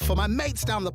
for my mates down the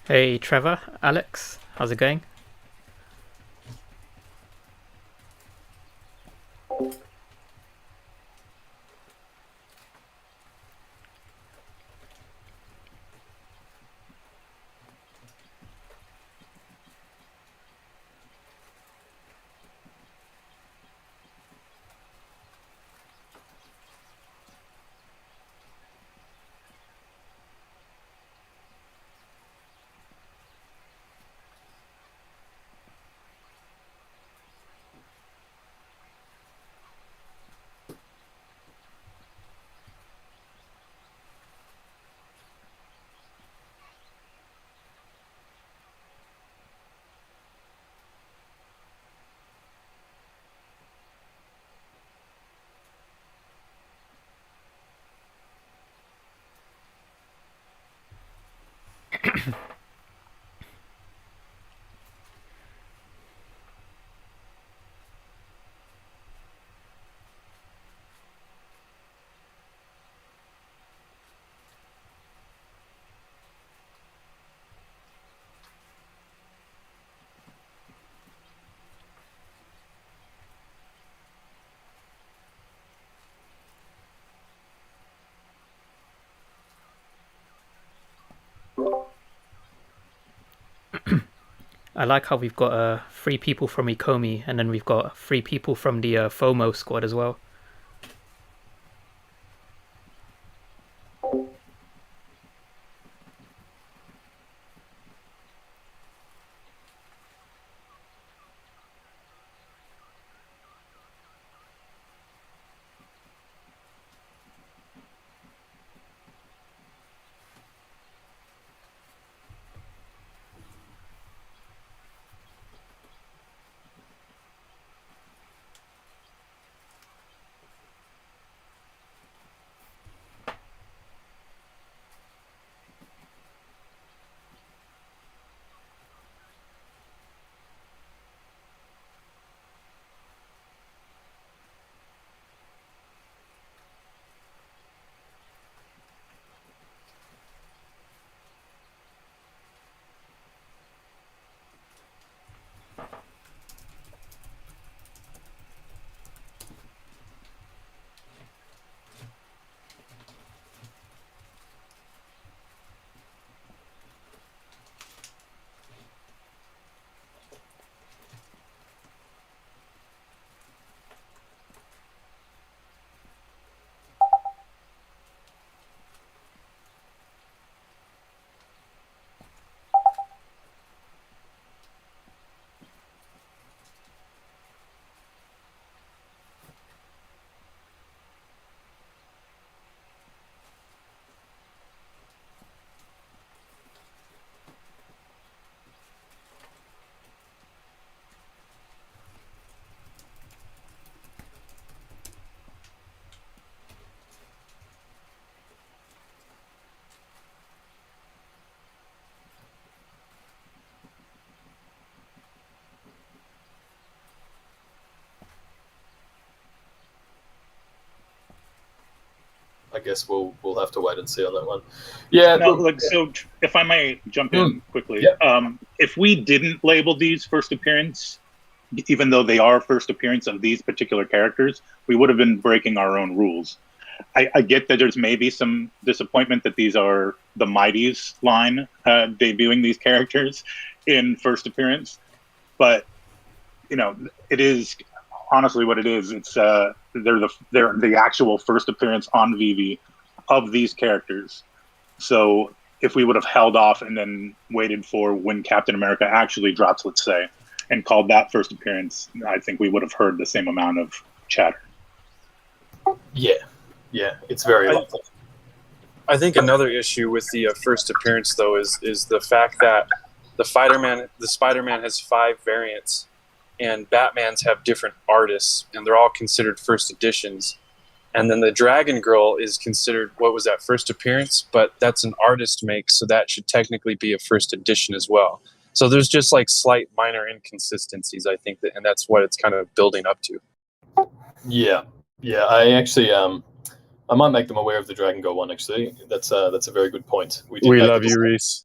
Hey Trevor, Alex, how's it going? I like how we've got 3 people from Ecomi, and then we've got 3 people from the FOMO squad as well. I guess we'll have to wait and see on that one. Yeah. Now, so if I may jump in quickly, if we didn't label these first appearance, even though they are first appearance of these particular characters, we would have been breaking our own rules. I get that there's maybe some disappointment that these are the Mighties line debuting these characters in first appearance, but it is honestly what it is. It's they're the actual first appearance on VeVe of these characters. So if we would have held off and then waited for when Captain America actually drops, let's say, and called that first appearance, I think we would have heard the same amount of chatter. Yeah, it's very likely. I think another issue with the first appearance, though, is the fact that the Spider-Man has 5 variants, and Batman's have different artists, and they're all considered first editions. And then the Dragon Girl is considered, first appearance? But that's an artist make, so that should technically be a first edition as well. So there's just like slight minor inconsistencies, I think, and that's what it's kind of building up to. Yeah. I actually, I might make them aware of the Dragon Girl one. Actually, that's a very good point. We love you, Reese.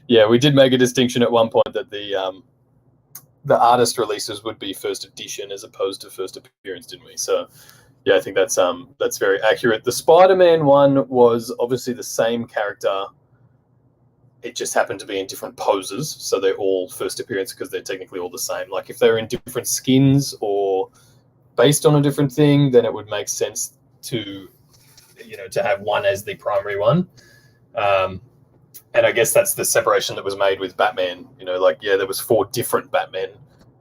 Yeah, we did make a distinction at one point that the artist releases would be first edition as opposed to first appearance, didn't we? So, yeah, I think that's very accurate. The Spider-Man one was obviously the same character. It just happened to be in different poses, so they're all first appearance because they're technically all the same. Like if they're in different skins or based on a different thing, then it would make sense to have one as the primary one. And I guess that's the separation that was made with Batman. There was 4 different Batmen,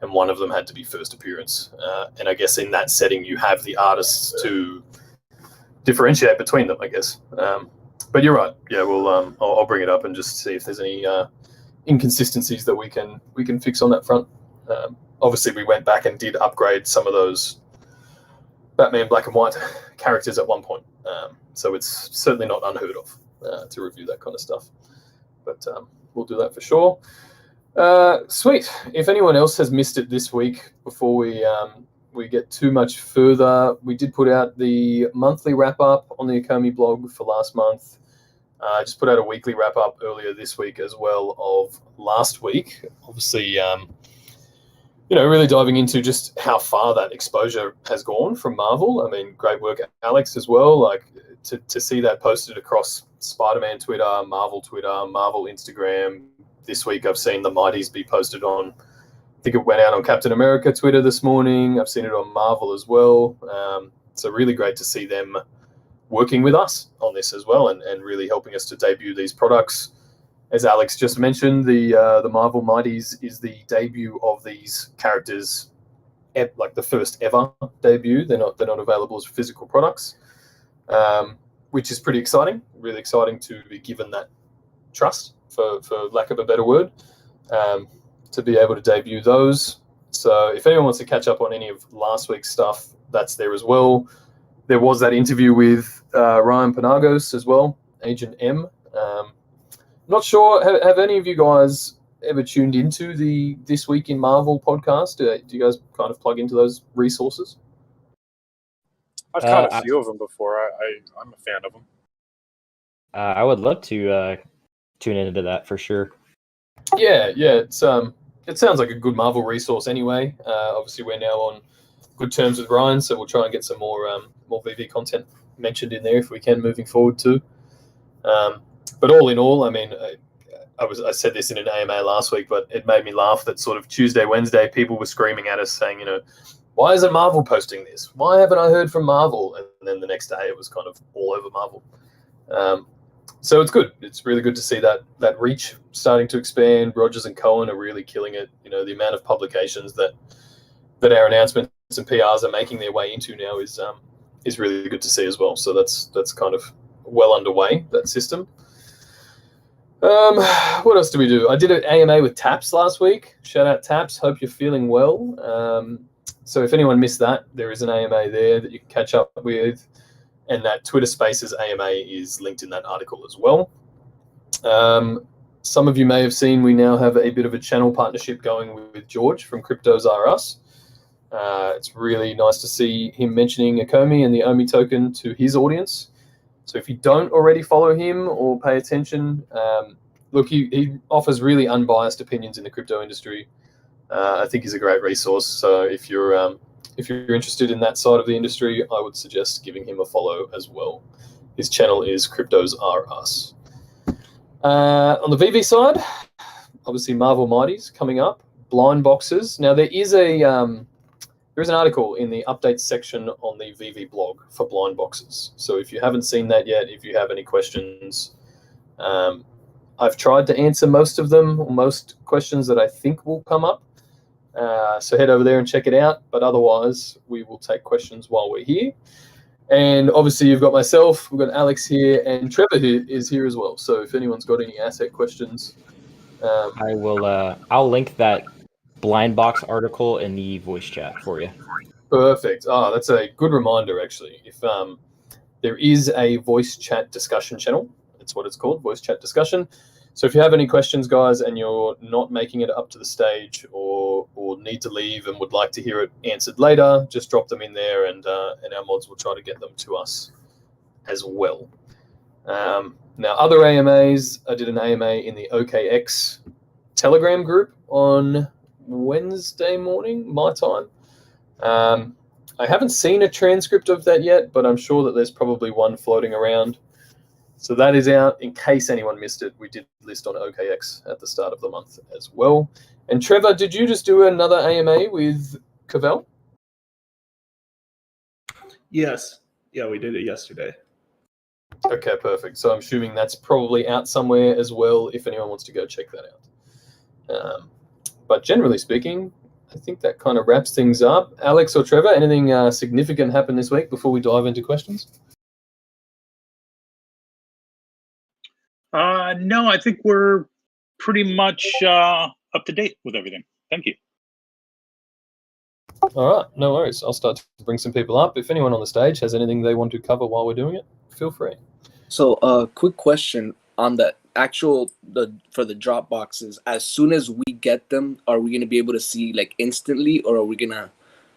and one of them had to be first appearance. And I guess in that setting, you have the artists to differentiate between them, I guess. But you're right. Yeah, I'll bring it up and just see if there's any inconsistencies that we can fix on that front. Obviously, we went back and did upgrade some of those Batman Black and White characters at one point. So it's certainly not unheard of to review that kind of stuff. But we'll do that for sure. Sweet. If anyone else has missed it this week, before we get too much further, we did put out the monthly wrap-up on the Ecomi blog for last month. I just put out a weekly wrap-up earlier this week as well of last week. Obviously, really diving into just how far that exposure has gone from Marvel. I mean, great work, Alex, as well. Like to see that posted across Spider-Man Twitter, Marvel Instagram. This week I've seen the Mighties be posted on, I think it went out on Captain America Twitter this morning. I've seen it on Marvel as well. So really great to see them working with us on this as well and really helping us to debut these products. As Alex just mentioned, the Marvel Mighties is the debut of these characters, like the first ever debut. They're not available as physical products, which is pretty exciting. Really exciting to be given that trust, for lack of a better word, to be able to debut those. So if anyone wants to catch up on any of last week's stuff, that's there as well. There was that interview with Ryan Panagos as well, Agent M. Not sure, have any of you guys ever tuned into the This Week in Marvel podcast? Do you guys kind of plug into those resources? I've caught a few of them before. I'm a fan of them. I would love to tune into that for sure. Yeah. It sounds like a good Marvel resource anyway. Obviously, we're now on good terms with Ryan, so we'll try and get some more VeVe content mentioned in there if we can moving forward too. But all in all, I mean, I said this in an AMA last week, but it made me laugh that sort of Tuesday, Wednesday, people were screaming at us saying, why isn't Marvel posting this? Why haven't I heard from Marvel? And then the next day it was kind of all over Marvel. So it's good. It's really good to see that reach starting to expand. Rogers and Cohen are really killing it. The amount of publications that our announcements and PRs are making their way into now is really good to see as well. So that's kind of well underway, that system. What else do we do? I did an AMA with Taps last week. Shout out Taps. Hope you're feeling well. So if anyone missed that, there is an AMA there that you can catch up with. And that Twitter Spaces AMA is linked in that article as well. Some of you may have seen we now have a bit of a channel partnership going with George from Cryptos R Us. It's really nice to see him mentioning Ecomi and the Omi token to his audience. So if you don't already follow him or pay attention, look, he offers really unbiased opinions in the crypto industry. I think he's a great resource. So if you're interested in that side of the industry, I would suggest giving him a follow as well. His channel is Cryptos Are Us. On the VeVe side, obviously Marvel Mighties coming up, blind boxes. Now there is an article in the updates section on the VeVe blog for blind boxes. So if you haven't seen that yet, if you have any questions, I've tried to answer most of them, or most questions that I think will come up. So head over there and check it out. But otherwise, we will take questions while we're here. And obviously, you've got myself, we've got Alex here, and Trevor is here as well. So if anyone's got any asset questions, I will. I'll link that blind box article in the voice chat for you. Perfect. Oh, that's a good reminder, actually. If there is a voice chat discussion channel, that's what it's called, voice chat discussion. So if you have any questions, guys, and you're not making it up to the stage or need to leave and would like to hear it answered later, just drop them in there, and our mods will try to get them to us as well. Now, other AMAs, I did an AMA in the OKX Telegram group on Wednesday morning, my time. I haven't seen a transcript of that yet, but I'm sure that there's probably one floating around. So that is out. In case anyone missed it, we did list on OKX at the start of the month as well. And Trevor, did you just do another AMA with Cavell? Yes. Yeah, we did it yesterday. Okay, perfect. So I'm assuming that's probably out somewhere as well if anyone wants to go check that out. But generally speaking, I think that kind of wraps things up. Alex or Trevor, anything significant happen this week before we dive into questions? No, I think we're pretty much up to date with everything. Thank you. All right, no worries. I'll start to bring some people up. If anyone on the stage has anything they want to cover while we're doing it, feel free. So, quick question on the for the drop boxes. As soon as we get them, are we gonna be able to see like instantly, or are we gonna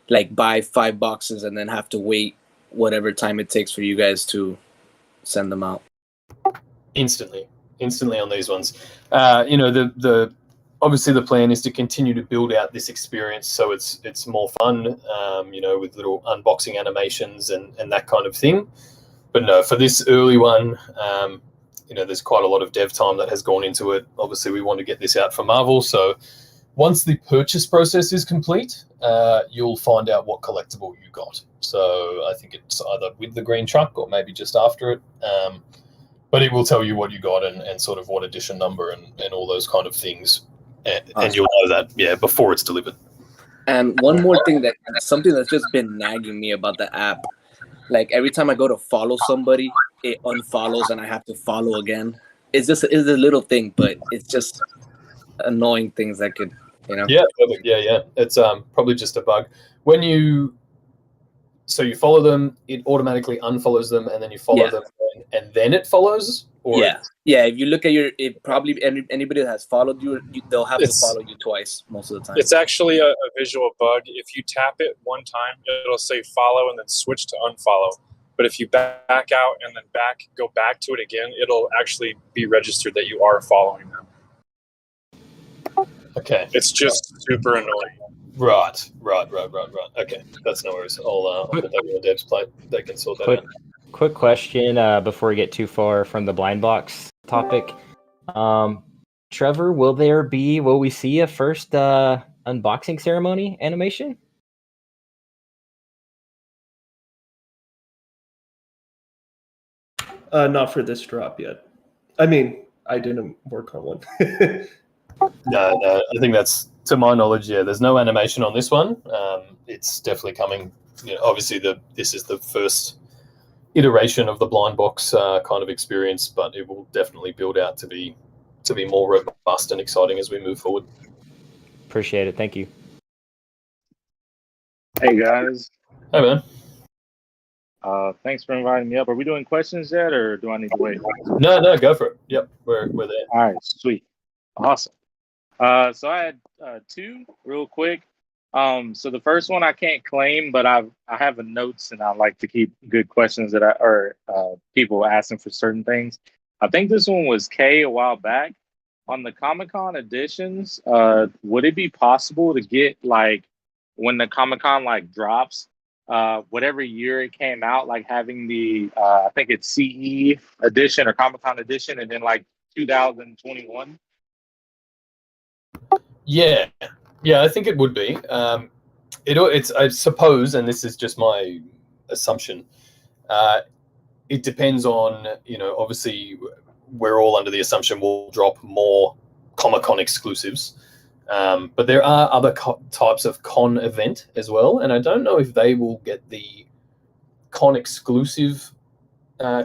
like buy 5 boxes and then have to wait whatever time it takes for you guys to send them out? Instantly on these ones. The obviously the plan is to continue to build out this experience so it's more fun, with little unboxing animations and that kind of thing. But no, for this early one, there's quite a lot of dev time that has gone into it. Obviously, we want to get this out for Marvel. So once the purchase process is complete, you'll find out what collectible you got. So I think it's either with the green truck or maybe just after it. But it will tell you what you got and sort of what edition number and all those kind of things. And you'll know that, before it's delivered. And one more thing, something that's just been nagging me about the app. Like every time I go to follow somebody, it unfollows and I have to follow again. It's a little thing, but it's just annoying things that could, Yeah, perfect. Yeah. It's probably just a bug. When you follow them, it automatically unfollows them, and then you follow them, and then it follows. Or yeah. If you look at probably anybody that has followed you, they'll have to follow you twice most of the time. It's actually a visual bug. If you tap it one time, it'll say follow and then switch to unfollow. But if you back out and then go back to it again, it'll actually be registered that you are following them. Okay. It's just super annoying. Right. Okay, that's no worries. I'll put that on the devs plate. They can sort that out. Quick question before we get too far from the blind box topic. Trevor, will we see a first unboxing ceremony animation? Not for this drop yet. I mean, I didn't work on one. No, I think that's, to my knowledge, there's no animation on this one. It's definitely coming. Obviously, this is the first iteration of the blind box kind of experience, but it will definitely build out to be more robust and exciting as we move forward. Appreciate it. Thank you. Hey guys. Hey man. Thanks for inviting me up. Are we doing questions yet, or do I need to wait? No, go for it. Yep, we're there. All right, sweet, awesome. So I had 2 real quick. So the first one I can't claim, but I have a notes, and I like to keep good questions that people asking for certain things. I think this one was K a while back on the Comic-Con editions. Would it be possible to get like when the Comic-Con like drops, whatever year it came out, like having the I think it's CE edition or Comic-Con edition, and then like 2021? Yeah, I think it would be. It's I suppose, and this is just my assumption. It depends on, obviously we're all under the assumption we'll drop more Comic-Con exclusives, but there are other types of con event as well, and I don't know if they will get the con exclusive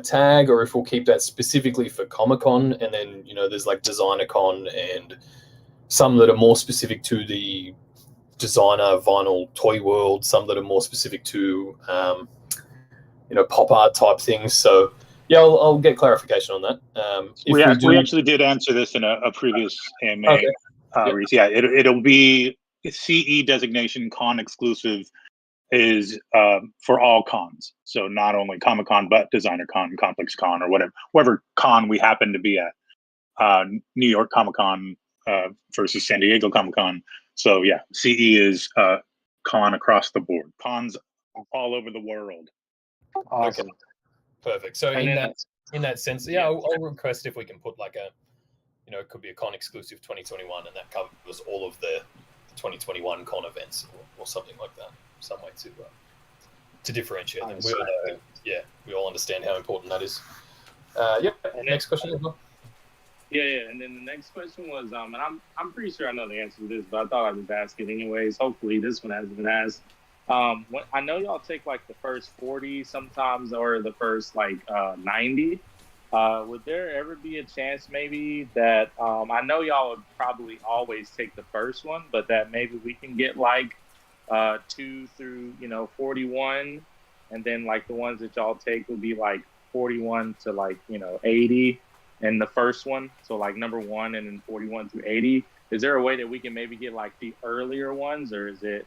tag, or if we'll keep that specifically for Comic-Con, and then there's like Designer Con and some that are more specific to the designer vinyl toy world, some that are more specific to pop art type things. So yeah, I'll get clarification on that. We actually did answer this in a previous AMA. Okay. Yeah, it'll be CE designation con exclusive is for all cons. So not only Comic-Con, but Designer Con, Complex Con, or whatever con we happen to be at. New York Comic-Con versus San Diego Comic-Con. So yeah, CE is con across the board. Cons all over the world. Awesome. Okay. Perfect. So in that sense, yeah, I'll request if we can put like a, it could be a con exclusive 2021, and that covers all of the 2021 con events or something like that. Some way to differentiate them. We all understand how important that is. Next question. Yeah, and then the next question was, and I'm pretty sure I know the answer to this, but I thought I'd just ask it anyways. Hopefully this one hasn't been asked. I know y'all take like the first 40 sometimes, or the first like 90. Would there ever be a chance maybe that I know y'all would probably always take the first one, but that maybe we can get like 2 through 41, and then like the ones that y'all take would be like 41 to like 80 in the first one, so like number 1 and then 41 through 80. Is there a way that we can maybe get like the earlier ones, or is that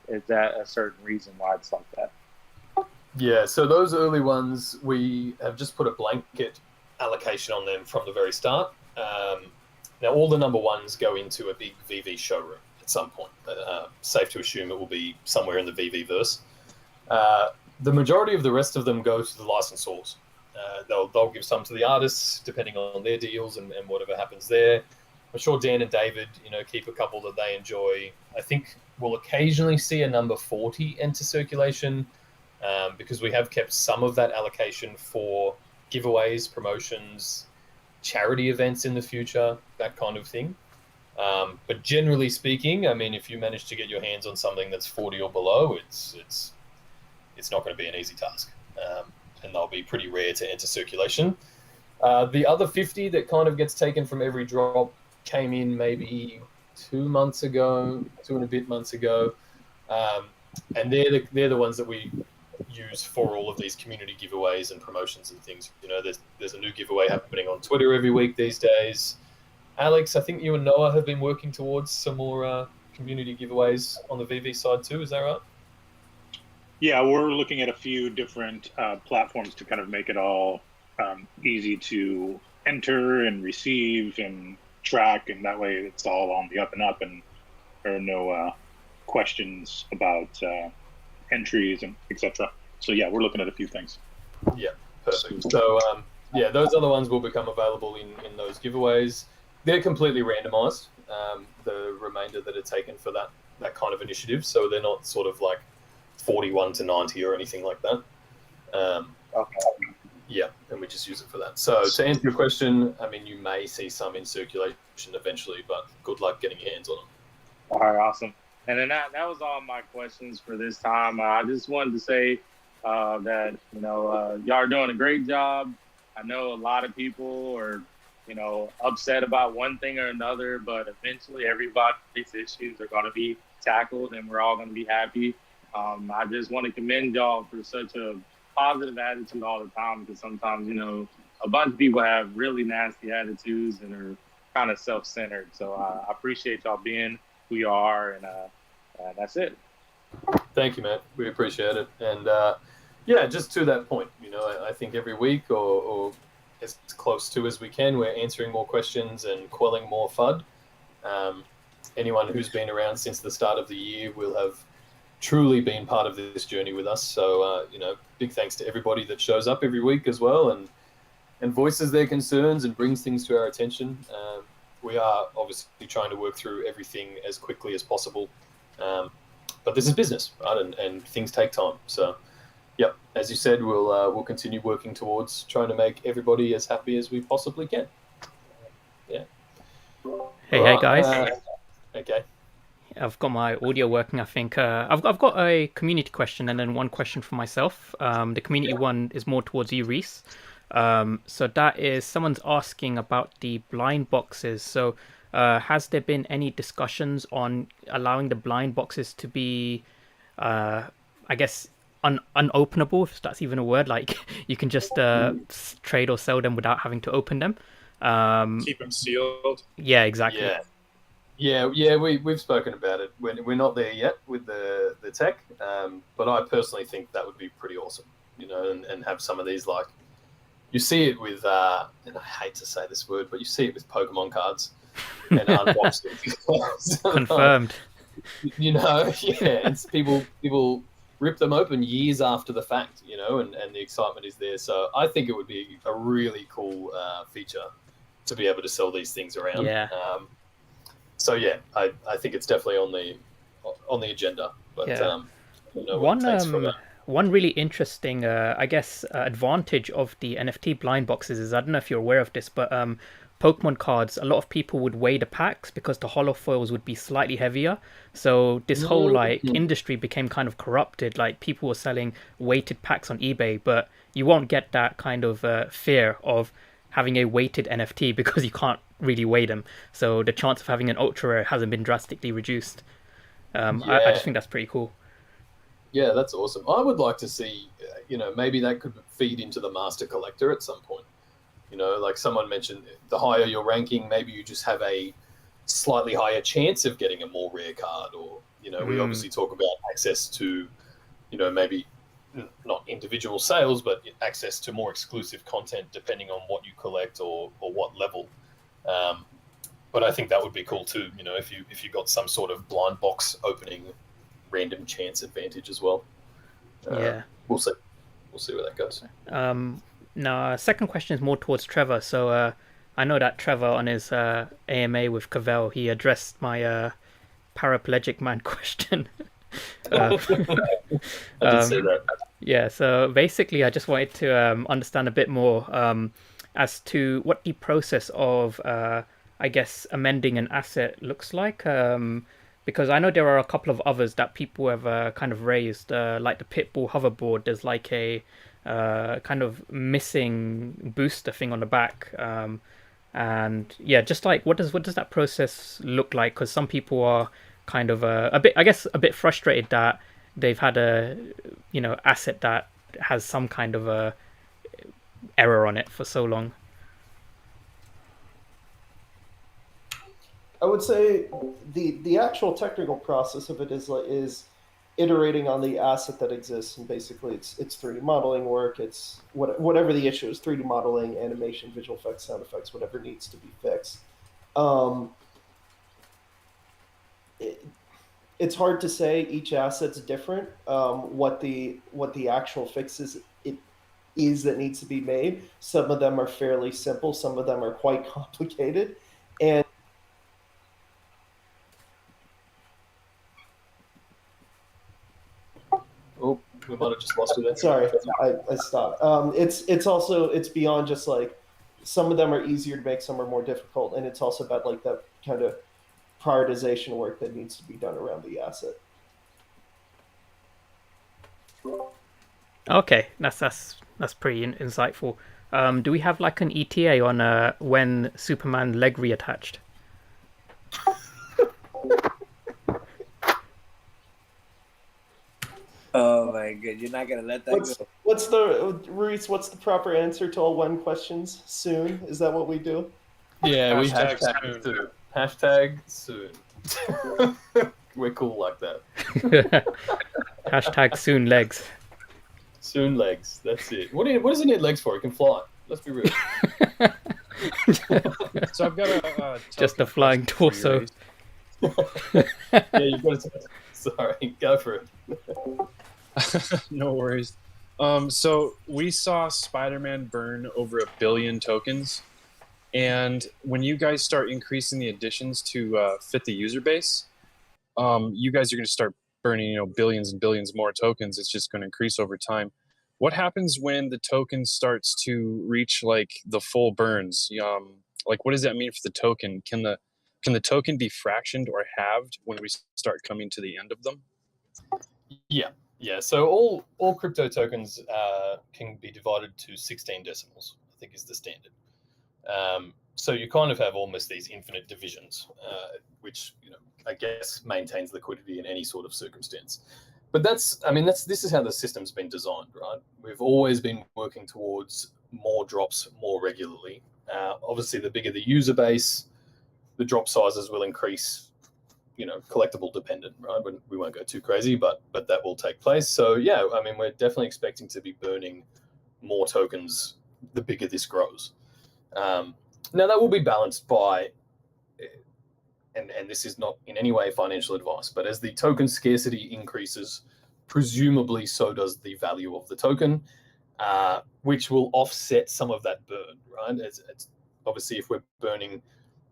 a certain reason why it's like that? Yeah, so those early ones, we have just put a blanket allocation on them from the very start. Now all the number ones go into a big VeVe showroom at some point. Safe to assume it will be somewhere in the VeVeverse. The majority of the rest of them go to the licensors. They'll give some to the artists depending on their deals and whatever happens there. I'm sure Dan and David, keep a couple that they enjoy. I think we'll occasionally see a number 40 enter circulation, because we have kept some of that allocation for giveaways, promotions, charity events in the future, that kind of thing. But generally speaking, I mean, if you manage to get your hands on something that's 40 or below, it's not going to be an easy task, and they'll be pretty rare to enter circulation. The other 50 that kind of gets taken from every drop came in maybe 2 months ago, 2 and a bit months ago, and they're the ones that we use for all of these community giveaways and promotions and things. There's a new giveaway happening on Twitter every week these days. Alex, I think you and Noah have been working towards some more community giveaways on the VeVe side too. Is that right? Yeah, we're looking at a few different platforms to kind of make it all easy to enter and receive and track, and that way it's all on the up and up, and there are no questions about entries and etc. So yeah, we're looking at a few things. Yeah, perfect. So those other ones will become available in those giveaways. They're completely randomized, the remainder that are taken for that kind of initiative, so they're not sort of like 41 to 90 or anything like that. Yeah, and we just use it for that. So to answer your question, I mean, you may see some in circulation eventually, but good luck getting your hands on them. All right, awesome. And then that was all my questions for this time. I just wanted to say that, y'all are doing a great job. I know a lot of people are, upset about one thing or another, but eventually everybody's issues are going to be tackled and we're all going to be happy. I just want to commend y'all for such a positive attitude all the time, because sometimes, a bunch of people have really nasty attitudes and are kind of self-centered. So I appreciate y'all being who you are, and that's it. Thank you, Matt. We appreciate it. And yeah, just to that point, I think every week or as close to as we can, we're answering more questions and quelling more FUD. Anyone who's been around since the start of the year will have truly been part of this journey with us. So, big thanks to everybody that shows up every week as well and voices their concerns and brings things to our attention. We are obviously trying to work through everything as quickly as possible. But this is business, right? And things take time. So, yep, as you said, we'll continue working towards trying to make everybody as happy as we possibly can. Yeah. Hey guys. Okay. I've got my audio working, I think. I've got a community question and then one question for myself. The community one is more towards you, Reese. So that is someone's asking about the blind boxes. So has there been any discussions on allowing the blind boxes to be, I guess, unopenable, if that's even a word? Like you can just trade or sell them without having to open them. Keep them sealed. Yeah, exactly. Yeah, we've spoken about it. We're not there yet with the tech, but I personally think that would be pretty awesome, and have some of these, like, you see it with, and I hate to say this word, but you see it with Pokemon cards and unboxing. Confirmed. It's people rip them open years after the fact, and the excitement is there. So I think it would be a really cool feature to be able to sell these things around. Yeah. So yeah, I think it's definitely on the agenda. But yeah. One really interesting, I guess, advantage of the NFT blind boxes is, I don't know if you're aware of this, but Pokemon cards, a lot of people would weigh the packs because the holo foils would be slightly heavier. So this whole industry became kind of corrupted. Like people were selling weighted packs on eBay, but you won't get that kind of fear of having a weighted NFT because you can't really weigh them. So the chance of having an ultra rare hasn't been drastically reduced. I just think that's pretty cool. Yeah, that's awesome. I would like to see, maybe that could feed into the master collector at some point. Like someone mentioned, the higher your ranking, maybe you just have a slightly higher chance of getting a more rare card. Or, we obviously talk about access to, maybe not individual sales, but access to more exclusive content depending on what you collect or what level. But I think that would be cool too, if you got some sort of blind box opening random chance advantage as well. Yeah. We'll see where that goes. Now, second question is more towards Trevor. So I know that Trevor on his AMA with Cavell, he addressed my paraplegic man question. I did say that. Yeah, so basically I just wanted to understand a bit more as to what the process of, I guess, amending an asset looks like. Because I know there are a couple of others that people have kind of raised, like the Pitbull hoverboard. There's like a kind of missing booster thing on the back. And yeah, just like what does that process look like? Because some people are kind of a bit frustrated that they've had a asset that has some kind of a error on it for so long. I would say the actual technical process of it is iterating on the asset that exists, and basically it's 3D modeling work. It's whatever the issue is: 3D modeling, animation, visual effects, sound effects, whatever needs to be fixed. It's hard to say. Each asset's different. What the actual fixes is that needs to be made. Some of them are fairly simple. Some of them are quite complicated, and we might have just lost you there. Sorry, I stopped. It's beyond just like, some of them are easier to make, some are more difficult, and it's also about like that kind of prioritization work that needs to be done around the asset. Okay, that's pretty insightful. Do we have like an ETA on when Superman leg reattached? Oh my god, you're not gonna let that go. What's the proper answer to all one questions? Soon? Is that what we do? Yeah, we Hashtag hashtag soon. Hashtag soon. We're cool like that. Hashtag soon legs. Soon legs. That's it. What does it need legs for? It can fly. Let's be real. So I've got a Just a flying torso. Yeah, you've got to. Sorry, go for it. No worries. So we saw Spider-Man burn over 1 billion tokens, and when you guys start increasing the additions to fit the user base, you guys are going to start burning, billions and billions more tokens. It's just going to increase over time. What happens when the token starts to reach like the full burns? Like, what does that mean for the token? Can the token be fractioned or halved when we start coming to the end of them? Yeah. So all crypto tokens can be divided to 16 decimals, I think is the standard. So you kind of have almost these infinite divisions, which I guess maintains liquidity in any sort of circumstance. But this is how the system's been designed, right? We've always been working towards more drops more regularly. Obviously, the bigger the user base, the drop sizes will increase, collectible dependent, right? We won't go too crazy, but that will take place. So yeah, we're definitely expecting to be burning more tokens the bigger this grows. Now that will be balanced by, and this is not in any way financial advice, but as the token scarcity increases, presumably so does the value of the token, which will offset some of that burn, right? It's obviously, if we're burning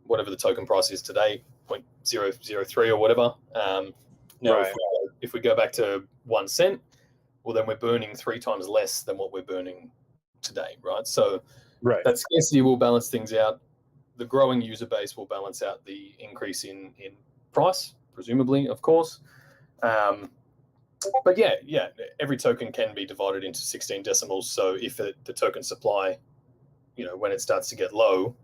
whatever the token price is today, 0.003 or whatever. Now, Right. if we go back to 1 cent, well, then we're burning 3 times less than what we're burning today, right? So Right. that scarcity will balance things out. The growing user base will balance out the increase in price, presumably, of course. But yeah, every token can be divided into 16 decimals. So if the token supply, when it starts to get low,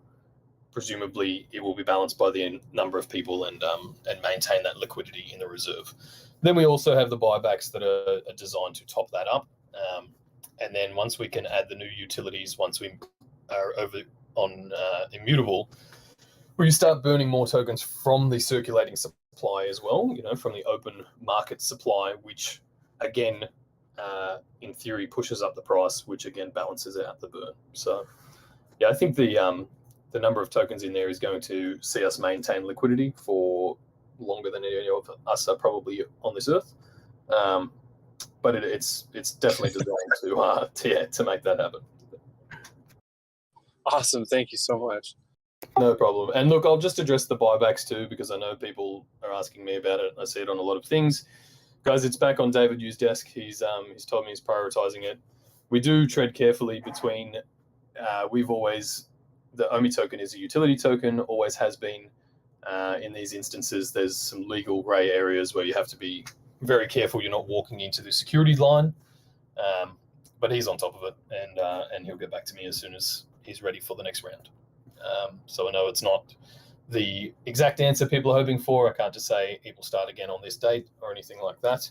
presumably it will be balanced by the number of people and maintain that liquidity in the reserve. Then we also have the buybacks that are designed to top that up. And then once we can add the new utilities, once we are over on immutable, we start burning more tokens from the circulating supply as well, from the open market supply, which again, in theory, pushes up the price, which again balances out the burn. So yeah, I think the number of tokens in there is going to see us maintain liquidity for longer than any of us are probably on this earth. But it's definitely designed to make that happen. Awesome. Thank you so much. No problem. And look, I'll just address the buybacks too, because I know people are asking me about it. I see it on a lot of things. Guys, it's back on David Yu's desk. He's told me he's prioritizing it. We do tread carefully between, the OMI token is a utility token, always has been. In these instances, there's some legal gray areas where you have to be very careful you're not walking into the security line. But he's on top of it, and he'll get back to me as soon as he's ready for the next round. So I know it's not the exact answer people are hoping for. I can't just say it will start again on this date or anything like that.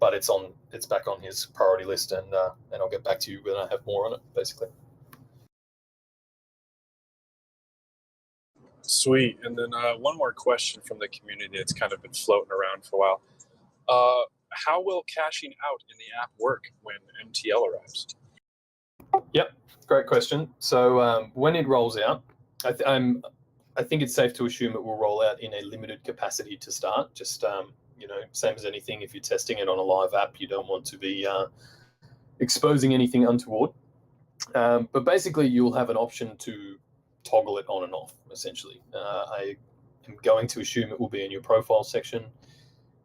But it's back on his priority list, and I'll get back to you when I have more on it, basically. Sweet. And then one more question from the community that's kind of been floating around for a while. How will cashing out in the app work when MTL arrives? Yep, great question. So when it rolls out, I think it's safe to assume it will roll out in a limited capacity to start. Just same as anything, if you're testing it on a live app, you don't want to be exposing anything untoward. But basically, you'll have an option to toggle it on and off, essentially. I am going to assume it will be in your profile section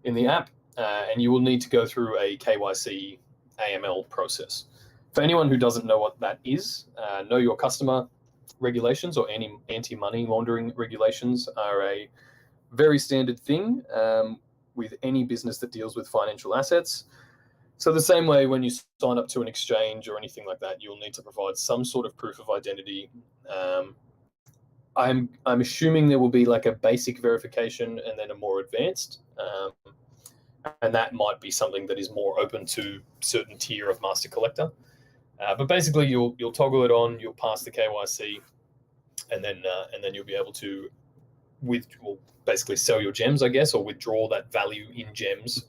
in the app, and you will need to go through a KYC AML process. For anyone who doesn't know what that is, know your customer regulations or any anti-money laundering regulations are a very standard thing with any business that deals with financial assets. So the same way when you sign up to an exchange or anything like that, you'll need to provide some sort of proof of identity. I'm assuming there will be like a basic verification and then a more advanced, and that might be something that is more open to certain tier of master collector. But basically, you'll toggle it on, you'll pass the KYC, and then you'll be able to basically sell your gems, I guess, or withdraw that value in gems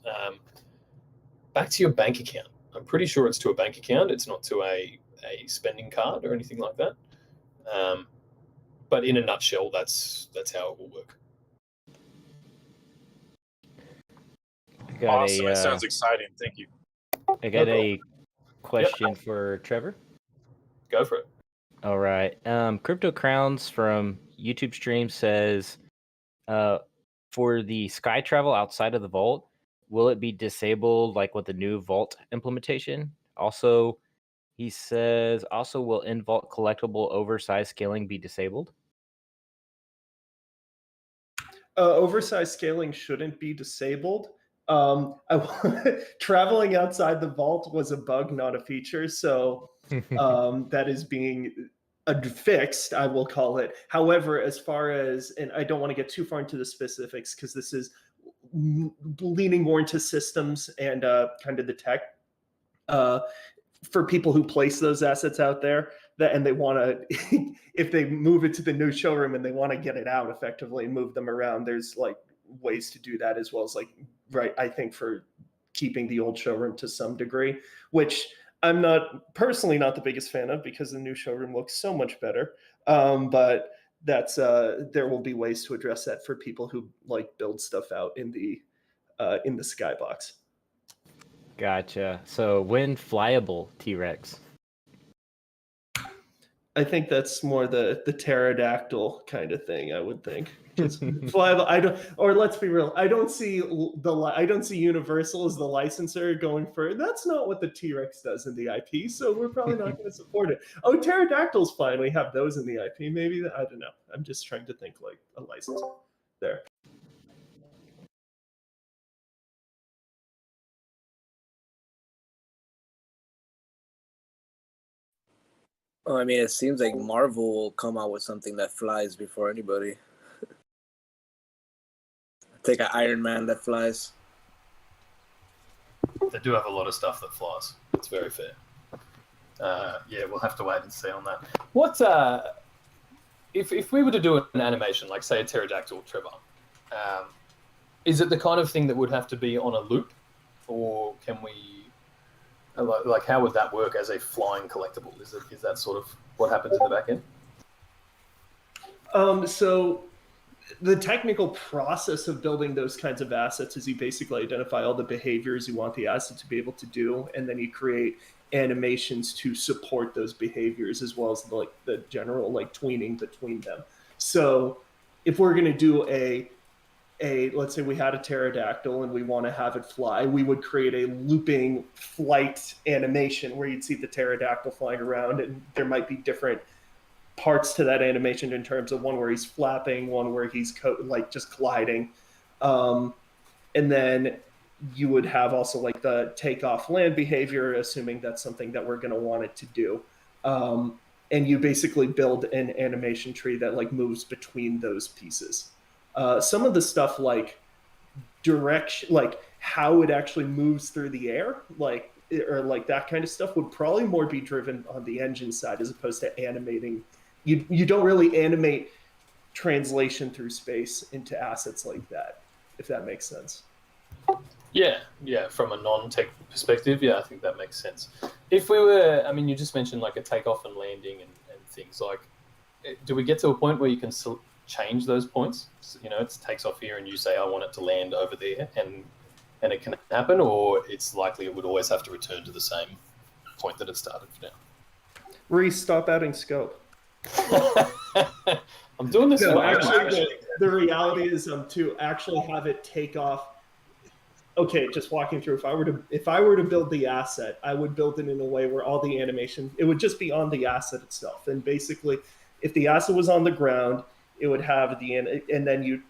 back to your bank account. I'm pretty sure it's to a bank account. It's not to a spending card or anything like that. But in a nutshell, that's how it will work. Awesome. It sounds exciting. Thank you. I got a question for Trevor. Go for it. All right. Crypto Crowns from YouTube stream says, for the sky travel outside of the vault, will it be disabled like with the new vault implementation? Also, he says, also will in-vault collectible oversized scaling be disabled? Oversized scaling shouldn't be disabled. Traveling outside the vault was a bug, not a feature. So that is being fixed, I will call it. However, as far as, and I don't want to get too far into the specifics because this is leaning more into systems and kind of the tech. For people who place those assets out there and they want to, if they move it to the new showroom and they want to get it out effectively and move them around, there's like ways to do that, as well as like, I think for keeping the old showroom to some degree, which I'm personally not the biggest fan of because the new showroom looks so much better. But that's there will be ways to address that for people who like build stuff out in the skybox. Gotcha. So when flyable T-Rex? I think that's more the pterodactyl kind of thing, I would think. Just flyable. Let's be real. I don't see Universal as the licensor going for that's not what the T-Rex does in the IP, so we're probably not going to support it. Oh, pterodactyl's fine. We have those in the IP. Maybe I don't know. I'm just trying to think like a licensor there. Oh, I mean, it seems like Marvel will come out with something that flies before anybody. Take an Iron Man that flies. They do have a lot of stuff that flies. It's very fair. Yeah, we'll have to wait and see on that. What if we were to do an animation, like say a pterodactyl, Trevor? Is it the kind of thing that would have to be on a loop, or can we? Like, how would that work as a flying collectible? Is that sort of what happens in the back end? So the technical process of building those kinds of assets is you basically identify all the behaviors you want the asset to be able to do, and then you create animations to support those behaviors, as well as like the general like tweening between them. So if we're going to do let's say we had a pterodactyl and we want to have it fly, we would create a looping flight animation where you'd see the pterodactyl flying around, and there might be different parts to that animation in terms of one where he's flapping, one where he's like just gliding. And then you would have also like the takeoff land behavior, assuming that's something that we're going to want it to do. And you basically build an animation tree that like moves between those pieces. Some of the stuff like direction, like how it actually moves through the air, like or like that kind of stuff would probably more be driven on the engine side as opposed to animating. You don't really animate translation through space into assets like that, if that makes sense. Yeah, from a non-tech perspective, yeah, I think that makes sense. If we were, I mean, you just mentioned like a takeoff and landing and things like, do we get to a point where you can change those points? You know, it takes off here and you say, I want it to land over there, and it can happen, or it's likely it would always have to return to the same point that it started from. Reese, stop adding scope. I'm doing this. No, actually, the reality is to actually have it take off. Okay, just walking through. If I were to build the asset, I would build it in a way where all the animation, it would just be on the asset itself. And basically, if the asset was on the ground, it would have and then you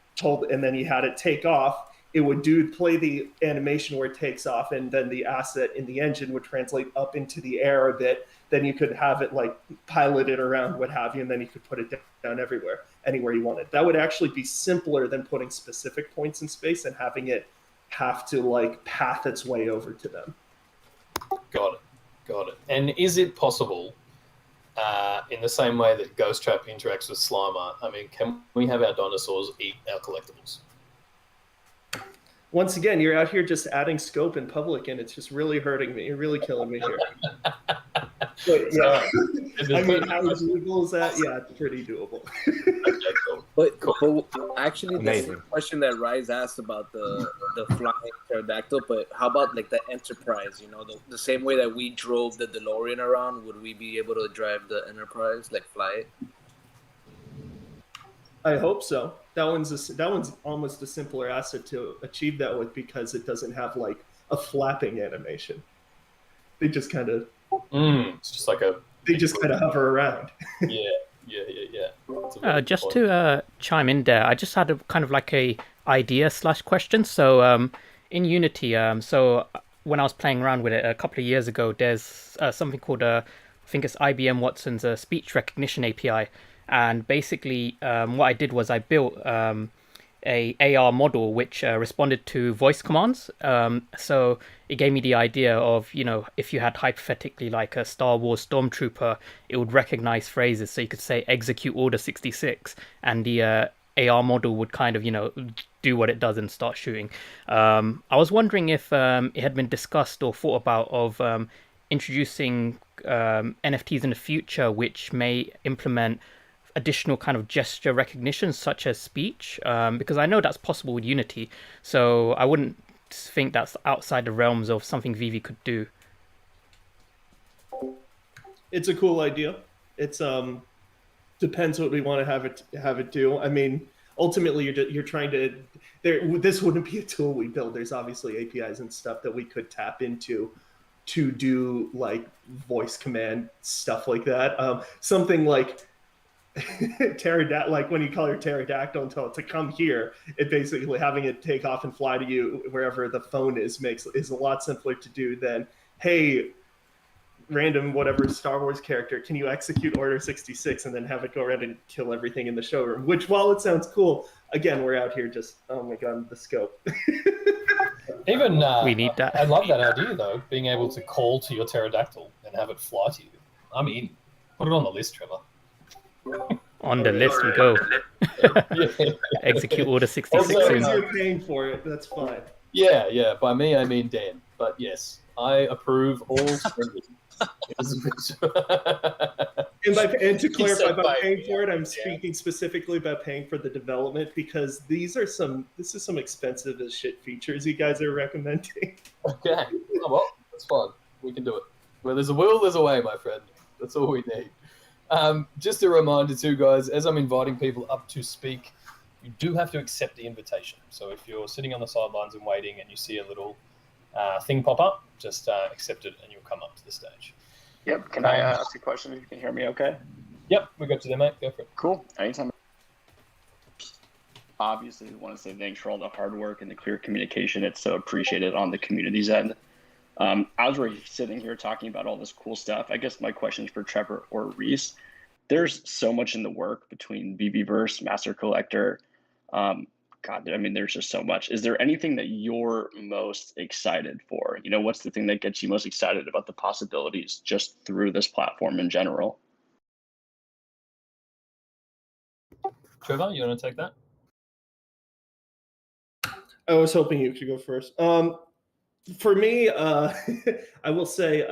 had it take off. It would play the animation where it takes off, and then the asset in the engine would translate up into the air a bit. Then you could have it like pilot it around, what have you, and then you could put it down anywhere you wanted. That would actually be simpler than putting specific points in space and having it have to like path its way over to them. Got it. And is it possible in the same way that Ghost Trap interacts with Slimer. I mean, can we have our dinosaurs eat our collectibles? Once again, you're out here just adding scope in public, and it's just really hurting me. You're really killing me here. But yeah, I mean, how doable is that? Yeah, it's pretty doable. Okay, cool. But actually, that's the question that Rise asked about the flying pterodactyl. But how about like the Enterprise? You know, the same way that we drove the DeLorean around, would we be able to drive the Enterprise, like fly it? I hope so. That one's almost a simpler asset to achieve that with because it doesn't have like a flapping animation. They just kind of it's just like they just kind of hover around. yeah. Just to chime in there, I just had a kind of like a idea / question. So in Unity, so when I was playing around with it a couple of years ago, there's something called I think it's IBM Watson's speech recognition API. And basically, what I did was I built a AR model which responded to voice commands. So it gave me the idea of, you know, if you had hypothetically like a Star Wars stormtrooper, it would recognize phrases. So you could say execute order 66, and the AR model would kind of, you know, do what it does and start shooting. I was wondering if it had been discussed or thought about of introducing NFTs in the future which may implement additional kind of gesture recognition such as speech, because I know that's possible with Unity, so I wouldn't think that's outside the realms of something VeVe could do. It's a cool idea. It's depends what we want to have it do. I mean, ultimately you're trying to this wouldn't be a tool we build. There's obviously APIs and stuff that we could tap into to do like voice command stuff like that. Something like pterodactyl, like when you call your pterodactyl to come here, it basically having it take off and fly to you wherever the phone is a lot simpler to do than, hey, random whatever Star Wars character, can you execute Order 66 and then have it go around and kill everything in the showroom? Which, while it sounds cool, again, we're out here just, oh my god, the scope. Even we need that. I love that idea though, being able to call to your pterodactyl and have it fly to you. I'm in. Put it on the list, Trevor. On the list we go. Execute order 66. As long as you're paying for it, that's fine. Yeah. By me, I mean Dan. But yes, I approve all spending. And to clarify, by paying for it, I'm speaking specifically about paying for the development, because this is some expensive as shit features you guys are recommending. Okay. Oh, well, that's fine. We can do it. Where there's a will, there's a way, my friend. That's all we need. Just a reminder too, guys, as I'm inviting people up to speak, you do have to accept the invitation. So if you're sitting on the sidelines and waiting and you see a little thing pop up, just accept it and you'll come up to the stage. Yep. Can I ask a question if you can hear me okay? Yep, we got you there, mate. Go for it. Cool. Anytime. Obviously, we want to say thanks for all the hard work and the clear communication. It's so appreciated on the community's end. As we're sitting here talking about all this cool stuff, I guess my question is for Trevor or Reese. There's so much in the work between VeVeVerse, Master Collector. God, I mean, there's just so much. Is there anything that you're most excited for? You know, what's the thing that gets you most excited about the possibilities just through this platform in general? Trevor, you want to take that? I was hoping you could go first. For me, I will say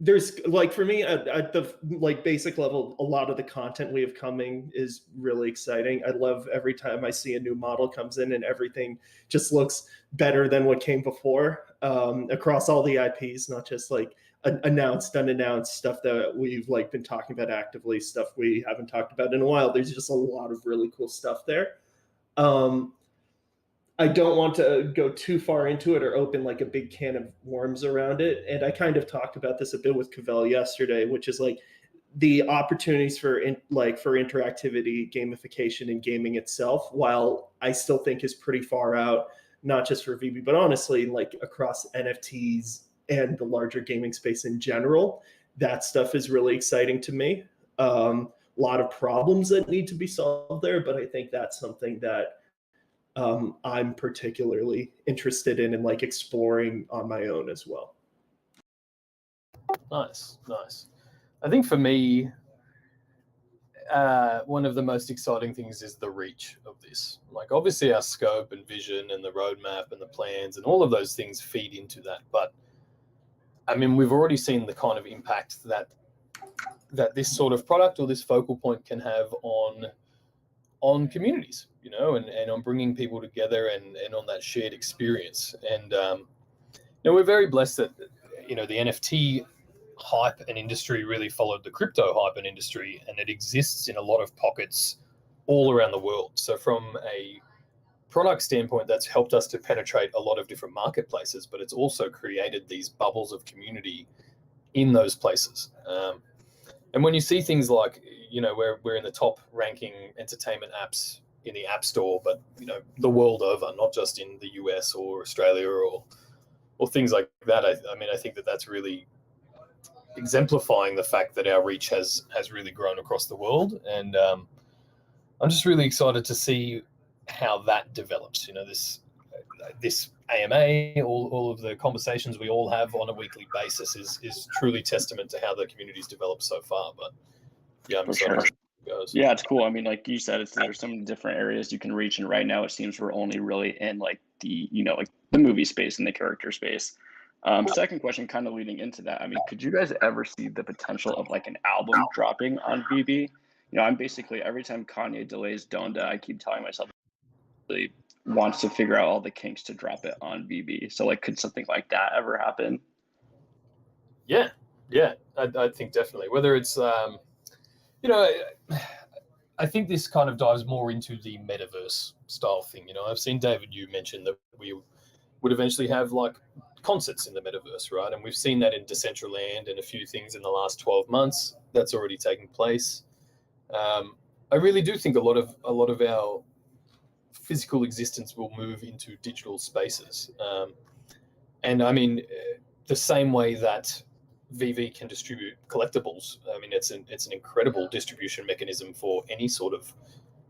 there's like, for me at the like basic level, a lot of the content we have coming is really exciting. I love every time I see a new model comes in and everything just looks better than what came before, across all the IPs, not just like announced, unannounced stuff that we've like been talking about actively, stuff we haven't talked about in a while. There's just a lot of really cool stuff there. I don't want to go too far into it or open like a big can of worms around it. And I kind of talked about this a bit with Cavell yesterday, which is like the opportunities for interactivity, gamification, and gaming itself, while I still think is pretty far out, not just for VeVe, but honestly, like across NFTs and the larger gaming space in general. That stuff is really exciting to me. A lot of problems that need to be solved there, but I think that's something that I'm particularly interested in and like exploring on my own as well. Nice. I think for me, one of the most exciting things is the reach of this. Like, obviously our scope and vision and the roadmap and the plans and all of those things feed into that. But I mean, we've already seen the kind of impact that this sort of product or this focal point can have on communities, you know, and on bringing people together and on that shared experience. And you know, we're very blessed that, you know, the NFT hype and industry really followed the crypto hype and industry, and it exists in a lot of pockets all around the world. So from a product standpoint, that's helped us to penetrate a lot of different marketplaces, but it's also created these bubbles of community in those places. And when you see things like, you know, we're in the top ranking entertainment apps in the App Store, but, you know, the world over, not just in the US or Australia or things like that. I mean, I think that that's really exemplifying the fact that our reach has really grown across the world. And I'm just really excited to see how that develops. You know, this AMA, all of the conversations we all have on a weekly basis is truly testament to how the community's developed so far. But yeah, I'm excited. Sure. Yeah, it's cool. I mean, like you said, there's some different areas you can reach, and right now it seems we're only really in like the, you know, like the movie space and the character space. Second question, kind of leading into that. I mean, could you guys ever see the potential of like an album dropping on VeVe? You know, I'm basically, every time Kanye delays Donda, I keep telling myself he wants to figure out all the kinks to drop it on VeVe. So like, could something like that ever happen? Yeah, I think definitely. Whether it's you know, I think this kind of dives more into the metaverse style thing. You know, I've seen David, you mentioned that we would eventually have like concerts in the metaverse, right? And we've seen that in Decentraland and a few things in the last 12 months. That's already taken place. I really do think a lot of our physical existence will move into digital spaces. And I mean, the same way that VeVe can distribute collectibles. I mean, it's an incredible distribution mechanism for any sort of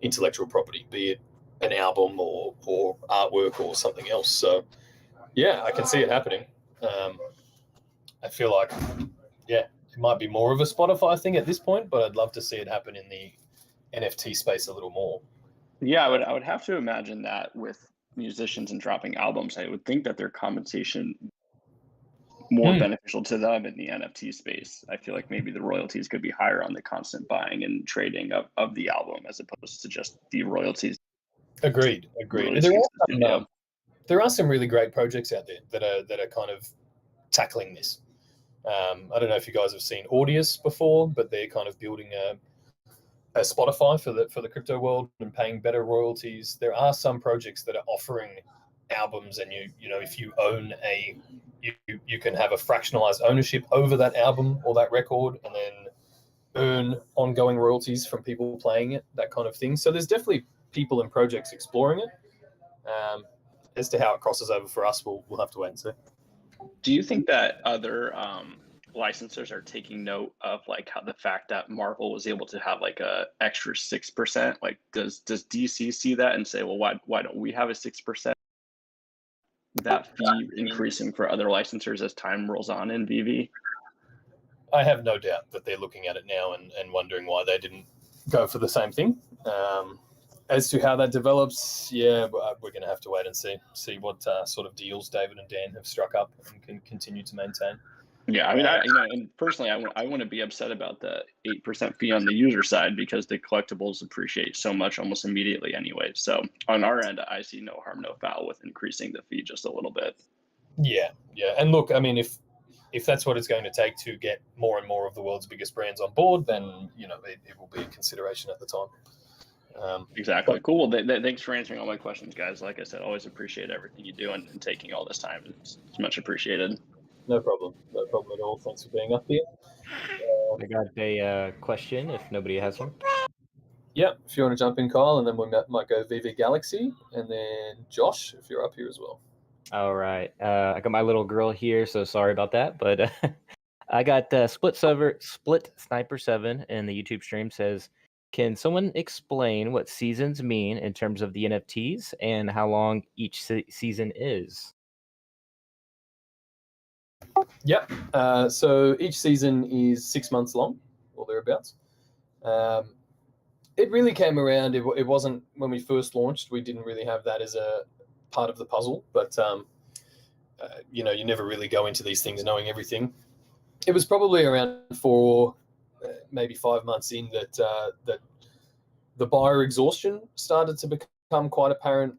intellectual property, be it an album or artwork or something else. So yeah, I can see it happening. I feel like, yeah, it might be more of a Spotify thing at this point, but I'd love to see it happen in the NFT space a little more. Yeah, I would have to imagine that with musicians and dropping albums, I would think that their compensation more beneficial to them in the NFT space. I feel like maybe the royalties could be higher on the constant buying and trading of the album as opposed to just the royalties. Agreed. There are some really great projects out there that are kind of tackling this. I don't know if you guys have seen Audius before, but they're kind of building a Spotify for the crypto world and paying better royalties. There are some projects that are offering albums, and you know, if you own you can have a fractionalized ownership over that album or that record, and then earn ongoing royalties from people playing it, that kind of thing. So there's definitely people and projects exploring it. As to how it crosses over for us, we'll have to wait and see. Do you think that other licensors are taking note of like how the fact that Marvel was able to have like a extra 6%? Like, does DC see that and say, well, why don't we have a 6%? That fee increasing for other licensors as time rolls on in VeVe? I have no doubt that they're looking at it now and wondering why they didn't go for the same thing. As to how that develops, yeah, we're going to have to wait and see what sort of deals David and Dan have struck up and can continue to maintain. Yeah, I mean, and personally, I want to be upset about the 8% fee on the user side because the collectibles appreciate so much almost immediately anyway. So on our end, I see no harm, no foul with increasing the fee just a little bit. Yeah, and look, I mean, if that's what it's going to take to get more and more of the world's biggest brands on board, then you know it will be a consideration at the time. Exactly. Cool. Well, thanks for answering all my questions, guys. Like I said, always appreciate everything you do and taking all this time. It's much appreciated. No problem at all. Thanks for being up here. I got a question if nobody has one. Yeah, if you want to jump in, Kyle, and then we might go VeVe Galaxy, and then Josh, if you're up here as well. All right. I got my little girl here, so sorry about that. But I got Split Sniper 7 in the YouTube stream says, can someone explain what seasons mean in terms of the NFTs and how long each season is? Yep. So each season is 6 months long, or thereabouts. It really came around. It wasn't when we first launched. We didn't really have that as a part of the puzzle, but you know, you never really go into these things knowing everything. It was probably around 4, maybe 5 months in that that the buyer exhaustion started to become quite apparent.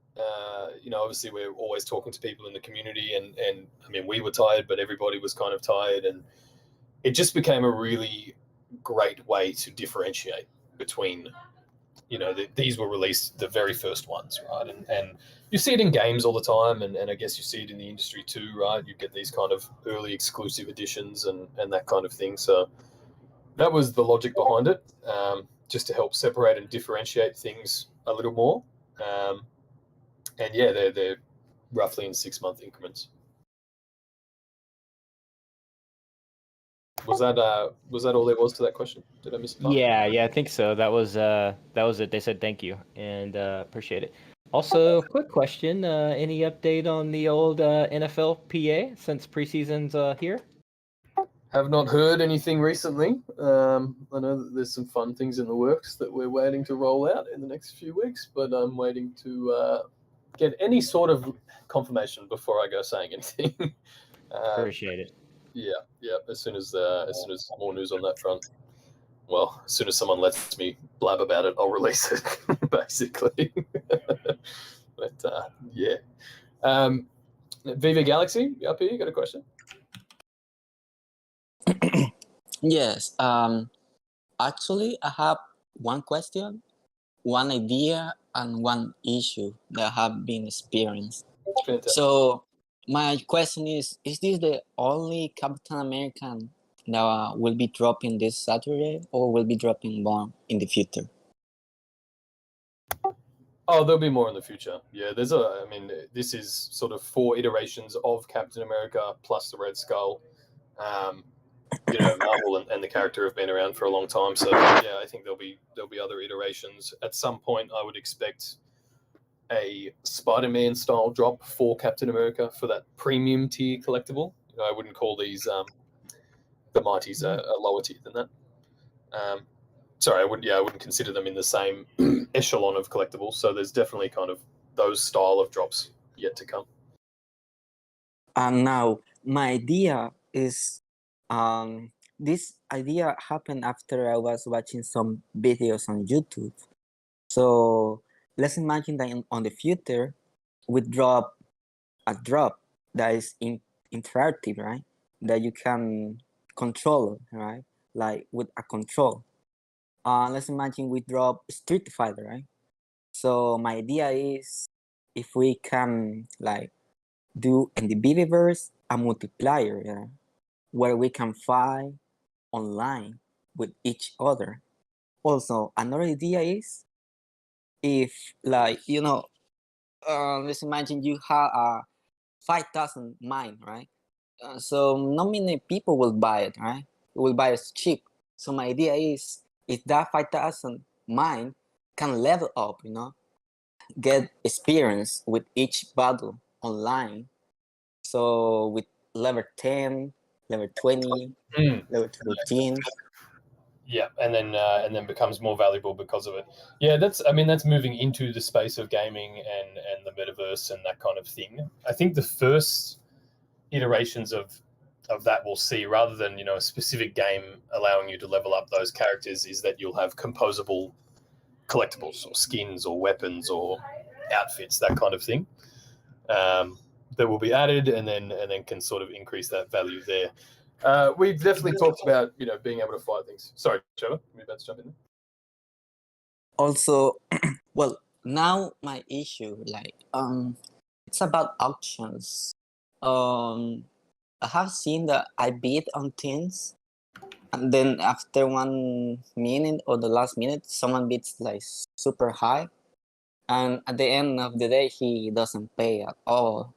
You know, obviously we're always talking to people in the community, and I mean, we were tired, but everybody was kind of tired, and it just became a really great way to differentiate between, you know, these were released the very first ones, right? And you see it in games all the time, and I guess you see it in the industry too, right? You get these kind of early exclusive editions and that kind of thing. So that was the logic behind it, just to help separate and differentiate things a little more. And yeah, they're roughly in 6 month increments. Was that all there was to that question? Did I miss a part? Yeah, I think so. That was it. They said thank you and appreciate it. Also, quick question: any update on the old NFL PA since preseason's here? Have not heard anything recently. I know that there's some fun things in the works that we're waiting to roll out in the next few weeks, but I'm waiting to get any sort of confirmation before I go saying anything. Appreciate it. Yeah. As soon as more news on that front. Well, as soon as someone lets me blab about it, I'll release it, basically. But yeah. VeVe Galaxy, up here, you got a question? Yes. Actually, I have one question, one idea, and one issue that have been experienced. Fantastic. So my question is this the only Captain American that will be dropping this Saturday, or will be dropping more in the future? Oh, there'll be more in the future. Yeah, I mean, this is sort of 4 iterations of Captain America plus the Red Skull. You know, Marvel and the character have been around for a long time, so yeah, I think there'll be other iterations. At some point, I would expect a Spider-Man style drop for Captain America for that premium tier collectible. You know, I wouldn't call these the Mighties a lower tier than that. Sorry, I wouldn't consider them in the same echelon of collectibles. So there's definitely kind of those style of drops yet to come. And now my idea is, this idea happened after I was watching some videos on YouTube. So let's imagine that on the future, we drop a drop that is interactive, right? That you can control, right? Like with a control. Let's imagine we drop Street Fighter, right? So my idea is, if we can like do in the VeVeverse a multiplier, yeah, where we can fight online with each other. Also, another idea is, if like, you know, let's imagine you have a 5,000 mine, right? So not many people will buy it, right? Will buy it cheap. So my idea is, if that 5,000 mine can level up, you know, get experience with each battle online. So with level 10, level 20, level 13. Yeah, and then becomes more valuable because of it. Yeah, that's moving into the space of gaming and the metaverse and that kind of thing. I think the first iterations of that we'll see, rather than, you know, a specific game allowing you to level up those characters, is that you'll have composable collectibles or skins or weapons or outfits, that kind of thing, that will be added, and then can sort of increase that value there. We've definitely talked about, you know, being able to fight things. Sorry, Trevor, you're about to jump in. Also, well, now my issue, like, it's about auctions. I have seen that I bid on things, and then after 1 minute or the last minute, someone bids like super high, and at the end of the day, he doesn't pay at all.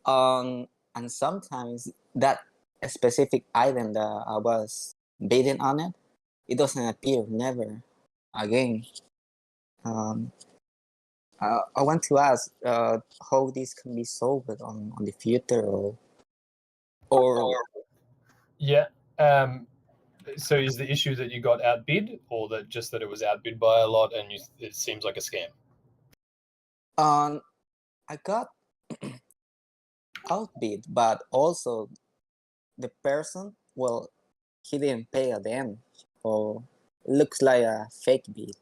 And sometimes that specific item that I was bidding on it doesn't appear never again. I want to ask how this can be solved on the future, or Or Yeah. So is the issue that you got outbid, or that just that it was outbid by a lot and it seems like a scam? I got outbid, but also the person, well, he didn't pay at the end, so it looks like a fake bid.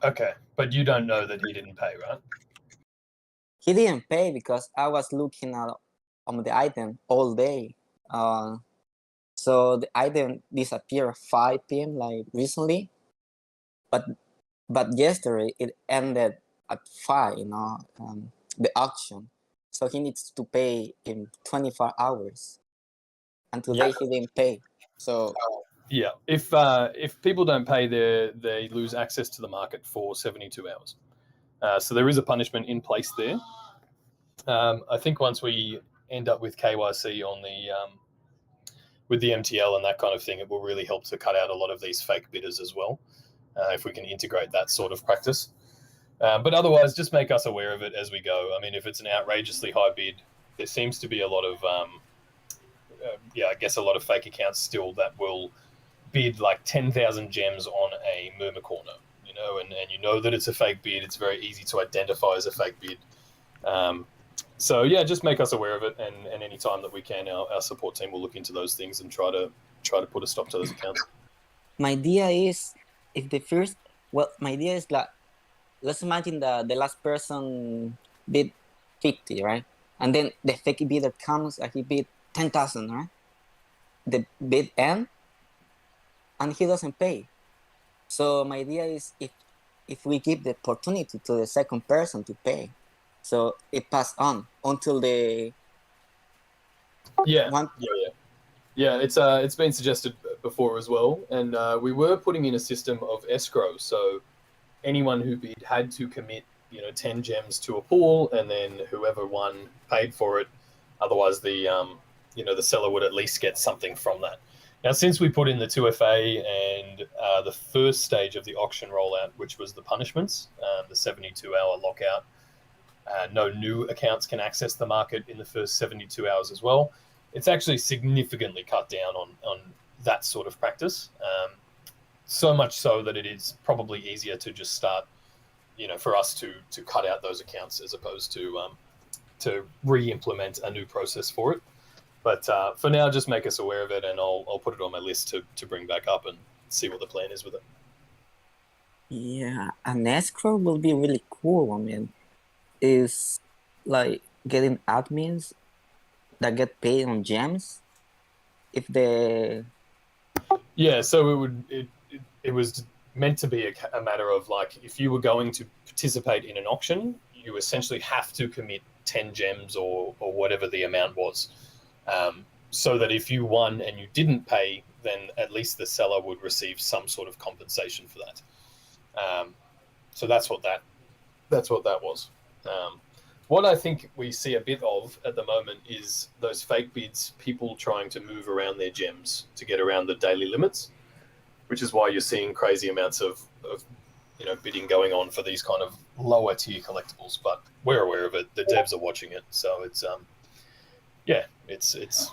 Okay, but you don't know that he didn't pay, right? He didn't pay because I was looking at the item all day. So the item disappeared 5 p.m. like recently, but yesterday it ended at 5. The auction. So he needs to pay in 24 hours, and today he didn't pay. So yeah, if people don't pay, they lose access to the market for 72 hours. So there is a punishment in place there. I think once we end up with KYC on the with the MTL and that kind of thing, it will really help to cut out a lot of these fake bidders as well, if we can integrate that sort of practice. But otherwise, just make us aware of it as we go. I mean, if it's an outrageously high bid, there seems to be a lot of, I guess a lot of fake accounts still that will bid like 10,000 gems on a murmur corner, and you know that it's a fake bid. It's very easy to identify as a fake bid. So yeah, just make us aware of it, and any time that we can, our support team will look into those things and try to put a stop to those accounts. my idea is, my idea is that, let's imagine the last person bid 50, right? And then the fake bidder comes and he bid 10,000, right? The bid ends and he doesn't pay. So my idea is, if we give the opportunity to the second person to pay, so it pass on until the Yeah, it's been suggested before as well, and we were putting in a system of escrow. So anyone who bid had to commit 10 gems to a pool, and then whoever won paid for it. Otherwise, the seller would at least get something from that. Now, since we put in the 2FA and the first stage of the auction rollout, which was the punishments, the 72-hour lockout, no new accounts can access the market in the first 72 hours as well. It's actually significantly cut down on that sort of practice. So much so that it is probably easier to just start, for us to cut out those accounts as opposed to re-implement a new process for it. But for now, just make us aware of it, and I'll put it on my list to bring back up and see what the plan is with it. Yeah, an escrow will be really cool. I mean, is like getting admins that get paid on gems. If they so it was meant to be a matter of, like, if you were going to participate in an auction, you essentially have to commit 10 gems or whatever the amount was, so that if you won and you didn't pay, then at least the seller would receive some sort of compensation for that. So that's what that was. What I think we see a bit of at the moment is those fake bids, people trying to move around their gems to get around the daily limits, which is why you're seeing crazy amounts of bidding going on for these kind of lower tier collectibles. But we're aware of it. The devs are watching it, so it's it's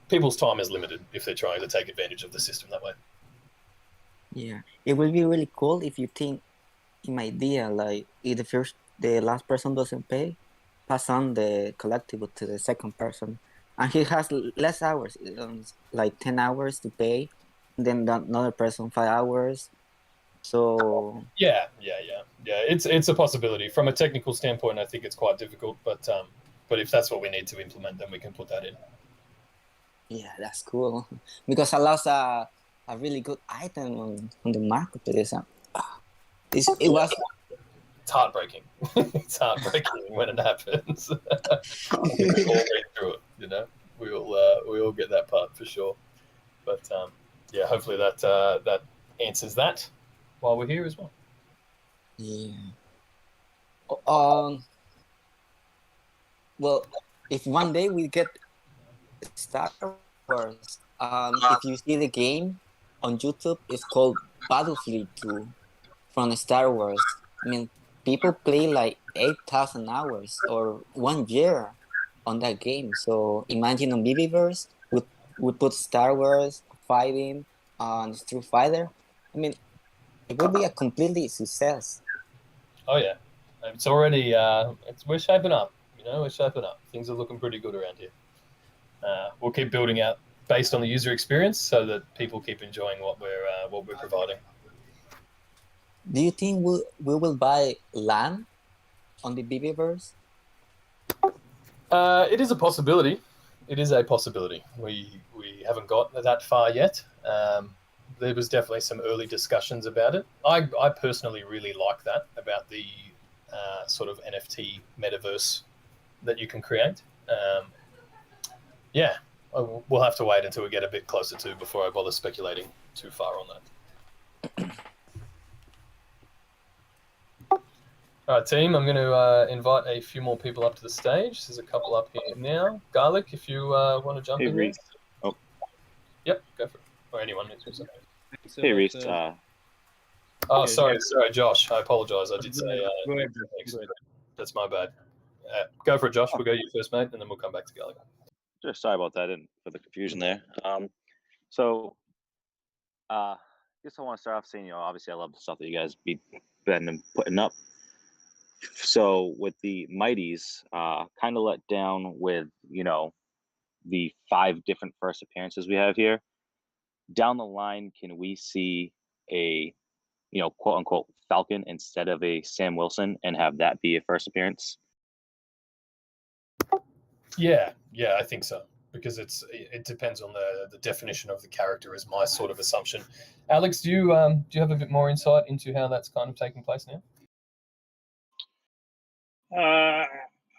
people's time is limited if they're trying to take advantage of the system that way. Yeah, it will be really cool if you think, in my idea, like if the last person doesn't pay, pass on the collectible to the second person, and he has less hours, like 10 hours to pay, then another person 5 hours. So yeah, it's a possibility. From a technical standpoint, I think it's quite difficult, but if that's what we need to implement, then we can put that in. Yeah, that's cool, because allows a really good item on the marketplace. It was. It's heartbreaking. It's heartbreaking when it happens. We all read through it, we all get that part for sure. But hopefully that answers that while we're here as well. Yeah. Well, if one day we get Star Wars, if you see the game on YouTube, it's called Battlefield 2 from Star Wars. I mean, people play like 8,000 hours or 1 year on that game. So imagine on VeVeVerse would put Star Wars fighting on Street Fighter. I mean, it would be a completely success. Oh yeah, it's already we're shaping up. You know, we're shaping up. Things are looking pretty good around here. We'll keep building out based on the user experience so that people keep enjoying what we're providing. Do you think we will buy land on the VeVeVerse? It is a possibility. It is a possibility. We haven't got that far yet. There was definitely some early discussions about it. I personally really like that about the sort of NFT metaverse that you can create. Yeah, we'll have to wait until we get a bit closer to before I bother speculating too far on that. All right, team, I'm going to invite a few more people up to the stage. There's a couple up here now. Garlic, if you want to jump in. Reese. Oh. Yep, go for it. Or anyone. Hey, Reese. Oh, sorry, Josh. I apologize. I did say. Go ahead. That's my bad. Go for it, Josh. We'll go you first, mate, and then we'll come back to Garlic. Just sorry about that and for the confusion there. So, I guess I want to start off saying, obviously I love the stuff that you guys been and putting up. So with the Mighties, kind of let down with, the 5 different first appearances we have here. Down the line, can we see a, quote unquote Falcon instead of a Sam Wilson and have that be a first appearance? Yeah, I think so, because it depends on the definition of the character is my sort of assumption. Alex, do you have a bit more insight into how that's kind of taking place now?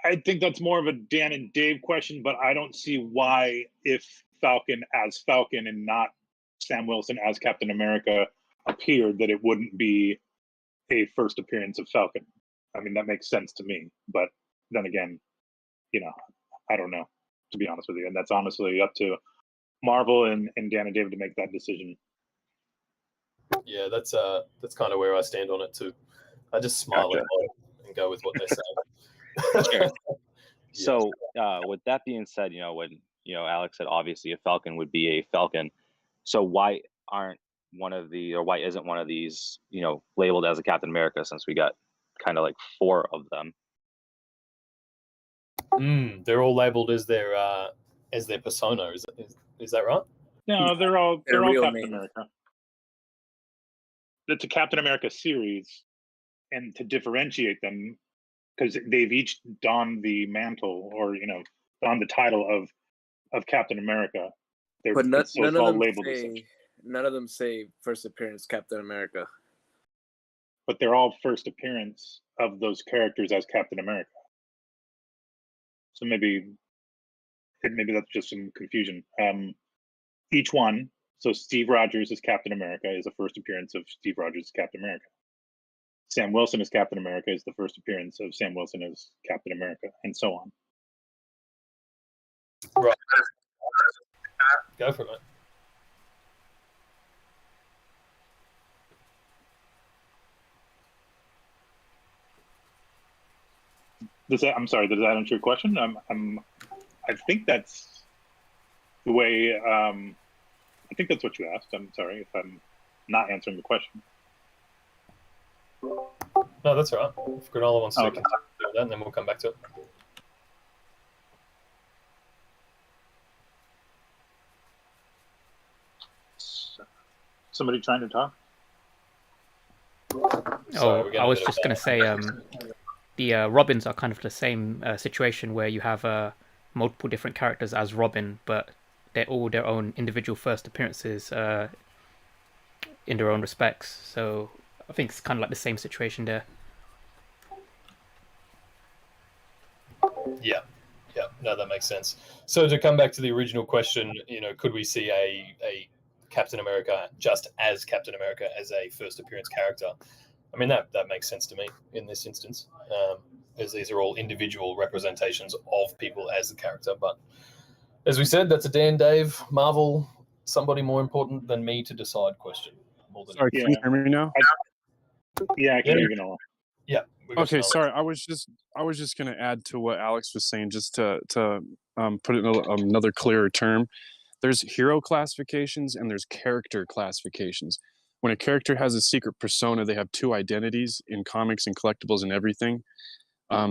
I think that's more of a Dan and Dave question, but I don't see why, if Falcon as Falcon and not Sam Wilson as Captain America appeared, that it wouldn't be a first appearance of Falcon. I mean, that makes sense to me, but then again, I don't know, to be honest with you. And that's honestly up to Marvel and Dan and David to make that decision. Yeah, that's kind of where I stand on it too. I just smile at it and go with what they say. Sure. So with that being said, when Alex said obviously a Falcon would be a Falcon. So why isn't one of these labeled as a Captain America, since we got kind of like 4 of them? They're all labeled as their persona. Is that right? No, they're all Captain name. America. It's a Captain America series, and to differentiate them, because they've each donned the mantle or donned the title of Captain America. But none of them say first appearance Captain America. But they're all first appearance of those characters as Captain America. So maybe that's just some confusion. Each one. So Steve Rogers as Captain America is the first appearance of Steve Rogers as Captain America. Sam Wilson as Captain America is the first appearance of Sam Wilson as Captain America, and so on. Right. Go for it, mate. I'm sorry, does that answer your question? I think that's the way. I think that's what you asked. I'm sorry if I'm not answering the question. No, that's all right. If Granola wants to continue that, and then we'll come back to it. Somebody trying to talk? I was just going to say the Robins are kind of the same situation where you have multiple different characters as Robin, but they're all their own individual first appearances in their own respects. So I think it's kind of like the same situation there. Yeah. No, that makes sense. So to come back to the original question, could we see a Captain America just as Captain America as a first appearance character? I mean, that makes sense to me in this instance, as these are all individual representations of people as the character. But as we said, that's a Dan, Dave, Marvel, somebody more important than me to decide question. Sorry, can you hear me now? I can hear you now. Yeah, Okay, sorry. I was just going to add to what Alex was saying, just to put it in another clearer term. There's hero classifications and there's character classifications. When a character has a secret persona, they have two identities in comics and collectibles and everything.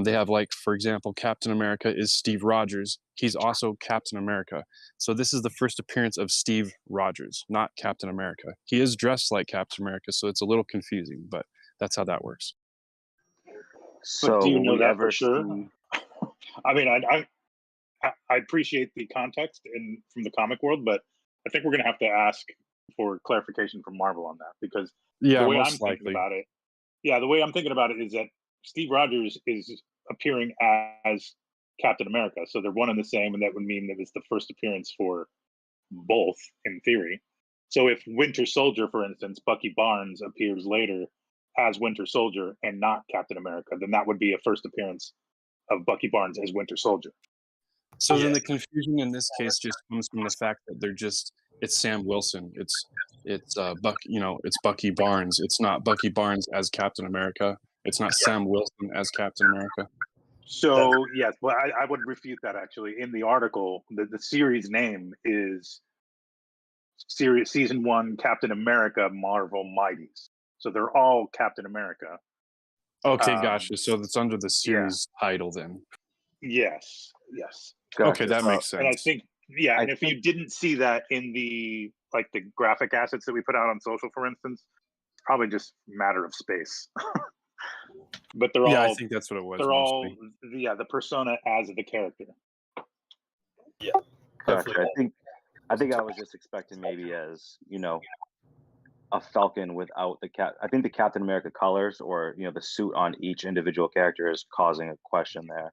They have, like, for example, Captain America is Steve Rogers. He's also Captain America. So this is the first appearance of Steve Rogers, not Captain America. He is dressed like Captain America, so it's a little confusing, but that's how that works. So do you know that for sure? I mean, I appreciate the context from the comic world, but I think we're going to have to ask for clarification from Marvel on that, because the way I'm thinking about it, the way I'm thinking about it is that Steve Rogers is appearing as Captain America, so they're one and the same, and that would mean that it's the first appearance for both in theory. So if Winter Soldier, for instance, Bucky Barnes appears later as Winter Soldier and not Captain America, then that would be a first appearance of Bucky Barnes as Winter Soldier. So then the confusion in this case just comes from the fact that it's Sam Wilson. It's Bucky Barnes. It's not Bucky Barnes as Captain America. It's not Sam Wilson as Captain America. So yes, well, I would refute that actually. In the article, the series name is Season 1 Captain America Marvel Mighties. So they're all Captain America. Okay, gotcha. So it's under the series title then. Yes. Gotcha. Okay, that makes sense. And I think, and if you didn't see that in the graphic assets that we put out on social, for instance, it's probably just a matter of space. But they're all. I think that's what it was. They're all the persona as the character. Yeah, gotcha. I think I was just expecting maybe as a Falcon without the cat. I think the Captain America colors or the suit on each individual character is causing a question there.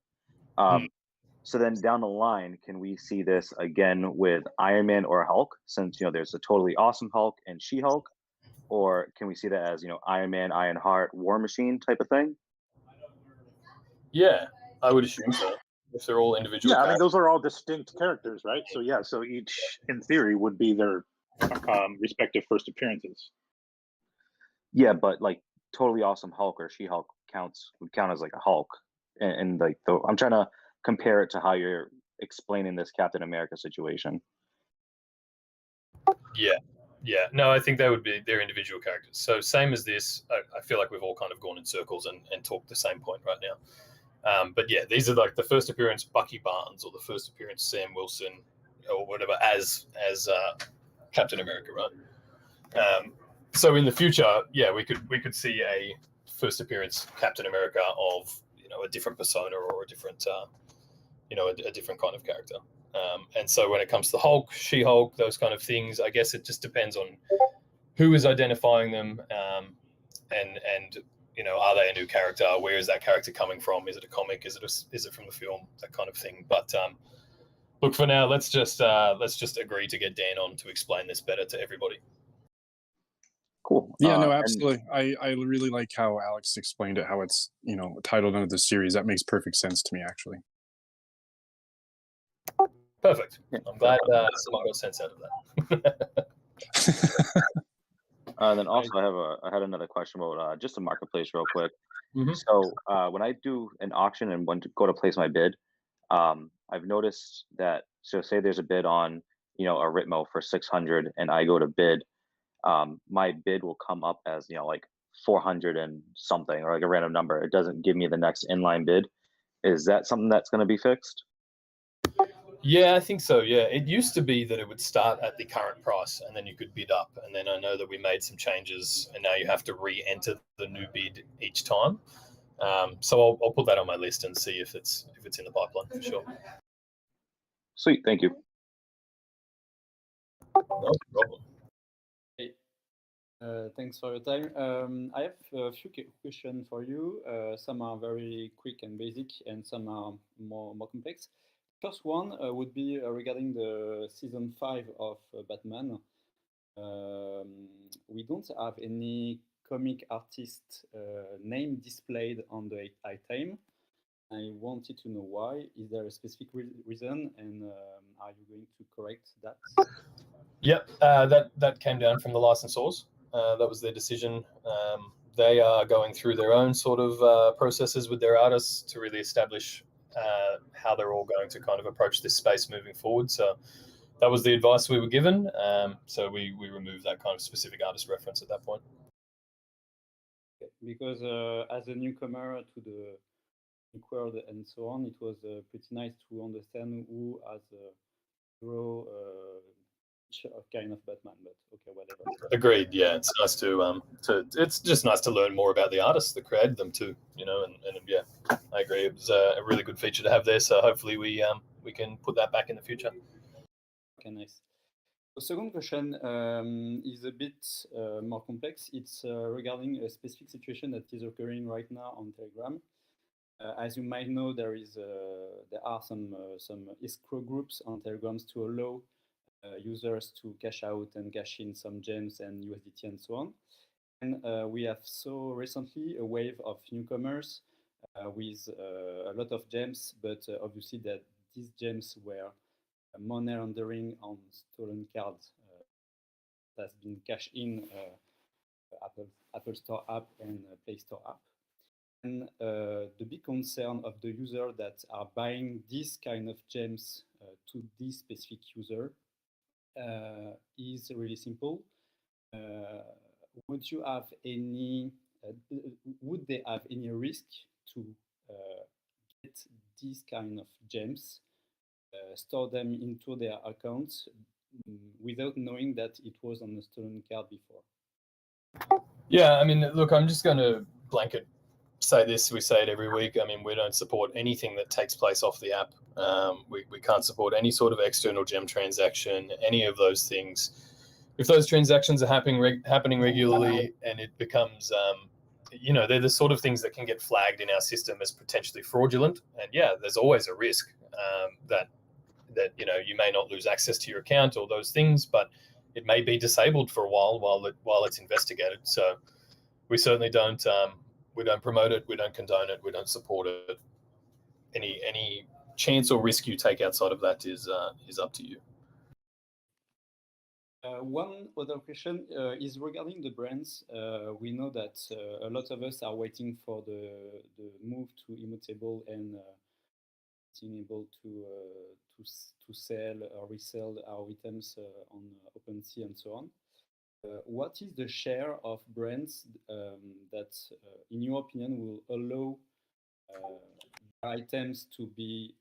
So then down the line, can we see this again with Iron Man or Hulk? Since there's a totally awesome Hulk and She-Hulk, or can we see that as Iron Man, Ironheart, War Machine type of thing? Yeah, I would assume so. If they're all individual. Yeah, I mean those are all distinct characters, right? So so each, in theory, would be their respective first appearances. Yeah, but like totally awesome Hulk or She-Hulk would count as like a Hulk, and I'm trying to compare it to how you're explaining this Captain America situation. Yeah. No, I think they would be their individual characters. So same as this, I feel like we've all kind of gone in circles and talked the same point right now. But yeah, these are like the first appearance Bucky Barnes or the first appearance Sam Wilson or whatever as Captain America, right? So in the future, we could see a first appearance Captain America of a different persona or a different a different kind of character. And so when it comes to Hulk, She-Hulk, those kind of things, I guess it just depends on who is identifying them, and are they a new character? Where is that character coming from? Is it a comic? Is it from the film? That kind of thing. But look, for now, let's just agree to get Dan on to explain this better to everybody. Cool. Yeah, no, absolutely. I really like how Alex explained it, how it's titled under the series. That makes perfect sense to me, actually. Perfect. I'm glad someone got sense out of that. Then also I had another question about just the marketplace real quick. Mm-hmm. So when I do an auction and when to go to place my bid, I've noticed that, so say there's a bid on a Ritmo for 600 and I go to bid, my bid will come up as like 400 and something, or like a random number. It doesn't give me the next inline bid. Is that something that's going to be fixed? Yeah, I think so. Yeah, it used to be that it would start at the current price and then you could bid up. And then I know that we made some changes and now you have to re-enter the new bid each time. So I'll put that on my list and see if it's in the pipeline for sure. Sweet, thank you. No problem. Hey, thanks for your time. I have a few questions for you. Some are very quick and basic, and some are more complex. First one would be regarding the season 5 of Batman. We don't have any comic artist name displayed on the item. I wanted to know why. Is there a specific reason, and are you going to correct that? Yep, that came down from the licensors. That was their decision. they are going through their own sort of processes with their artists to really establish how they're all going to kind of approach this space moving forward. So that was the advice we were given. So we removed that kind of specific artist reference at that point. Because as a newcomer to the world and so on, it was pretty nice to understand who has draw kind of Batman, but okay, whatever. Agreed. Yeah, it's nice to it's just nice to learn more about the artists that created them too, you know. And yeah, I agree. It was a really good feature to have there. So hopefully we can put that back in the future. Okay, nice. The second question is a bit more complex. It's regarding a specific situation that is occurring right now on Telegram. As you might know, there are some escrow groups on Telegrams to allow users to cash out and cash in some gems and USDT and so on. And we have saw recently a wave of newcomers with a lot of gems, but obviously that these gems were money laundering on stolen cards that's been cashed in Apple Store app and Play Store app. And the big concern of the user that are buying this kind of gems to this specific user is really simple. Would they have any risk to get these kind of gems, store them into their accounts without knowing that it was on a stolen card before? Yeah, I mean, look, I'm just going to blanket say this. We say it every week. I mean, we don't support anything that takes place off the app. We can't support any sort of external gem transaction, any of those things. If those transactions are happening regularly and it becomes, you know, they're the sort of things that can get flagged in our system as potentially fraudulent. And yeah, there's always a risk that you know, you may not lose access to your account or those things, but it may be disabled for a while it's investigated. So we certainly don't promote it, we don't condone it, we don't support it. Any chance or risk you take outside of that is up to you. One other question is regarding the brands. We know that a lot of us are waiting for the move to Immutable and being able to sell or resell our items on OpenSea and so on. What is the share of brands that, in your opinion, will allow items to be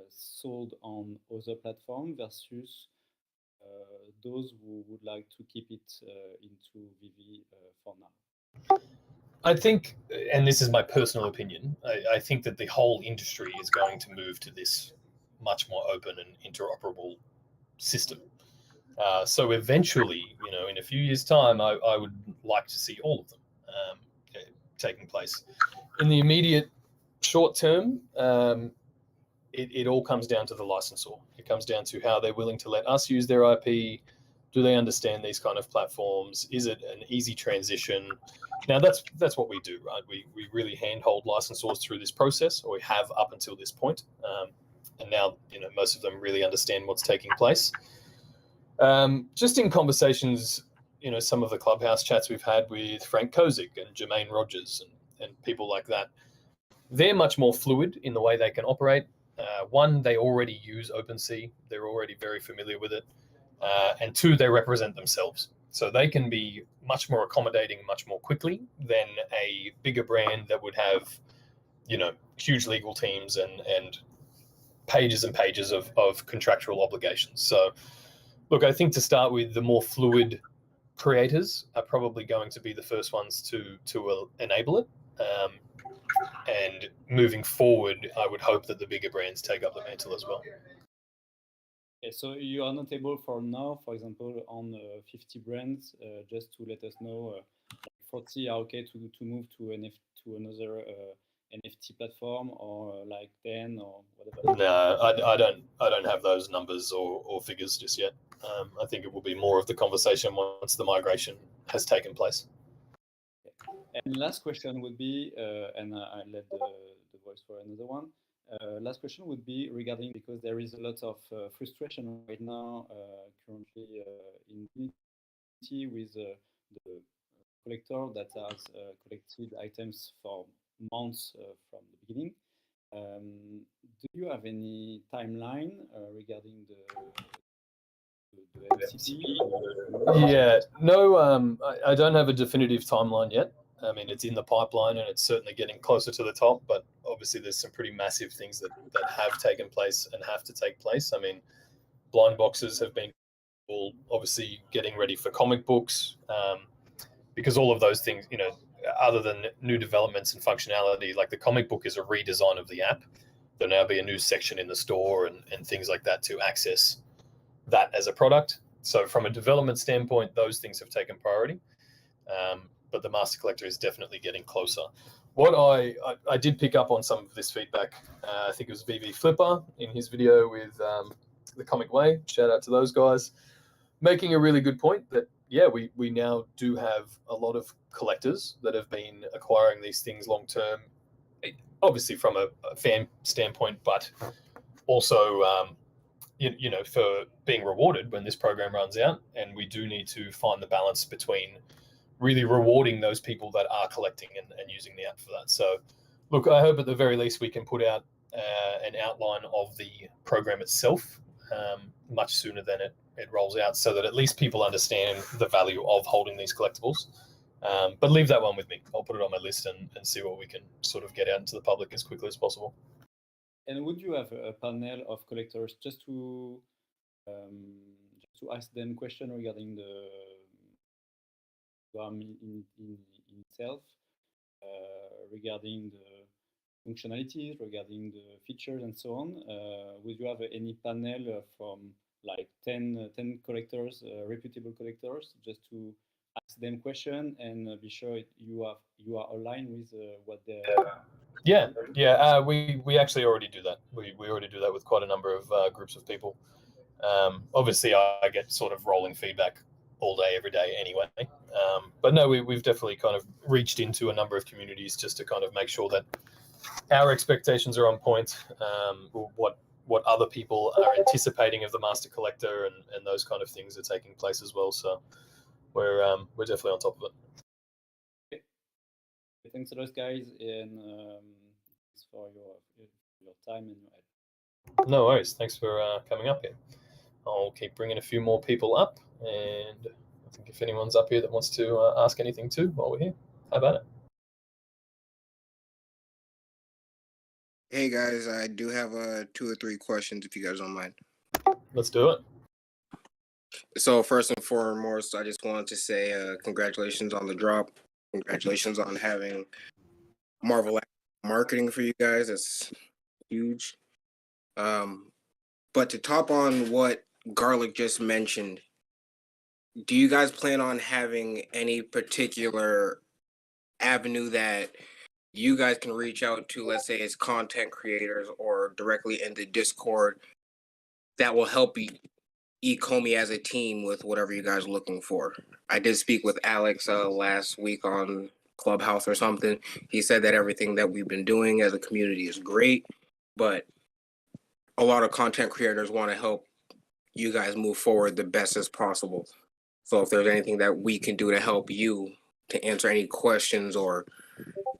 sold on other platforms versus those who would like to keep it into VeVe for now? I think, and this is my personal opinion, I think that the whole industry is going to move to this much more open and interoperable system. So eventually, you know, in a few years' time, I would like to see all of them taking place. In the immediate short term, it all comes down to the licensor. It comes down to how they're willing to let us use their IP. Do they understand these kind of platforms? Is it an easy transition? Now, that's what we do, right? We really handhold licensors through this process, or we have up until this point. And now, you know, most of them really understand what's taking place. Just in conversations, you know, some of the Clubhouse chats we've had with Frank Kozik and Jermaine Rogers and people like that, they're much more fluid in the way they can operate. One, they already use OpenSea. They're already very familiar with it. And two, they represent themselves. So they can be much more accommodating much more quickly than a bigger brand that would have, you know, huge legal teams and pages and pages of contractual obligations. So look, I think to start with, the more fluid creators are probably going to be the first ones to enable it. And moving forward, I would hope that the bigger brands take up the mantle as well. Okay, so you are not able for now, for example, on 50 brands, just to let us know, 40 are okay to move to another NFT platform, or like 10 or whatever? No, I don't have those numbers or figures just yet. I think it will be more of the conversation once the migration has taken place. And last question would be, and I let the voice for another one. Last question would be regarding, because there is a lot of frustration right now currently in community with the collector that has collected items for months from the beginning. Do you have any timeline regarding the MCP? Yeah, no, I don't have a definitive timeline yet. I mean, it's in the pipeline and it's certainly getting closer to the top, but obviously there's some pretty massive things that have taken place and have to take place. I mean, blind boxes have been obviously getting ready for comic books, because all of those things, you know, other than new developments and functionality, like the comic book is a redesign of the app. There'll now be a new section in the store and things like that to access that as a product. So from a development standpoint, those things have taken priority. But the Master Collector is definitely getting closer. What I did pick up on some of this feedback. I think it was VeVe Flipper in his video with the Comic Way. Shout out to those guys, making a really good point that, yeah, we now do have a lot of collectors that have been acquiring these things long term, obviously from a fan standpoint, but also you know, for being rewarded when this program runs out. And we do need to find the balance between really rewarding those people that are collecting and using the app for that. So look, I hope at the very least we can put out an outline of the program itself much sooner than it rolls out, so that at least people understand the value of holding these collectibles. But leave that one with me. I'll put it on my list and see what we can sort of get out into the public as quickly as possible. And would you have a panel of collectors just to ask them questions regarding the program in itself, regarding the functionalities, regarding the features, and so on? Would you have any panel from like 10 collectors, reputable collectors, just to ask them questions and be sure you are aligned with what they're... Yeah. We actually already do that. We already do that with quite a number of groups of people. Obviously, I get sort of rolling feedback all day, every day anyway. But no, we've definitely kind of reached into a number of communities just to kind of make sure that our expectations are on point, what other people are anticipating of the Master Collector, and those kind of things are taking place as well. So we're definitely on top of it. Thanks a lot, guys, and thanks for your time and your help. No worries. Thanks for coming up here. I'll keep bringing a few more people up, and I think if anyone's up here that wants to ask anything too while we're here, how about it? Hey guys, I do have 2 or 3 questions if you guys don't mind. Let's do it. So first and foremost, I just wanted to say congratulations on the drop. Congratulations on having Marvel marketing for you guys. That's huge. But to top on what Garlic just mentioned, do you guys plan on having any particular avenue that you guys can reach out to, let's say as content creators or directly in the Discord, that will help Ecomi as a team with whatever you guys are looking for? I did speak with Alex last week on Clubhouse or something. He said that everything that we've been doing as a community is great, but a lot of content creators want to help you guys move forward the best as possible. So if there's anything that we can do to help you to answer any questions or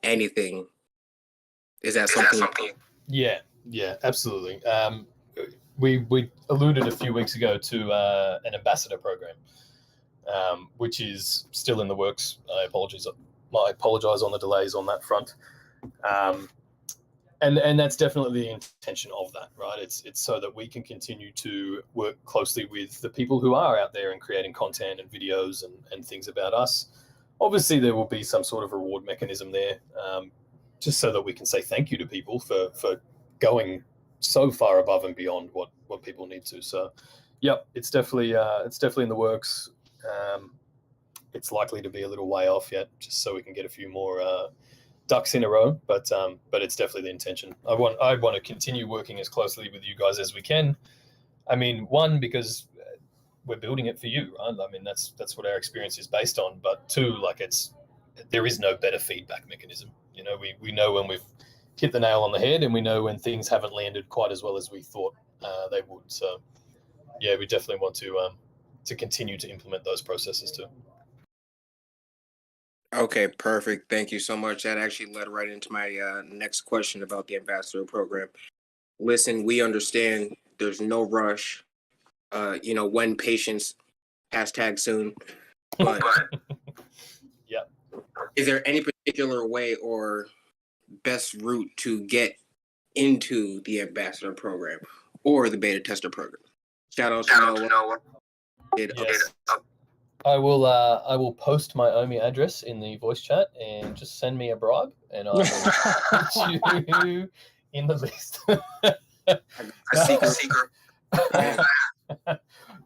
anything, is that something? Yeah, absolutely. We alluded a few weeks ago to an ambassador program, which is still in the works. I apologize on the delays on that front. And that's definitely the intention of that, right? It's so that we can continue to work closely with the people who are out there and creating content and videos and things about us. Obviously, there will be some sort of reward mechanism there, just so that we can say thank you to people for going so far above and beyond what people need to. So, yep, it's definitely in the works. It's likely to be a little way off yet, just so we can get a few more ducks in a row. But it's definitely the intention. I want to continue working as closely with you guys as we can. I mean, one, because we're building it for you, right? I mean, that's what our experience is based on. But two, like there is no better feedback mechanism. You know, we know when we've hit the nail on the head, and we know when things haven't landed quite as well as we thought they would. So, yeah, we definitely want to continue to implement those processes too. Okay, perfect. Thank you so much. That actually led right into my next question about the ambassador program. Listen, we understand there's no rush. When patience, #soon. But yeah, is there any particular way or best route to get into the ambassador program or the beta tester program? Shout out to Noah. Yes. I will post my OMI address in the voice chat and just send me a bribe and I will put you in the list. Secret.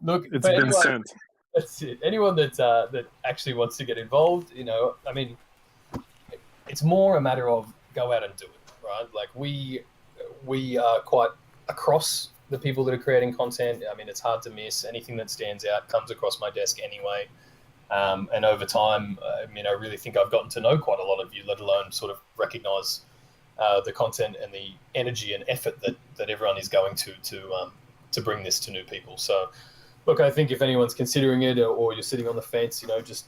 Look, It's been sent. That's it. Anyone that actually wants to get involved, I mean, it's more a matter of go out and do it, right? Like we are quite across the people that are creating content. I mean, it's hard to miss. Anything that stands out comes across my desk anyway. And over time, I really think I've gotten to know quite a lot of you, let alone sort of recognize the content and the energy and effort that everyone is going to bring this to new people. So, look, I think if anyone's considering it or you're sitting on the fence, just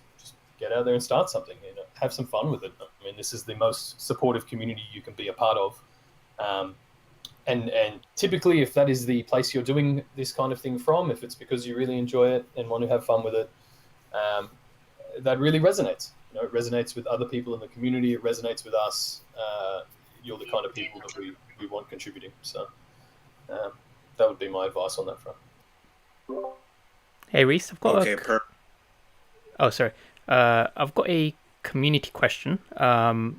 get out there and start something. Have some fun with it. I mean, this is the most supportive community you can be a part of. And typically, if that is the place you're doing this kind of thing from, if it's because you really enjoy it and want to have fun with it, that really resonates. It resonates with other people in the community. It resonates with us. You're the kind of people that we want contributing. So that would be my advice on that front. Hey, Reese, I've got I've got a community question.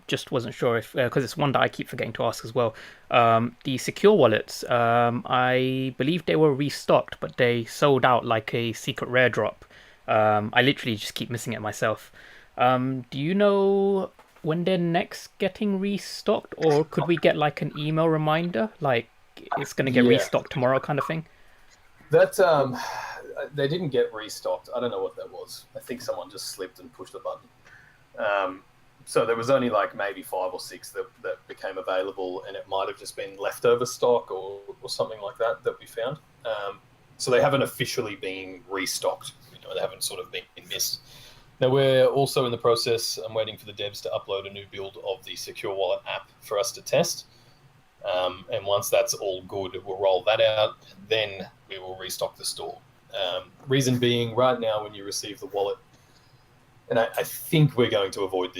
Just wasn't sure if, because it's one that I keep forgetting to ask as well. The secure wallets, I believe they were restocked, but they sold out like a secret rare drop. I literally just keep missing it myself. Do you know when they're next getting restocked, or could we get like an email reminder, like it's going to get restocked tomorrow kind of thing? That they didn't get restocked. I don't know what that was. I think someone just slipped and pushed the button. So there was only like maybe 5 or 6 that became available, and it might have just been leftover stock or something like that we found. So they haven't officially been restocked. They haven't sort of been missed. Now we're also in the process. I'm waiting for the devs to upload a new build of the Secure Wallet app for us to test. And once that's all good, we'll roll that out. Then we will restock the store. Reason being, right now when you receive the wallet, and I think we're going to avoid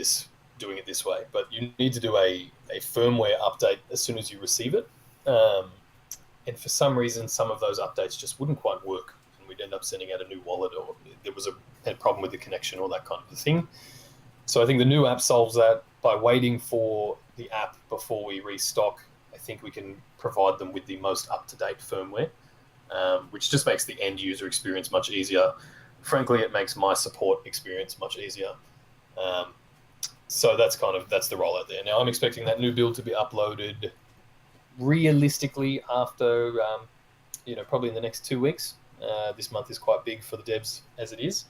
doing it this way, but you need to do a firmware update as soon as you receive it. And for some reason, some of those updates just wouldn't quite work. And we'd end up sending out a new wallet, or there was a problem with the connection or that kind of thing. So I think the new app solves that by waiting for the app before we restock. I think we can provide them with the most up-to-date firmware, which just makes the end user experience much easier. Frankly, it makes my support experience much easier. So that's the rollout there. Now I'm expecting that new build to be uploaded realistically after, probably in the next 2 weeks. This month is quite big for the devs as it is.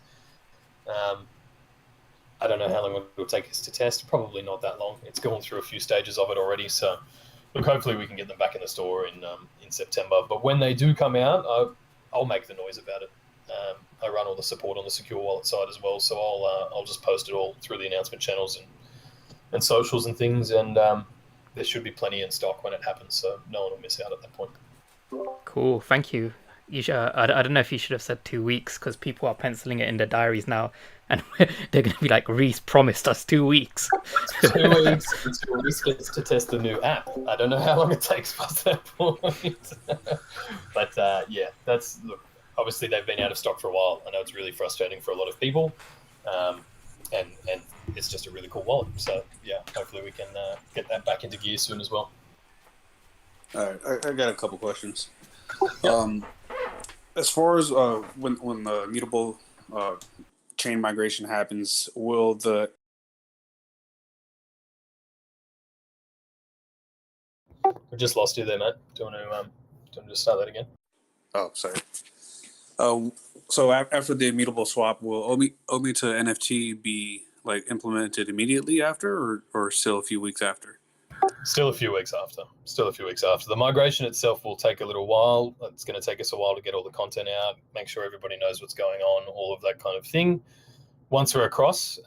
I don't know how long it will take us to test. Probably not that long. It's gone through a few stages of it already. So look, hopefully we can get them back in the store in September. But when they do come out, I'll make the noise about it. I run all the support on the secure wallet side as well, so I'll just post it all through the announcement channels and socials and things, and there should be plenty in stock when it happens, so no one will miss out at that point. Cool, thank you. I don't know if you should have said 2 weeks, because people are penciling it in their diaries now, and they're going to be like, Reese promised us 2 weeks. 2 weeks until Reese gets to test the new app. I don't know how long it takes past that point. But look, obviously they've been out of stock for a while. I know it's really frustrating for a lot of people, and it's just a really cool wallet. So yeah, hopefully we can get that back into gear soon as well. All right, I got a couple questions. As far as when the mutable chain migration happens, will the We just lost you there, Matt. Do you want to just start that again? Oh, sorry. So after the immutable swap, will OMI to NFT be like implemented immediately after, or still a few weeks after? Still a few weeks after. The migration itself will take a little while. It's going to take us a while to get all the content out, make sure everybody knows what's going on, all of that kind of thing. once we're across,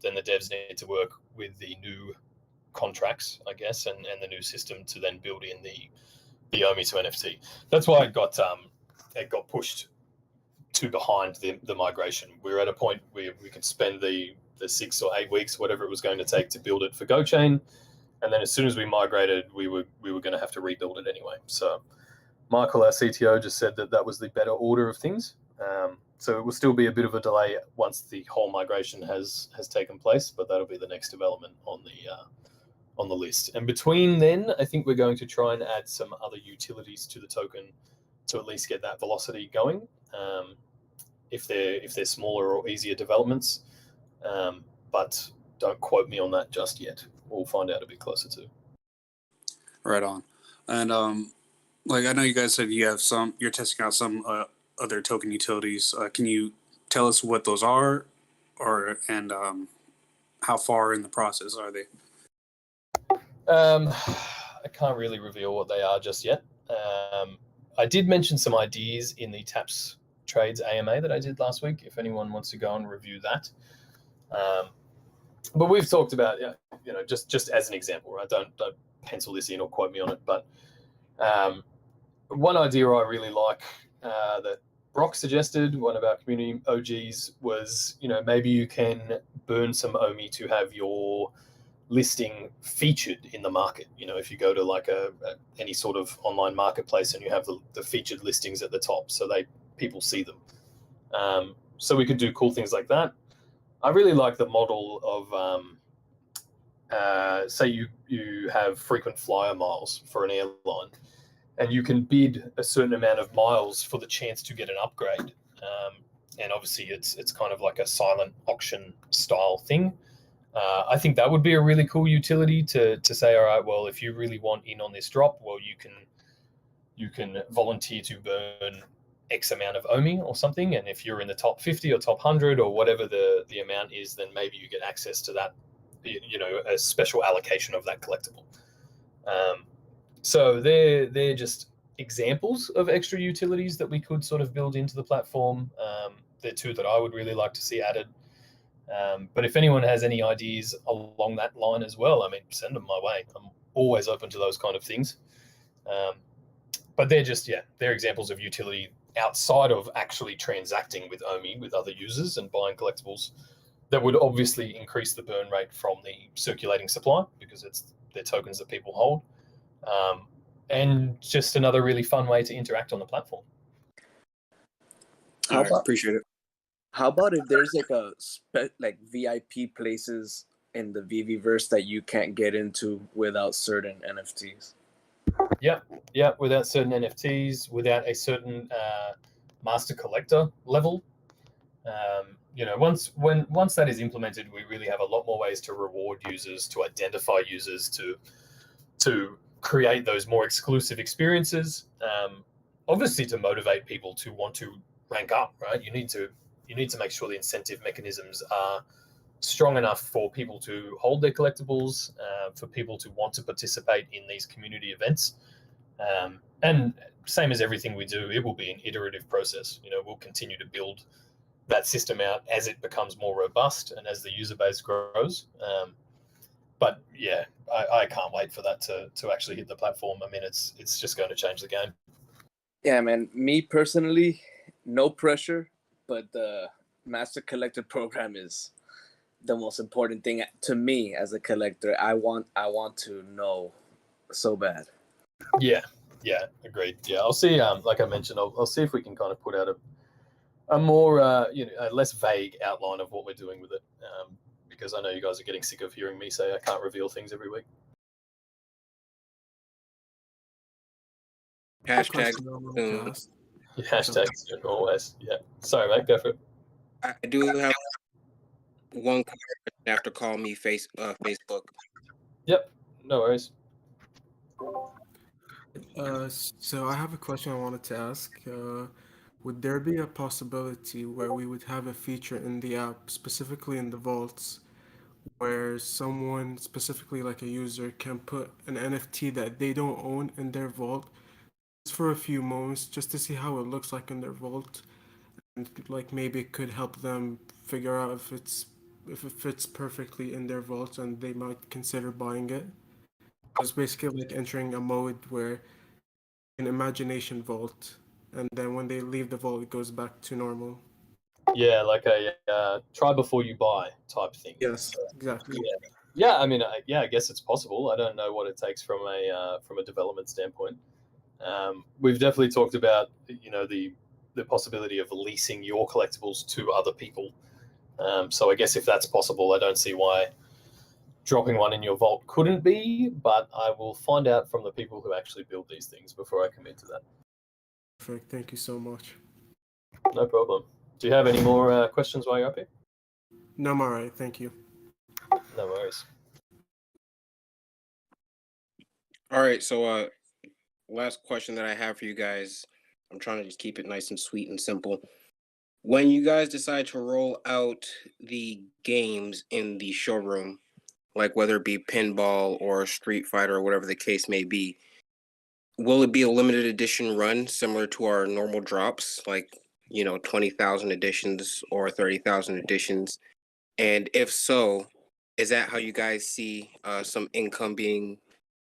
then the devs need to work with the new contracts, I guess, and the new system to then build in the OMI to NFT. That's why it got pushed to behind the migration. We're at a point where we can spend the 6 or 8 weeks, whatever it was going to take to build it for GoChain, and then as soon as we migrated, we were going to have to rebuild it anyway. So Michael, our CTO, just said that was the better order of things. So it will still be a bit of a delay once the whole migration has taken place, but that'll be the next development on the list. And between then, I think we're going to try and add some other utilities to the token to at least get that velocity going. If they're smaller or easier developments, but don't quote me on that just yet. We'll find out a bit closer to. Right on. And like I know you guys said you're testing out some other token utilities. Can you tell us what those are, and how far in the process are they? I can't really reveal what they are just yet. I did mention some ideas in the Taps Trades AMA that I did last week, if anyone wants to go and review that. But we've talked about, just as an example, right? Don't pencil this in or quote me on it. But one idea I really like that Brock suggested, one of our community OGs, was, maybe you can burn some OMI to have your listing featured in the market. If you go to like any sort of online marketplace and you have the featured listings at the top, so people see them. So we could do cool things like that. I really like the model of say you have frequent flyer miles for an airline, and you can bid a certain amount of miles for the chance to get an upgrade. And obviously it's kind of like a silent auction style thing. I think that would be a really cool utility to say, all right, well, if you really want in on this drop, well, you can volunteer to burn X amount of OMI or something, and if you're in the top 50 or top 100 or whatever the amount is, then maybe you get access to that, a special allocation of that collectible. So they're just examples of extra utilities that we could sort of build into the platform. They're two that I would really like to see added. But if anyone has any ideas along that line as well, send them my way. I'm always open to those kind of things. But they're examples of utility outside of actually transacting with OMI with other users and buying collectibles that would obviously increase the burn rate from the circulating supply, because they're tokens that people hold. And just another really fun way to interact on the platform. How about, appreciate it. How about if there's like VIP places in the VeVeVerse that you can't get into without certain NFTs? Yeah, without certain NFTs, without a certain master collector level. Once that is implemented, we really have a lot more ways to reward users, to identify users, to create those more exclusive experiences. Obviously, to motivate people to want to rank up, right? You need to make sure the incentive mechanisms are strong enough for people to hold their collectibles, for people to want to participate in these community events. And same as everything we do, it will be an iterative process. We'll continue to build that system out as it becomes more robust and as the user base grows. But yeah, I can't wait for that to actually hit the platform. It's just going to change the game. Yeah, man. Me personally, no pressure, but the Master Collector program is the most important thing to me as a collector. I want to know so bad. Yeah, agreed. Yeah, I'll see. Like I mentioned, I'll see if we can kind of put out a more a less vague outline of what we're doing with it, because I know you guys are getting sick of hearing me say I can't reveal things every week. Hashtag Hashtags always. Yeah. Sorry, mate. Go for it. I do have one question after call me Facebook. Yep. No worries. So I have a question I wanted to ask. Would there be a possibility where we would have a feature in the app, specifically in the vaults, where someone, specifically like a user, can put an NFT that they don't own in their vault just for a few moments, just to see how it looks like in their vault? and like maybe it could help them figure out if it fits perfectly in their vault, and they might consider buying it. It's basically like entering a mode where an imagination vault, and then when they leave the vault, it goes back to normal. Yeah, like a try before you buy type thing. Yes, exactly. Yeah. I mean, I guess it's possible. I don't know what it takes from a development standpoint. We've definitely talked about the possibility of leasing your collectibles to other people. So I guess if that's possible, I don't see why dropping one in your vault couldn't be. But I will find out from the people who actually build these things before I commit to that. Perfect. Thank you so much. No problem. Do you have any more questions while you're up here? No, I'm all right. Thank you. No worries. All right, so last question that I have for you guys. I'm trying to just keep it nice and sweet and simple. When you guys decide to roll out the games in the showroom, like whether it be pinball or Street Fighter or whatever the case may be, will it be a limited edition run similar to our normal drops, like 20,000 editions or 30,000 editions? And if so, is that how you guys see some income being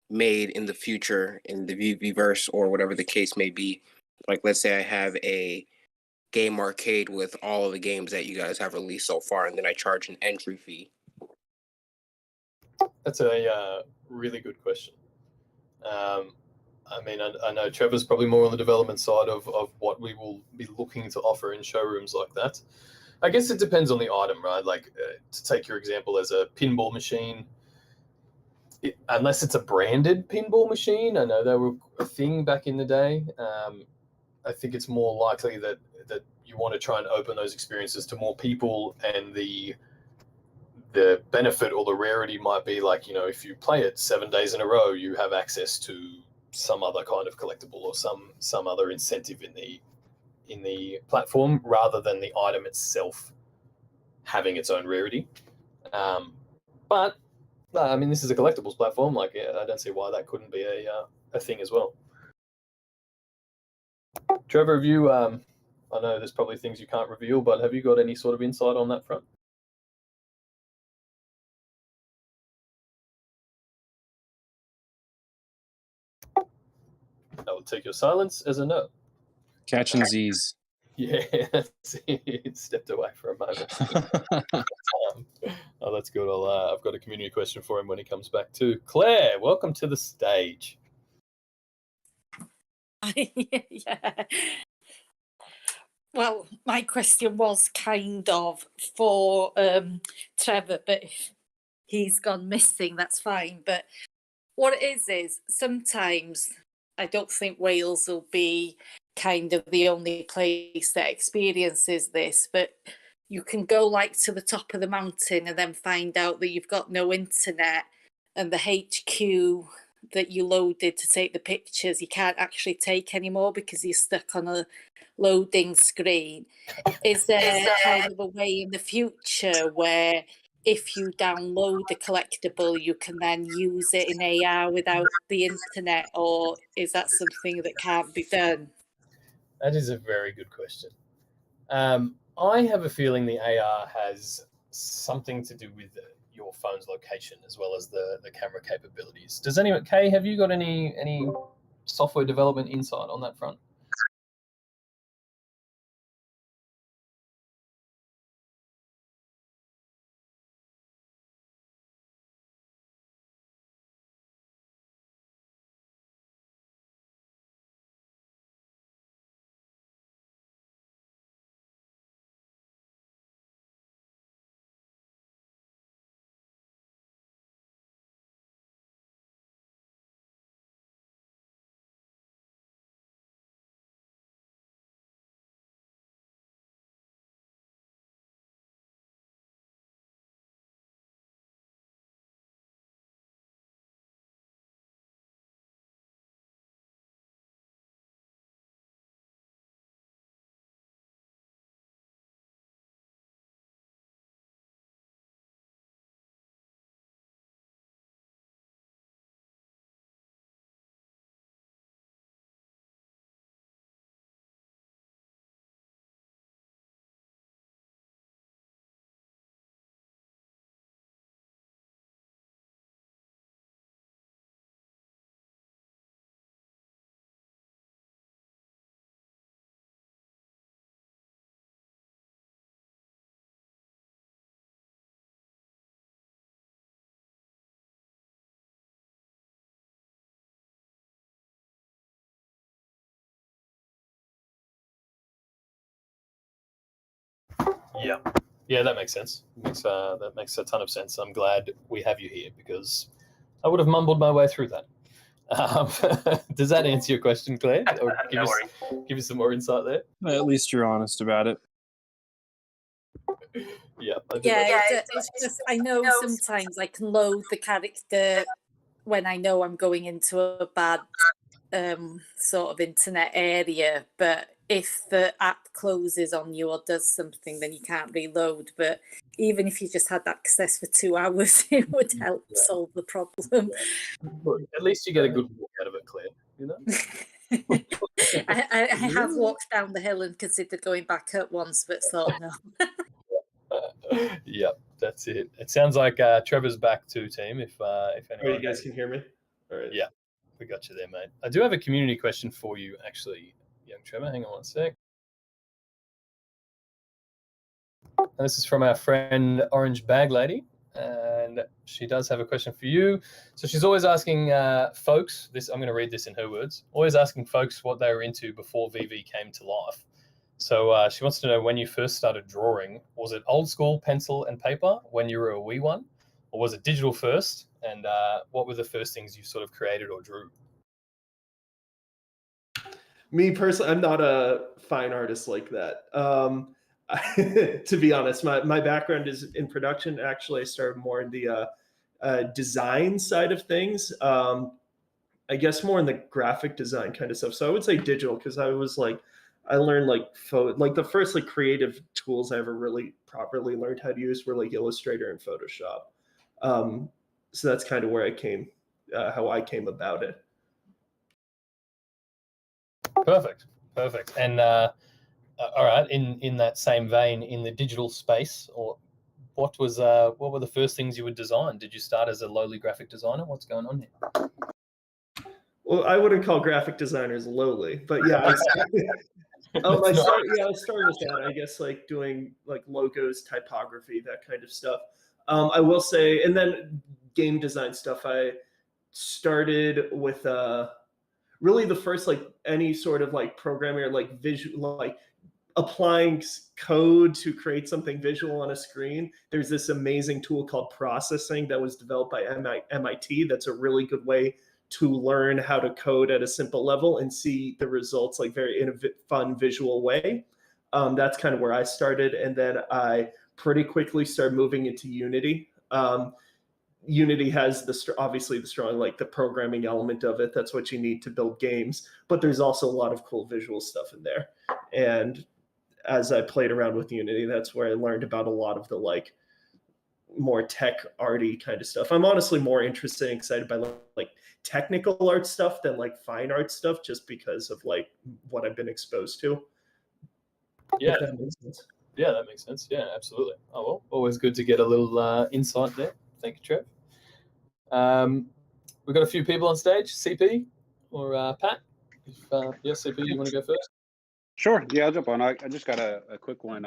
made in the future in the VeVeverse or whatever the case may be? Like, let's say I have a game arcade with all of the games that you guys have released so far, and then I charge an entry fee. That's a really good question. I mean, I know Trevor's probably more on the development side of what we will be looking to offer in showrooms like that. I guess it depends on the item, right? Like, to take your example as a pinball machine, unless it's a branded pinball machine, I know they were a thing back in the day. I think it's more likely that you want to try and open those experiences to more people, and the benefit or the rarity might be like, if you play it 7 days in a row, you have access to some other kind of collectible or some other incentive in the platform, rather than the item itself having its own rarity. But I mean, this is a collectibles platform. Like, I don't see why that couldn't be a thing as well. Trevor, have you? I know there's probably things you can't reveal, but have you got any sort of insight on that front? I will take your silence as a no. Catching Z's. Yeah, it stepped away for a moment. Oh, that's good. I've got a community question for him when he comes back too. Claire, welcome to the stage. Yeah. Well, my question was kind of for Trevor, but if he's gone missing, that's fine. But what it is sometimes I don't think Wales will be kind of the only place that experiences this, but you can go like to the top of the mountain and then find out that you've got no internet, and the HQ that you loaded to take the pictures you can't actually take anymore because you're stuck on a loading screen. Is there kind of a way in the future where if you download the collectible you can then use it in AR without the internet, or is that something that can't be done? That is a very good question. I have a feeling the AR has something to do with your phone's location as well as the camera capabilities. Does anyone, Kay, have you got any software development insight on that front? Yeah, that makes sense. That makes a ton of sense. I'm glad we have you here because I would have mumbled my way through that. Does that answer your question, Claire? Or give you some more insight there? At least you're honest about it. Yeah. It's just I know sometimes I can load the character when I know I'm going into a bad sort of internet area, but if the app closes on you or does something, then you can't reload. But even if you just had access for 2 hours, it would help solve the problem. Look, at least you get a good walk out of it, Claire. You know. I have walked down the hill and considered going back up once, but thought no. Yep, that's it. It sounds like Trevor's back too, team. If anyone, you guys can hear me. All right. Yeah, we got you there, mate. I do have a community question for you, actually, young Trevor. Hang on one sec. And this is from our friend Orange Bag Lady, and she does have a question for you. So she's always asking folks. I'm going to read this in her words. Always asking folks what they were into before VeVe came to life. So she wants to know when you first started drawing. Was it old school pencil and paper when you were a wee one? Or was it digital first? And what were the first things you sort of created or drew? Me personally, I'm not a fine artist like that. To be honest, my background is in production. Actually, I started more in the design side of things. I guess more in the graphic design kind of stuff. So I would say digital because I learned like the first like creative tools I ever really properly learned how to use were like Illustrator and Photoshop. So that's kind of where I came, how I came about it. Perfect. And all right, in that same vein, in the digital space, or what were the first things you would design? Did you start as a lowly graphic designer? What's going on here? Well, I wouldn't call graphic designers lowly, but yeah, I started with that. I guess like doing like logos, typography, that kind of stuff. I will say, and then game design stuff. I started with really the first like any sort of like programming or like visual, like applying code to create something visual on a screen. There's this amazing tool called processing that was developed by MIT. That's a really good way to learn how to code at a simple level and see the results like in a fun visual way. That's kind of where I started. And then I pretty quickly started moving into Unity. Unity has obviously the strong, like the programming element of it. That's what you need to build games, but there's also a lot of cool visual stuff in there. And as I played around with Unity, that's where I learned about a lot of the like more tech arty kind of stuff. I'm honestly more interested and excited by like technical art stuff than like fine art stuff, just because of like what I've been exposed to. Yeah, that makes sense. Yeah, that makes sense. Yeah, absolutely. Oh well, always good to get a little insight there. Thank you, Trev. We've got a few people on stage. CP or Pat? Yes, CP, you want to go first? Sure. Yeah, I'll jump on. I just got a quick one.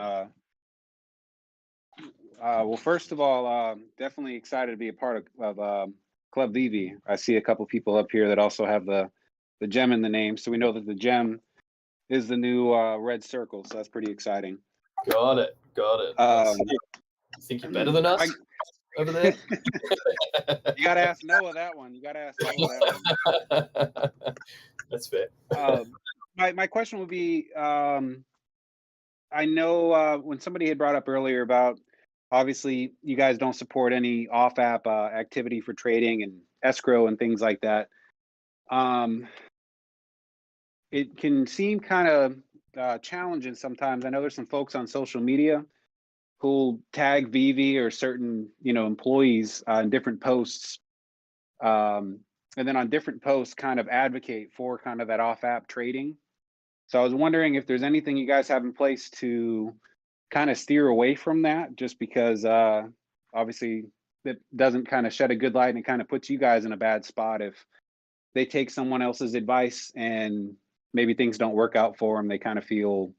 Well, first of all, definitely excited to be a part of Club VeVe. I see a couple people up here that also have the gem in the name, so we know that the gem is the new red circle. So that's pretty exciting. Got it. You think you're better than us over there? You got to ask Noah that one. That's fair. My question would be, I know when somebody had brought up earlier about obviously you guys don't support any off-app activity for trading and escrow and things like that. It can seem kind of challenging sometimes. I know there's some folks on social media who'll tag VeVe or certain employees in different posts, and then on different posts kind of advocate for kind of that off-app trading. So I was wondering if there's anything you guys have in place to kind of steer away from that, just because obviously it doesn't kind of shed a good light and it kind of puts you guys in a bad spot if they take someone else's advice and maybe things don't work out for them. They kind of feel,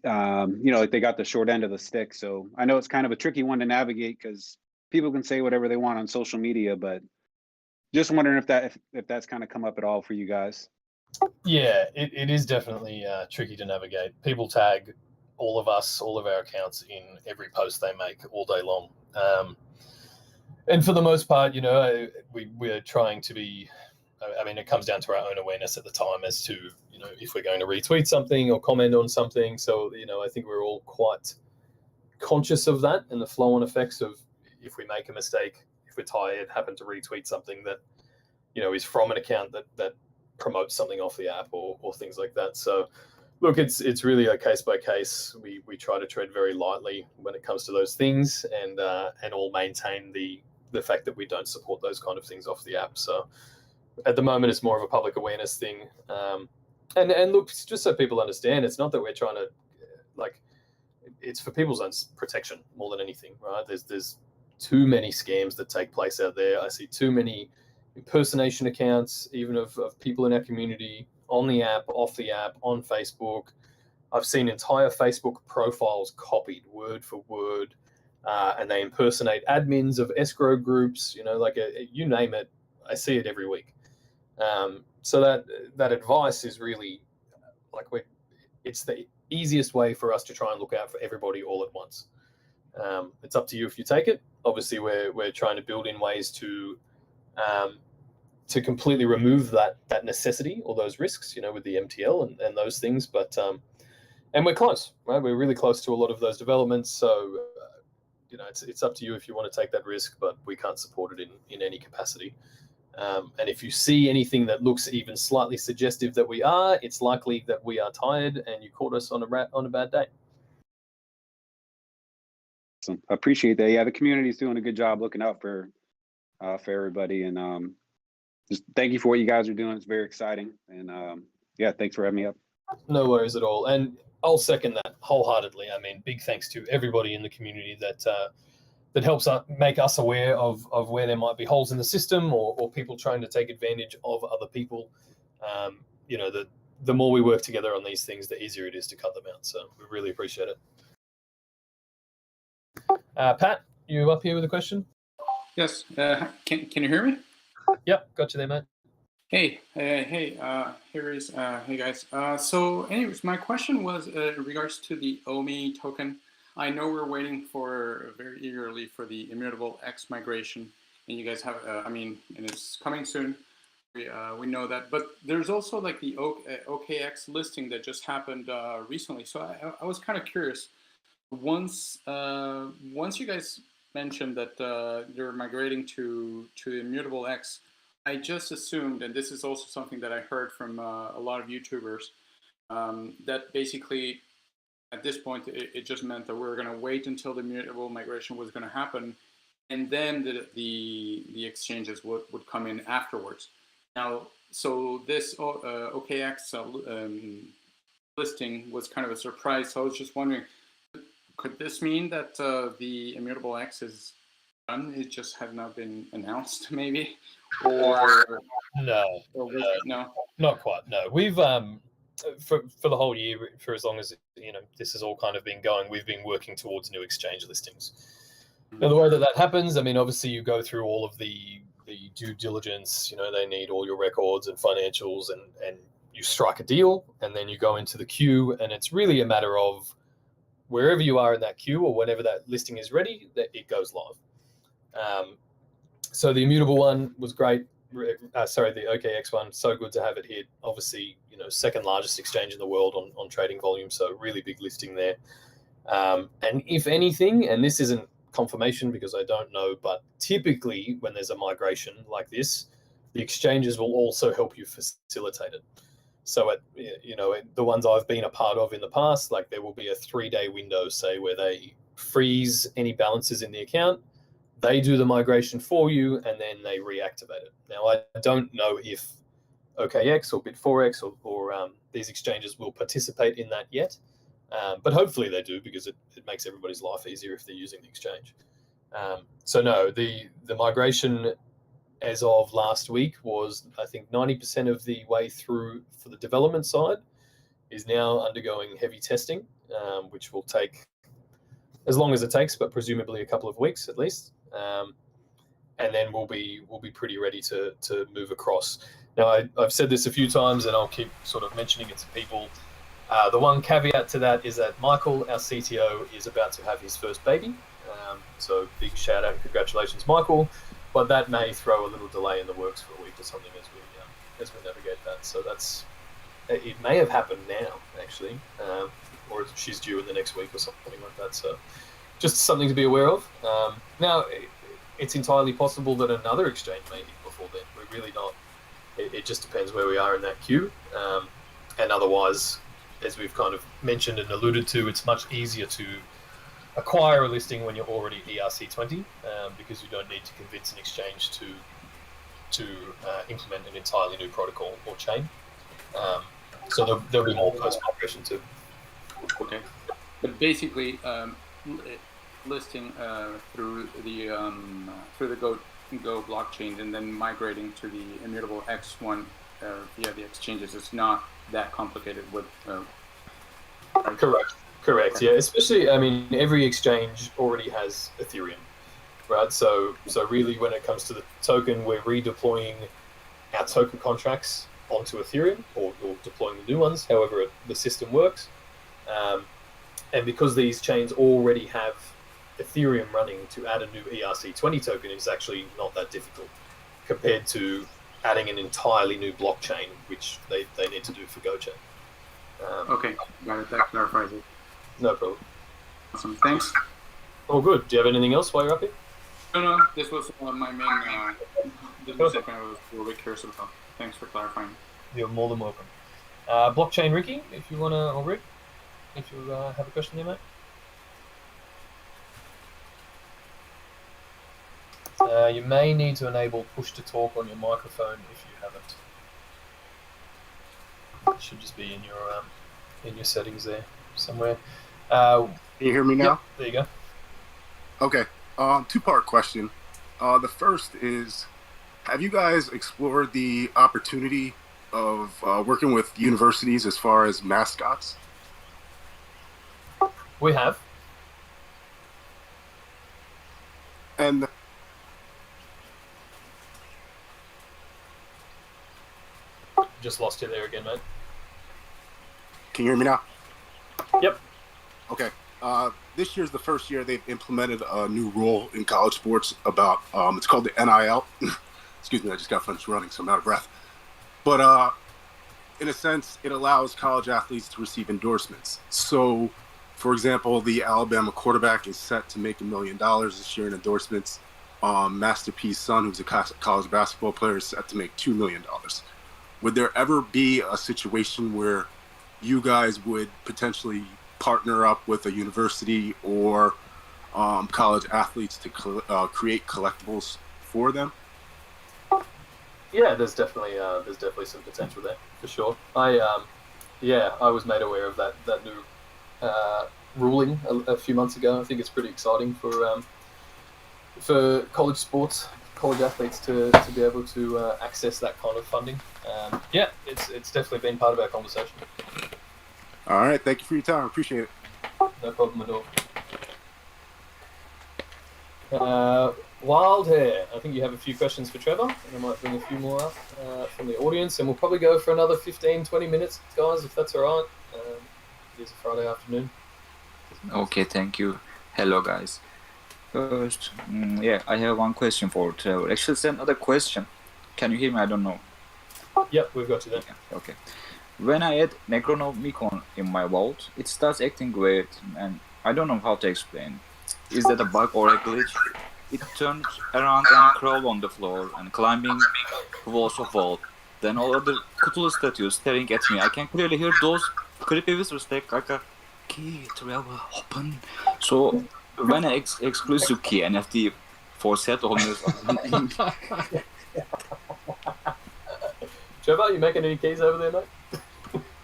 like they got the short end of the stick. So I know it's kind of a tricky one to navigate because people can say whatever they want on social media, but just wondering if that's kind of come up at all for you guys. Yeah, it is definitely tricky to navigate. People tag all of us, all of our accounts in every post they make all day long. And for the most part, you know, we're trying to be, I mean, it comes down to our own awareness at the time as to, you know, if we're going to retweet something or comment on something. So, you know, I think we're all quite conscious of that and the flow-on effects of if we make a mistake, if we're tired, happen to retweet something that, you know, is from an account that promotes something off the app or things like that. So, look, it's really a case by case. We try to tread very lightly when it comes to those things, and all maintain the fact that we don't support those kind of things off the app. So at the moment, it's more of a public awareness thing. And look, just so people understand, it's not that we're trying to, like, it's for people's own protection more than anything, right? There's too many scams that take place out there. I see too many impersonation accounts, even of people in our community, on the app, off the app, on Facebook. I've seen entire Facebook profiles copied word for word, and they impersonate admins of escrow groups, you know, like you name it. I see it every week. So that advice is really like it's the easiest way for us to try and look out for everybody all at once. It's up to you if you take it. Obviously, we're trying to build in ways to completely remove that necessity or those risks, you know, with the MTL and those things. But and we're close, right? We're really close to a lot of those developments. So you know, it's up to you if you want to take that risk, but we can't support it in any capacity. And if you see anything that looks even slightly suggestive that we are, it's likely that we are tired and you caught us on a bad day. Awesome. I appreciate that. Yeah, the community is doing a good job looking out for everybody, and just thank you for what you guys are doing. It's very exciting, and yeah, thanks for having me up. No worries at all, and I'll second that wholeheartedly. I mean, big thanks to everybody in the community that helps make us aware of where there might be holes in the system or people trying to take advantage of other people. You know, the more we work together on these things, the easier it is to cut them out. So we really appreciate it. Pat, you up here with a question? Yes. Can you hear me? Yep, got you there, mate. Hey, here is, hey guys. So anyways, my question was in regards to the OMI token. I know we're waiting very eagerly for the Immutable X migration, and you guys have, I mean, and it's coming soon. We know that, but there's also like the OKX listing that just happened recently. So I was kind of curious. Once you guys mentioned that you're migrating to Immutable X, I just assumed, and this is also something that I heard from a lot of YouTubers, that basically at this point it just meant that we were going to wait until the Immutable migration was going to happen, and then the exchanges would come in afterwards. Now, so this OKX listing was kind of a surprise. So I was just wondering, could this mean that the Immutable X is done? It just has not been announced, maybe? Or no, not quite. No, we've for the whole year, for as long as you know this has all kind of been going, we've been working towards new exchange listings. Now, the way that happens, I mean, obviously you go through all of the due diligence. You know, they need all your records and financials, and you strike a deal, and then you go into the queue, and it's really a matter of wherever you are in that queue or whenever that listing is ready, that it goes live. So the Immutable one was great. Sorry, the OKX one, so good to have it hit. Obviously, you know, second largest exchange in the world on trading volume, so really big listing there. And if anything, and this isn't confirmation because I don't know, but typically when there's a migration like this, the exchanges will also help you facilitate it. So the ones I've been a part of in the past, like there will be a 3-day window, say, where they freeze any balances in the account. They do the migration for you, and then they reactivate it. Now, I don't know if OKX or Bit4X or these exchanges will participate in that yet, but hopefully they do, because it makes everybody's life easier if they're using the exchange. So no, the migration as of last week was, I think, 90% of the way through for the development side, is now undergoing heavy testing, which will take as long as it takes, but presumably a couple of weeks at least. And then we'll be pretty ready to move across. Now, I've said this a few times, and I'll keep sort of mentioning it to people. The one caveat to that is that Michael, our CTO, is about to have his first baby. So big shout out and congratulations, Michael. But that may throw a little delay in the works for a week or something as we navigate that. So it may have happened now, actually, or she's due in the next week or something like that. So just something to be aware of. Now, it's entirely possible that another exchange may hit before then. We're really not. It just depends where we are in that queue. And otherwise, as we've kind of mentioned and alluded to, it's much easier to acquire a listing when you're already ERC20 because you don't need to convince an exchange to implement an entirely new protocol or chain. So there'll be more post-migration too. Okay, but basically, listing through the Go blockchain and then migrating to the immutable X1 via the exchanges is not that complicated. With Correct. Yeah, especially, I mean, every exchange already has Ethereum, right? So really, when it comes to the token, we're redeploying our token contracts onto Ethereum or deploying the new ones, however the system works. And because these chains already have Ethereum running, to add a new ERC20 token is actually not that difficult compared to adding an entirely new blockchain, which they need to do for GoChain. Okay, got it. That clarifies it. No problem. Awesome. Thanks. All good. Do you have anything else while you're up here? No. This was my main. This was the thing I was a little bit curious about. Thanks for clarifying. You're more than welcome. Blockchain Ricky, if you want to, or Rick, if you have a question there, mate. You may need to enable push to talk on your microphone if you haven't. It should just be in your settings there somewhere. Can you hear me now? Yep, there you go. Okay. Two-part question. The first is, have you guys explored the opportunity of working with universities as far as mascots? We have. And just lost you there again, mate. Can you hear me now? Yep. Okay. This year's the first year they've implemented a new rule in college sports about, it's called the NIL. Excuse me, I just got finished running, so I'm out of breath. But in a sense, it allows college athletes to receive endorsements. So, for example, the Alabama quarterback is set to make $1 million this year in endorsements. Master P's son, who's a college basketball player, is set to make $2 million. Would there ever be a situation where you guys would potentially partner up with a university or college athletes to create collectibles for them? Yeah, there's definitely some potential there for sure. I was made aware of that new ruling a few months ago. I think it's pretty exciting for college sports, college athletes to be able to access that kind of funding. It's definitely been part of our conversation. All right, thank you for your time. Appreciate it. No problem at all. Wild Hair, I think you have a few questions for Trevor, and I might bring a few more up from the audience, and we'll probably go for another 15-20 minutes, guys, if that's all right. It is a Friday afternoon. Okay, thank you. Hello, guys. First, I have one question for Trevor. Actually, it's another question. Can you hear me? I don't know. Yep, we've got you there. Okay. When I add Necronomicon in my vault, it starts acting weird, and I don't know how to explain. Is that a bug or a glitch? It turns around and crawl on the floor and climbing walls of vault. Then all other Cthulhu statues staring at me. I can clearly hear those creepy whispers like a key, Trevor, open. So when I exclusive key NFT for set owners. Trevor, you making any keys over there, mate?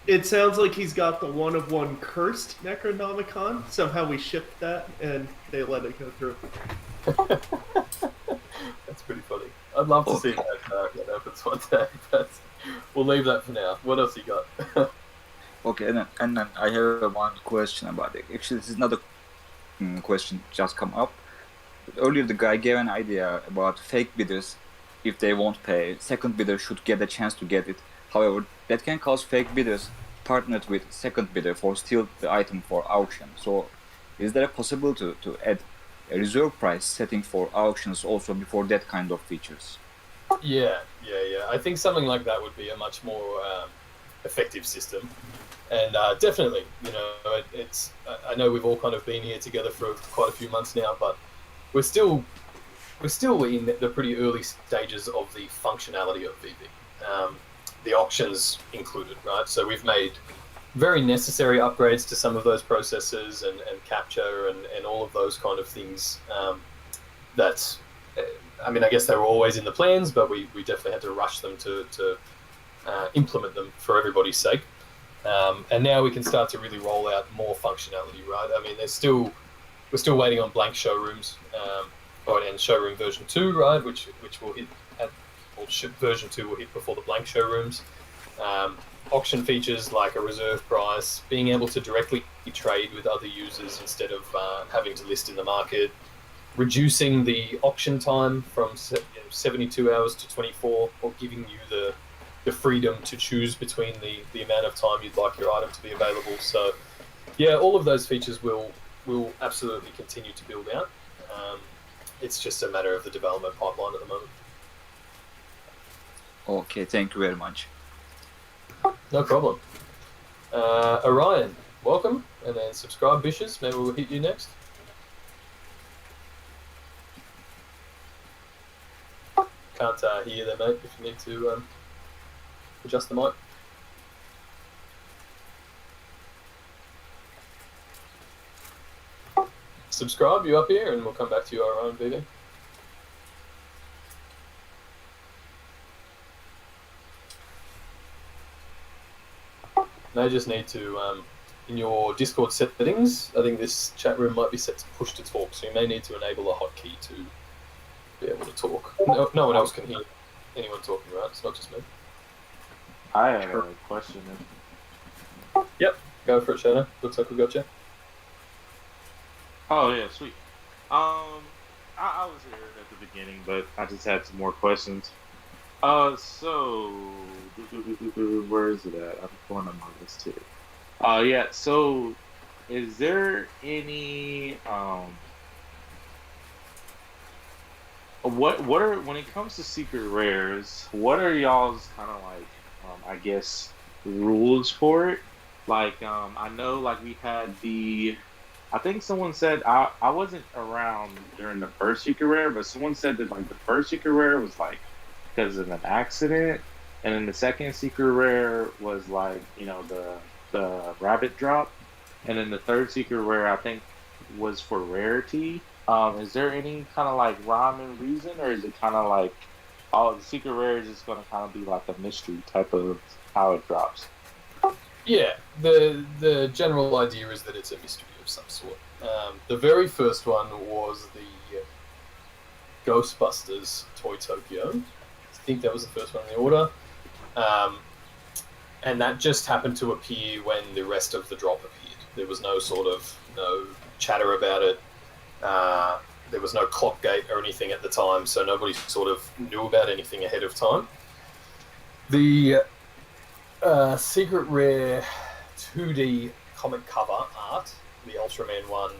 It sounds like he's got the one-of-one cursed Necronomicon. Somehow we shipped that, and they let it go through. That's pretty funny. I'd love to see that happens one day, but we'll leave that for now. What else you got? Okay, and then I have one question about it. Actually, this is not a question just come up. Earlier, the guy gave an idea about fake bidders. If they won't pay, second bidder should get a chance to get it. However, that can cause fake bidders partnered with second bidder for steal the item for auction. So is there a possibility to add a reserve price setting for auctions also before that kind of features? Yeah. I think something like that would be a much more effective system. And definitely, you know, it's. I know we've all kind of been here together for quite a few months now, but we're still in the pretty early stages of the functionality of VeVe, the auctions included, right? So we've made very necessary upgrades to some of those processes and capture and all of those kind of things. That, I mean, I guess they were always in the plans, but we definitely had to rush them to implement them for everybody's sake. And now we can start to really roll out more functionality, right? I mean, we're still waiting on blank showrooms, and showroom version 2, right? Which will hit version 2 will hit before the blank showrooms. Auction features like a reserve price, being able to directly trade with other users instead of having to list in the market, reducing the auction time from 72 hours to 24, or giving you the freedom to choose between the amount of time you'd like your item to be available. So yeah, all of those features will absolutely continue to build out. It's just a matter of the development pipeline at the moment. Okay, thank you very much. No problem. Orion, welcome, and then subscribe, Bishes. Maybe we'll hit you next. Can't hear there, mate, if you need to adjust the mic. Subscribe, you up here, and we'll come back to you, Orion, VeVe. They just need to, in your Discord settings, I think this chat room might be set to push to talk, so you may need to enable a hotkey to be able to talk. No one else can hear anyone talking, right? It's not just me. I have a question. Yep, go for it, Shadow. Looks like we got you. Oh yeah, sweet. I was here at the beginning, but I just had some more questions. So where is it at? I'm going on my list here. Yeah. So, is there any what are, when it comes to secret rares, what are y'all's kind of like I guess rules for it? Like I know like we had I think someone said, I wasn't around during the first secret rare, but someone said that like the first secret rare was like because of an accident, and then the second secret rare was like, you know, the rabbit drop, and then the third secret rare I think was for rarity. Is there any kind of like rhyme and reason, or is it kind of like all the secret rares is going to kind of be like a mystery type of how it drops? Yeah, the general idea is that it's a mystery of some sort. The very first one was the Ghostbusters Toy Tokyo. I think that was the first one in the order. And that just happened to appear when the rest of the drop appeared. There was no chatter about it. There was no clock gate or anything at the time, so nobody sort of knew about anything ahead of time. The secret rare 2D comic cover art, the Ultraman one,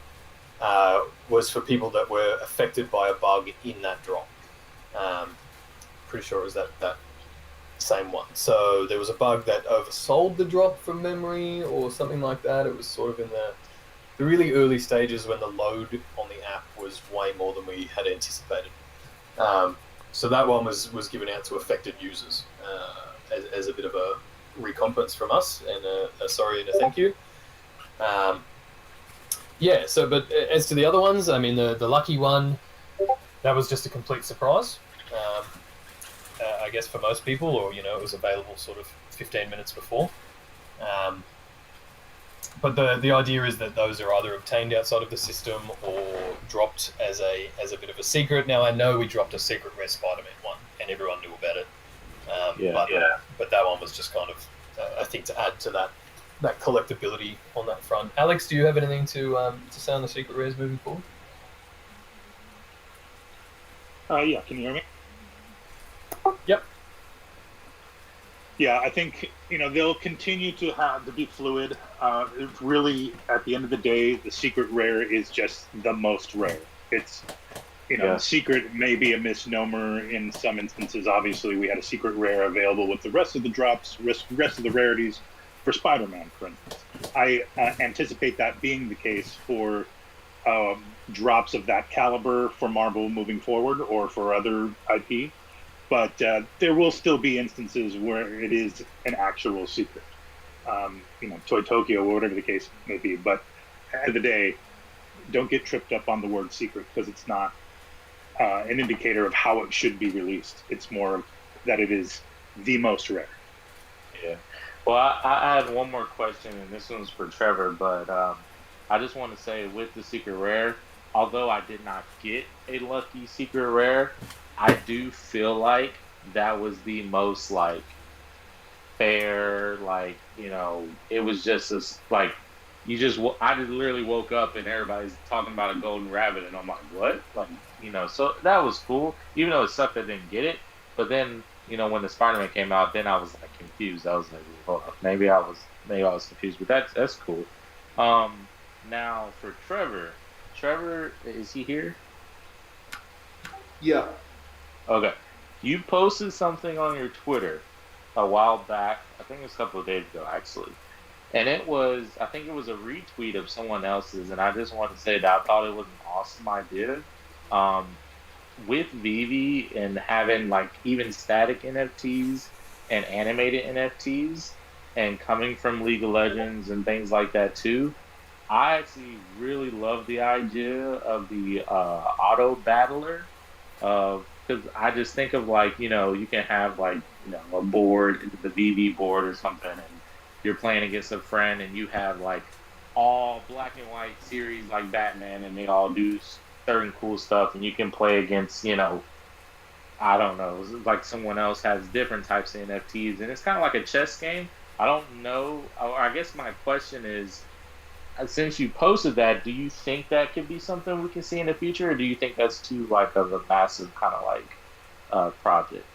was for people that were affected by a bug in that drop. Pretty sure it was that same one. So there was a bug that oversold the drop from memory or something like that. It was sort of in the really early stages when the load on the app was way more than we had anticipated. So that one was given out to affected users as a bit of a recompense from us, and a sorry and a thank you. Yeah, so but as to the other ones, I mean, the lucky one, that was just a complete surprise. I guess for most people, or you know, it was available sort of 15 minutes before. But the idea is that those are either obtained outside of the system or dropped as a bit of a secret. Now I know we dropped a secret rare Spider-Man one, and everyone knew about it. But that one was just kind of, I think, to add to that collectability on that front. Alex, do you have anything to say on the secret rares moving forward? Yeah, can you hear me? Yep. Yeah, I think they'll continue to have to be fluid. It's really, at the end of the day, the secret rare is just the most rare. It's Yeah. secret may be a misnomer in some instances. Obviously, we had a secret rare available with the rest of the drops, rest of the rarities for Spider-Man, for instance. I anticipate that being the case for drops of that caliber for Marvel moving forward or for other IP. But there will still be instances where it is an actual secret. Toy Tokyo or whatever the case may be. But at the end of the day, don't get tripped up on the word secret because it's not an indicator of how it should be released. It's more that it is the most rare. Yeah. Well, I have one more question, and this one's for Trevor, but I just want to say with the secret rare, although I did not get a lucky secret rare, I do feel like that was the most fair, it was just I just literally woke up and everybody's talking about a golden rabbit, and I'm like, what? So that was cool, even though it sucked I didn't get it. But then, when the Spider-Man came out, then I was confused. I was like, hold up, maybe I was confused, but that's cool. Now for Trevor, is he here? Yeah. Okay. You posted something on your Twitter a while back. I think it was a couple of days ago, actually. And I think it was a retweet of someone else's. And I just want to say that I thought it was an awesome idea. With VeVe and having even static NFTs and animated NFTs and coming from League of Legends and things like that too, I actually really love the idea of the auto battler. Because I just think of you can have a board, the VeVe board or something, and you're playing against a friend, and you have all black and white series like Batman, and they all do certain cool stuff, and you can play against I don't know, someone else has different types of NFTs, and it's kind of like a chess game. I don't know, or I guess my question is, since you posted that, do you think that could be something we can see in the future, or do you think that's too of a massive kind of project?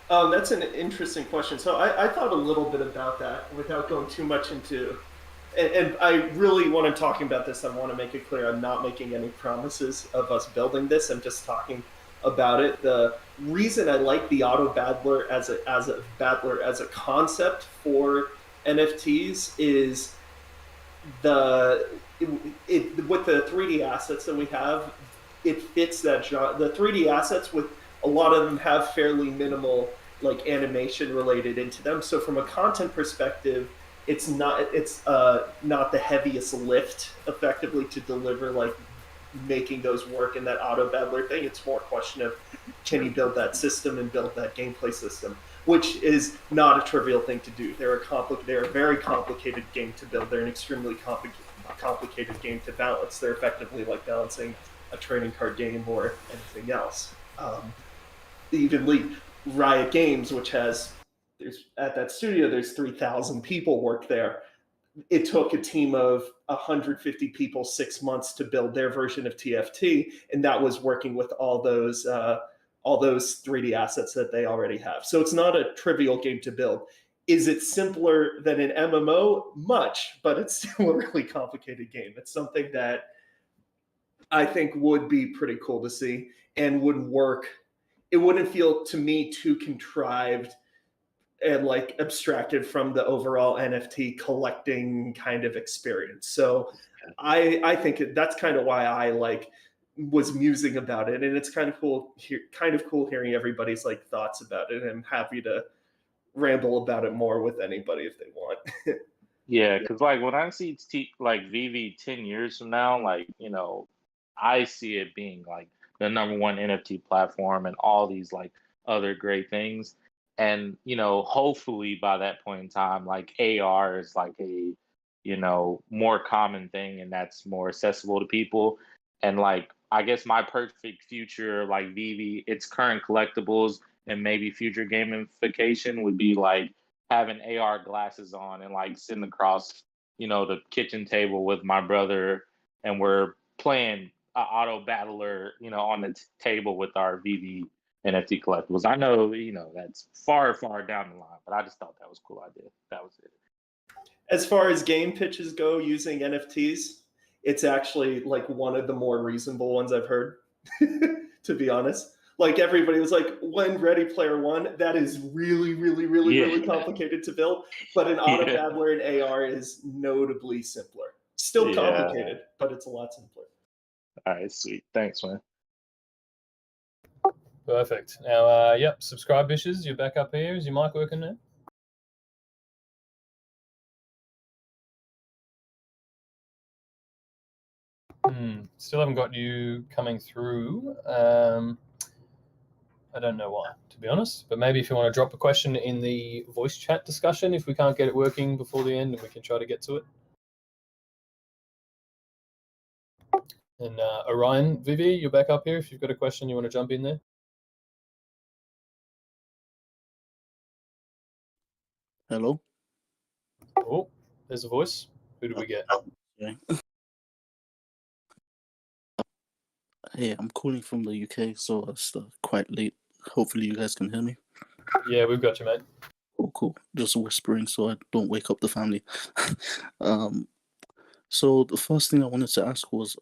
That's an interesting question. So I thought a little bit about that without going too much into, and I really, when I'm talking about this, I want to make it clear I'm not making any promises of us building this. I'm just talking about it. The reason I like the auto battler as a concept for NFTs is with the 3D assets that we have, it fits that genre. The 3D assets, with a lot of them, have fairly minimal animation related into them. So from a content perspective, it's not the heaviest lift effectively to deliver making those work in that auto battler thing. It's more a question of, can you build that system and build that gameplay system, which is not a trivial thing to do. They're a very complicated game to build. They're an extremely complicated game to balance. They're effectively like balancing a trading card game or anything else. Even Riot Games, which at that studio, there's 3,000 people work there. It took a team of 150 people 6 months to build their version of TFT, and that was working with all those 3D assets that they already have. So it's not a trivial game to build. Is it simpler than an MMO? Much, but it's still a really complicated game. It's something that I think would be pretty cool to see and would work. It wouldn't feel to me too contrived and abstracted from the overall NFT collecting kind of experience. So I think that's kind of why I was musing about it, and it's kind of cool hearing everybody's thoughts about it. And I'm happy to ramble about it more with anybody if they want. Yeah, because when I see VeVe 10 years from now, I see it being the number one NFT platform and all these other great things. And hopefully by that point in time, AR is a more common thing, and that's more accessible to people. And I guess my perfect future, VeVe, its current collectibles and maybe future gamification would be having AR glasses on and sitting across the kitchen table with my brother, and we're playing auto battler on the table with our VeVe NFT collectibles. I know, that's far, far down the line, but I just thought that was a cool idea. That was it. As far as game pitches go using NFTs, it's actually like one of the more reasonable ones I've heard, to be honest. Like everybody was like, when Ready Player One, that is really, really, really, really complicated to build. But an auto dabbler in AR is notably simpler. Still complicated, but it's a lot simpler. All right, sweet. Thanks, man. Perfect. Now, yep, subscribe, bitches. You're back up here. Is your mic working now? Still haven't got you coming through. I don't know why, to be honest. But maybe if you want to drop a question in the voice chat discussion, if we can't get it working before the end, we can try to get to it. And Orion, VeVe, you're back up here. If you've got a question, you want to jump in there. Hello. Oh, there's a voice. Who do we get? Okay. Hey, I'm calling from the UK, so it's quite late. Hopefully you guys can hear me. Yeah, we've got you, mate. Oh, cool. Just whispering so I don't wake up the family. So the first thing I wanted to ask was,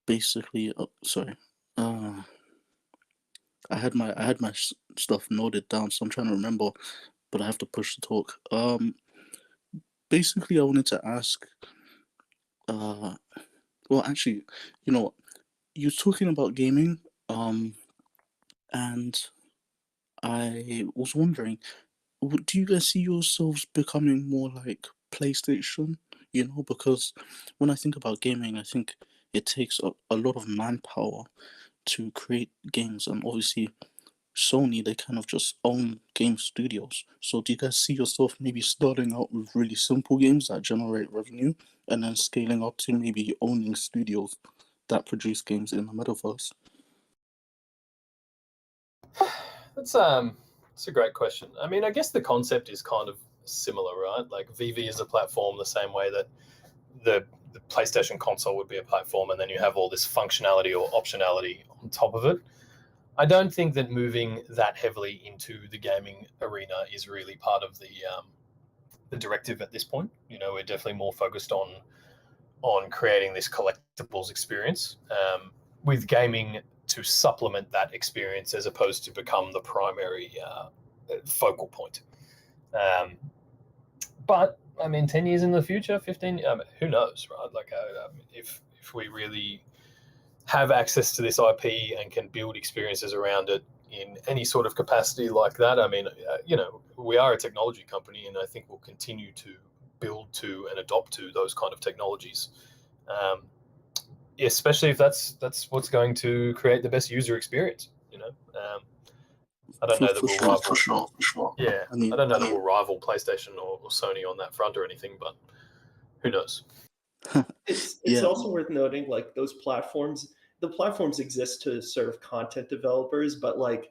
basically, sorry. I had my stuff noted down, so I'm trying to remember, but I have to push the talk. Basically, I wanted to ask, well, actually, you know, you're talking about gaming, and I was wondering, do you guys see yourselves becoming more like PlayStation? You know, because when I think about gaming, I think it takes a lot of manpower to create games, and obviously Sony, they kind of just own game studios. So do you guys see yourself maybe starting out with really simple games that generate revenue and then scaling up to maybe owning studios that produce games in the metaverse? That's it's a great question. I mean, I guess the concept is kind of similar, right? Like VeVe is a platform the same way that the PlayStation console would be a platform, and then you have all this functionality or optionality on top of it. I don't think that moving that heavily into the gaming arena is really part of the directive at this point. You know, we're definitely more focused on creating this collectibles experience with gaming to supplement that experience as opposed to become the primary focal point. But I mean, 10 years in the future, 15, who knows, right? Like if we really have access to this IP and can build experiences around it in any sort of capacity like that, I mean, you know, we are a technology company, and I think we'll continue to build to and adopt to those kind of technologies, especially if that's what's going to create the best user experience. You know, I don't know that we'll rival. For sure. Yeah, I don't know that we'll rival PlayStation or Sony on that front or anything, but who knows? It's also worth noting, like, the platforms exist to serve content developers, but like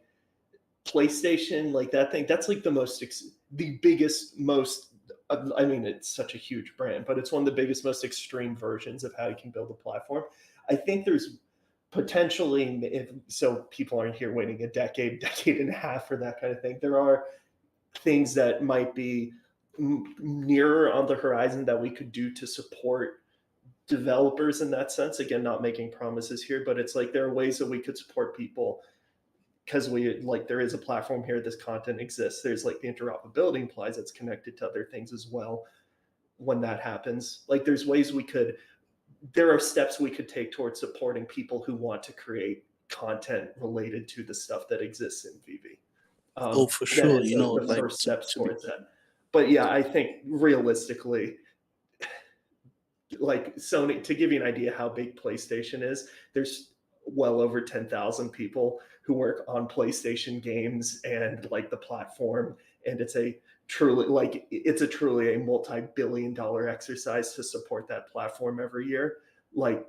PlayStation, like that thing, that's like the biggest, most, I mean, it's such a huge brand, but it's one of the biggest, most extreme versions of how you can build a platform. I think there's potentially, so people aren't here waiting a decade and a half for that kind of thing. There are things that might be nearer on the horizon that we could do to support developers in that sense. Again, not making promises here, but it's like there are ways that we could support people because there is a platform here, this content exists. There's like the interoperability implies it's connected to other things as well. When that happens, like there are steps we could take towards supporting people who want to create content related to the stuff that exists in VeVe. Oh, for sure. You know, the like first steps towards that. But yeah, I think realistically, like Sony, to give you an idea how big PlayStation is, there's well over 10,000 people who work on PlayStation games and like the platform, and it's a truly a multi-billion-dollar exercise to support that platform every year. Like,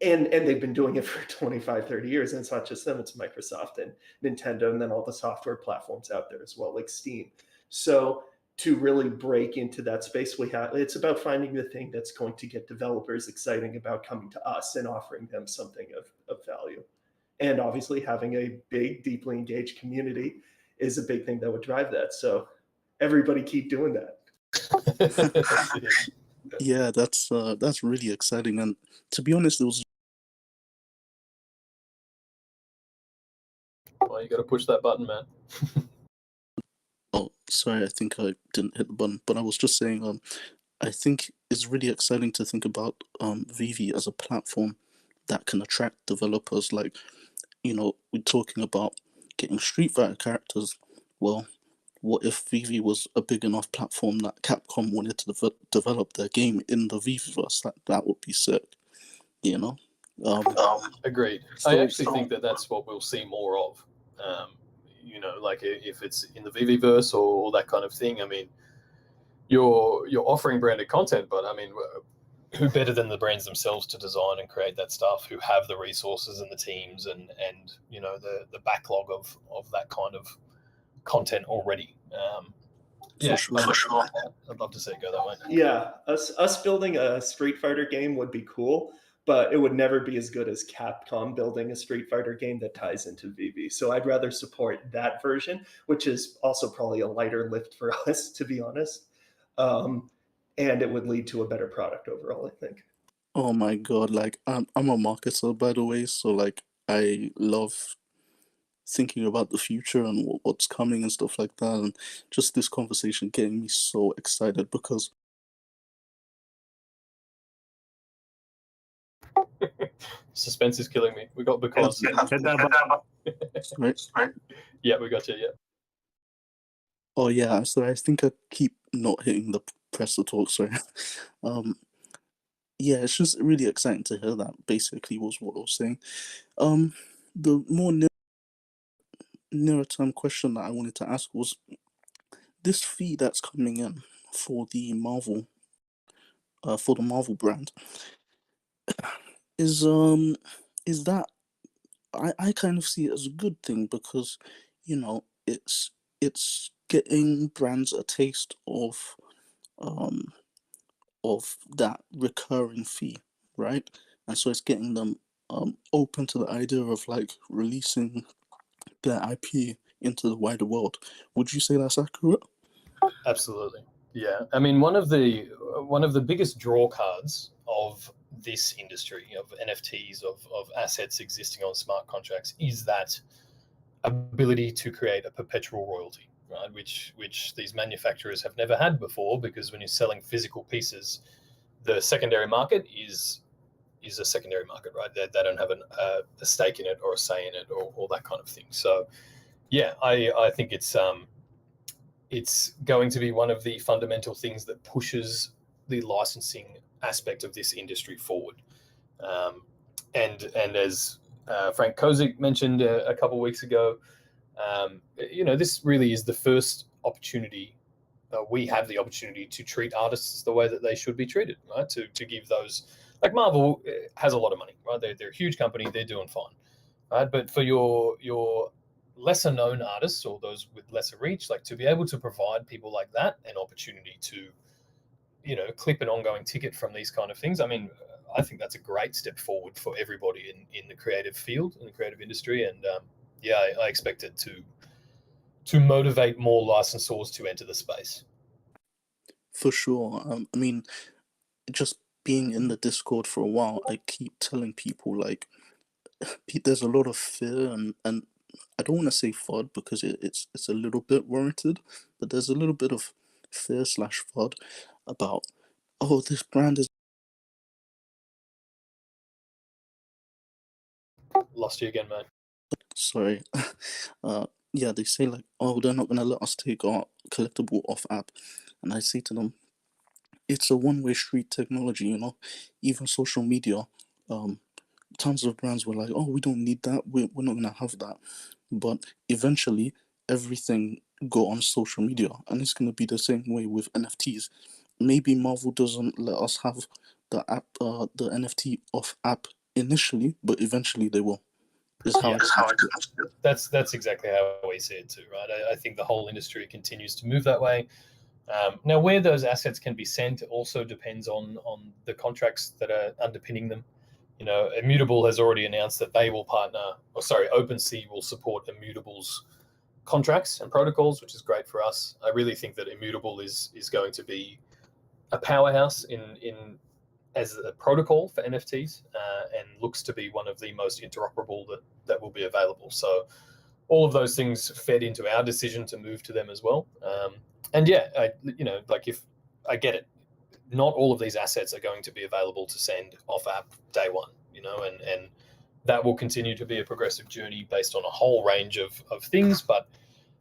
and they've been doing it for 25, 30 years, and it's not just them, it's Microsoft and Nintendo, and then all the software platforms out there as well, like Steam. So to really break into that space, it's about finding the thing that's going to get developers excited about coming to us and offering them something of value. And obviously having a big, deeply engaged community is a big thing that would drive that. So everybody keep doing that. Yeah, that's really exciting. And to be honest, it was. Well, you got to push that button, man. Oh, sorry, I think I didn't hit the button, but I was just saying, I think it's really exciting to think about VeVe as a platform that can attract developers. Like, you know, we're talking about getting Street Fighter characters. Well, what if VeVe was a big enough platform that Capcom wanted to develop their game in the VeVeverse? That would be sick, you know? Agreed. I actually think that that's what we'll see more of. You know, like if it's in the VeVeVerse or that kind of thing. I mean, you're offering branded content, but I mean, who better than the brands themselves to design and create that stuff? Who have the resources and the teams and you know the backlog of that kind of content already. Yeah, for sure. I'd love to see it go that way. Yeah, us building a Street Fighter game would be cool, but it would never be as good as Capcom building a Street Fighter game that ties into VeVe. So I'd rather support that version, which is also probably a lighter lift for us, to be honest. And it would lead to a better product overall, I think. Oh my god, like I'm a marketer, by the way, so like I love thinking about the future and what's coming and stuff like that, and just this conversation getting me so excited because suspense is killing me. We got because right? Yeah, we got you. Yeah. Oh yeah, so I think I keep not hitting the press to talk. Sorry. Yeah, it's just really exciting to hear that. Basically, was what I was saying. The more nearer term question that I wanted to ask was this fee that's coming in for the Marvel, for the Marvel brand. Is that I kind of see it as a good thing because, you know, it's getting brands a taste of that recurring fee, right? And so it's getting them open to the idea of like releasing their IP into the wider world. Would you say that's accurate? Absolutely. Yeah. I mean, one of the biggest draw cards of this industry of NFTs, of assets existing on smart contracts, is that ability to create a perpetual royalty, right? Which these manufacturers have never had before, because when you're selling physical pieces, the secondary market is a secondary market, right? They don't have a stake in it or a say in it or that kind of thing. So yeah, I think it's going to be one of the fundamental things that pushes the licensing aspect of this industry forward. And as Frank Kozik mentioned a couple of weeks ago, you know, this really is the first opportunity. We have the opportunity to treat artists the way that they should be treated, right? To give those, like Marvel has a lot of money, right? They're a huge company, they're doing fine, right? But for your lesser known artists or those with lesser reach, like to be able to provide people like that an opportunity to, you know, clip an ongoing ticket from these kind of things. I mean, I think that's a great step forward for everybody in the creative field, in the creative industry. And yeah, I expect it to motivate more licensors to enter the space. For sure. I mean, just being in the Discord for a while, I keep telling people like there's a lot of fear and I don't want to say FUD because it's a little bit warranted, but there's a little bit of fear / FUD about, oh, this brand is. Lost you again, man. Sorry. Yeah, they say like, oh, they're not gonna let us take our collectible off app, and I say to them, it's a one-way street technology, you know. Even social media, tons of brands were like, oh, we don't need that, we're not gonna have that, but eventually everything go on social media, and it's gonna be the same way with NFTs. Maybe Marvel doesn't let us have the app, the NFT off app initially, but eventually they will. That's exactly how we see it too, right? I think the whole industry continues to move that way. Now, where those assets can be sent also depends on the contracts that are underpinning them. Immutable has already announced that they will OpenSea will support Immutable's contracts and protocols, which is great for us. I really think that Immutable is going to be a powerhouse in as a protocol for NFTs, and looks to be one of the most interoperable that will be available. So all of those things fed into our decision to move to them as well. And yeah, if I get it, not all of these assets are going to be available to send off app day one, and that will continue to be a progressive journey based on a whole range of things. But